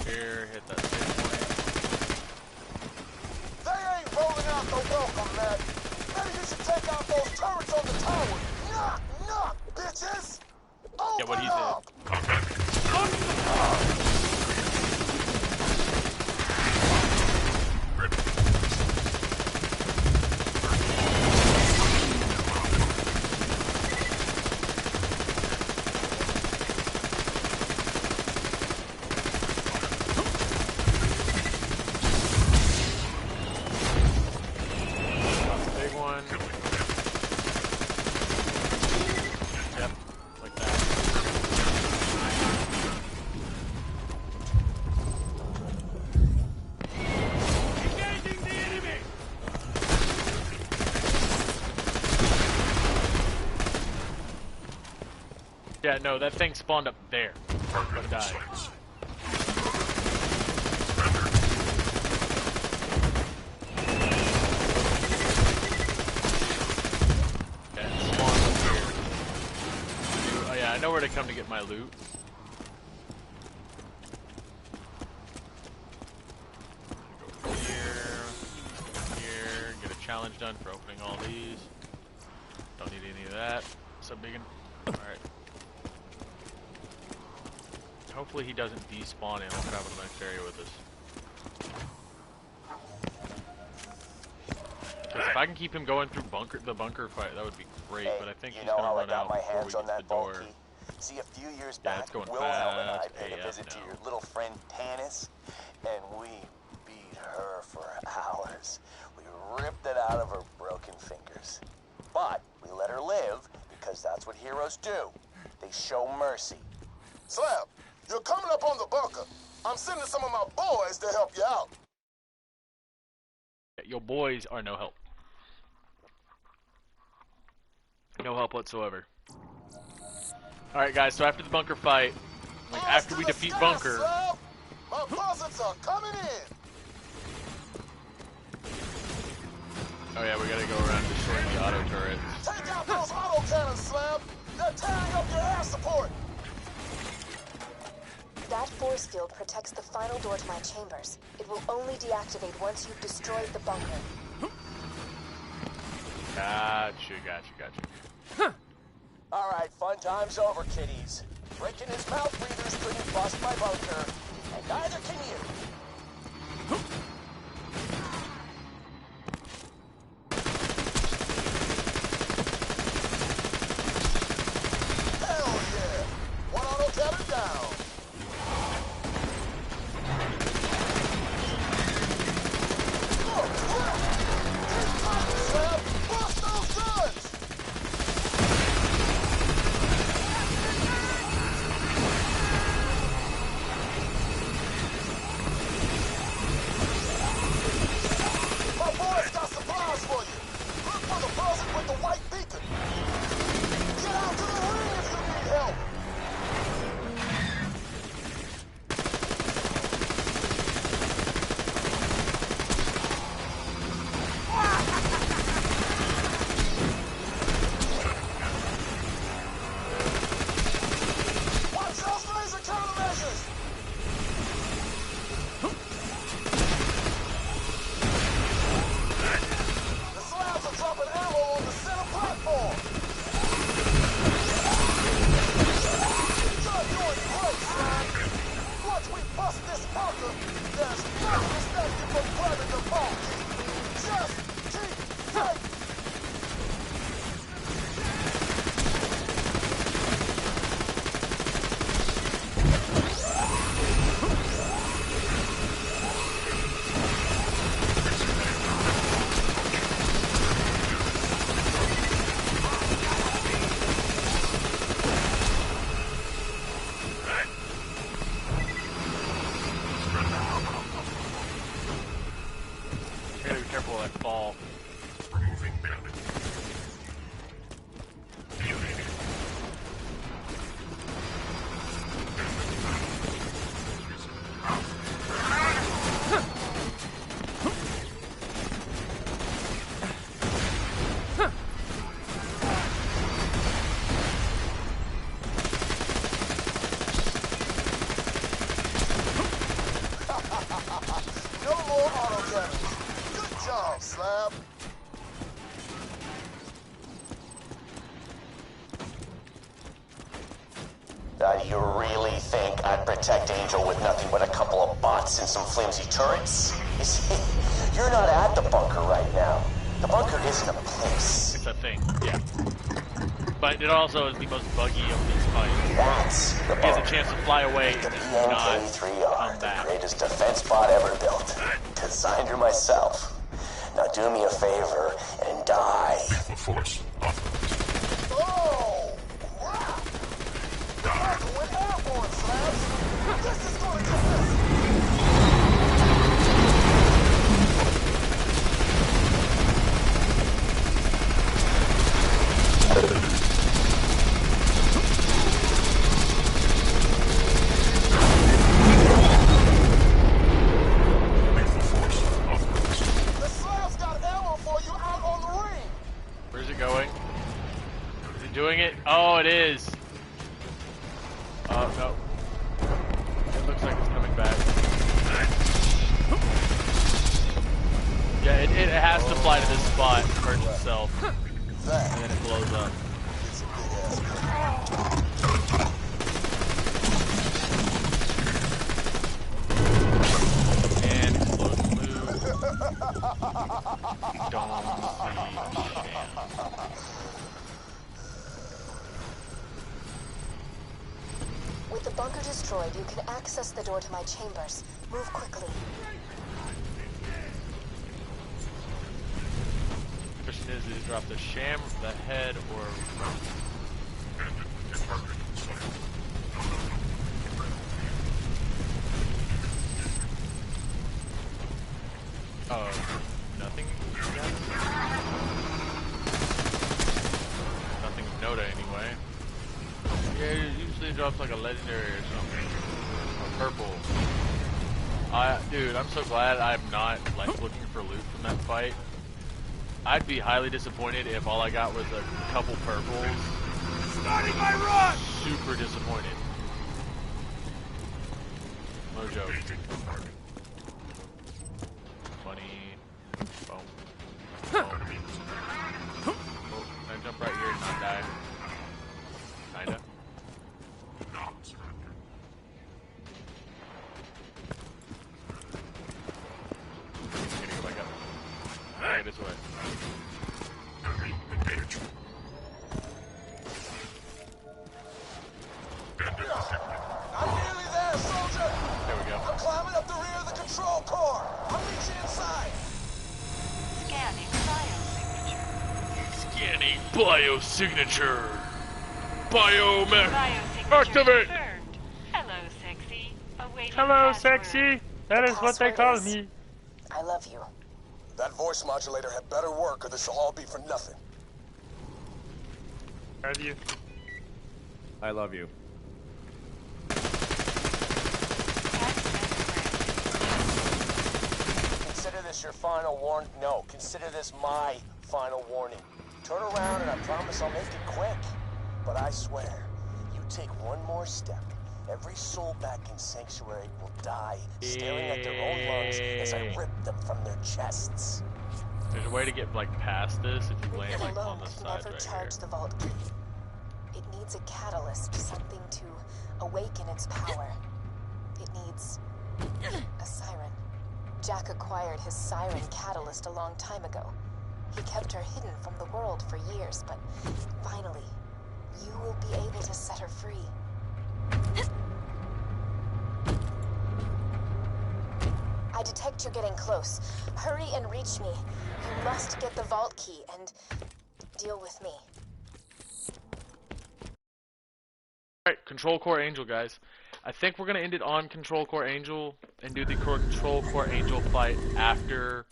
Here, hit that save They ain't rolling out the welcome mat. Maybe you should take out those turrets on the tower. Knock, knock, bitches! Yeah, what he said. Big one. Yep, like that. Engaging the enemy! Yeah, no, that thing spawned up there. But died. know where to come to get my loot. Go here, get a challenge done for opening all these. Don't need any of that. Subdigging. Alright. Hopefully he doesn't despawn and we'll travel to the next area with us. Because if I can keep him going through the bunker fight, that would be great, Hey, but I think you he's know going how to I run got out my before we hands on get to that the door. vault key? See, a few years Yeah, back, it's going Wilhelm and I fast. paid a visit to your little friend Tanis, and we beat her for hours. We ripped it out of her broken fingers. But we let her live, because that's what heroes do. They show mercy. Slab, you're coming up on the bunker. I'm sending some of my boys to help you out. Your boys are no help. No help whatsoever. Alright guys, so after the bunker fight, like after we defeat Bunker... Slab. My buzzards are coming in. Oh yeah, we gotta go around destroying the auto turrets. Take out those auto cannons, Slab. They're tearing up your air support. That force field protects the final door to my chambers. It will only deactivate once you've destroyed the bunker. Gotcha. Alright, fun time's over, kiddies. Breaking his mouth breathers couldn't bust my bunker, and neither can you. Hell yeah. One auto cannon down. Slab, bust those guns! My boys got supplies for you. Look for the buzzard with the white beacon. Get out to the ring if you need help. Watch those laser countermeasures! The slabs are dropping ammo on the center platform! You're doing great, Slab! Once we bust this bunker, there's nothing to stop you from grabbing the vault key! Just keep fighting! I gotta be careful of that fall. No more auto cannons. Good job, Slab. You really think I'd protect Angel with nothing but a couple of bots and some flimsy turrets? You see, you're not at the bunker right now. The bunker isn't a place. It's a thing, yeah. But it also is the most buggy of these fights. That's the He has a bunker. chance to fly away and just not PMK-3R, come the back. greatest defense bot ever built. Designed her myself. Now do me a favor and die. Oh, wow! The bunker went airborne, Slabs. This is gonna get messy. The slabs got ammo for you out on the ring. Where's it going? Oh, no. It looks like it's coming back. Yeah, it has to fly to this spot and purge itself. And then it blows up. And explosive move. Don't see sham. With the bunker destroyed, you can access the door to my chambers. Move quickly. Question is, did he drop the sham, the head, or... Oh, nothing? Nothing of note anyway. Yeah, it usually drops like a legendary or something. Or purple. Dude, I'm so glad I'm not like looking for loot from that fight. I'd be highly disappointed if all I got was a couple purples. Starting my run! Super disappointed. No joke. Funny. Boom. Boom. Oh, can I jump right here and not die? Kinda. I'm gonna go back up. Alright, this way. I'm nearly there, soldier! There we go. I'm climbing up the rear of the control core! I'm reaching inside! Scanning biosignature. Scanning biosignature. Biomech. Biosignature Activate. confirmed. Hello, sexy. Awaiting Hello, password. sexy. That is what they call me. I love you. That voice modulator had better work or this will all be for nothing. Love you. I love you. Consider this your final warning. No, consider this my final warning. Turn around and I promise I'll make it quick. But I swear, you take one more step, every soul back in Sanctuary will die staring at their own lungs as I rip them from their chests. There's a way to get like past this if you land It like on alone the can side never right charge here. the vault key. It needs a catalyst, something to awaken its power. It needs a siren. Jack acquired his siren catalyst a long time ago. He kept her hidden from the world for years, but finally, you will be able to set her free. I detect you're getting close. Hurry and reach me. You must get the vault key and deal with me. Alright, Control Core Angel, guys. I think we're going to end it on Control Core Angel and do the Control Core Angel fight afterwards.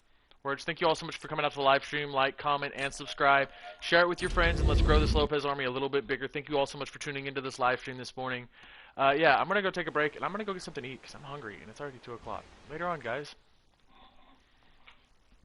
Thank you all so much for coming out to the live stream. Like, comment, and subscribe. Share it with your friends, and let's grow this Lopez army a little bit bigger. Thank you all so much for tuning into this live stream this morning. Yeah, I'm going to go take a break, and I'm going to go get something to eat because I'm hungry, and it's already 2 o'clock. Later on, guys.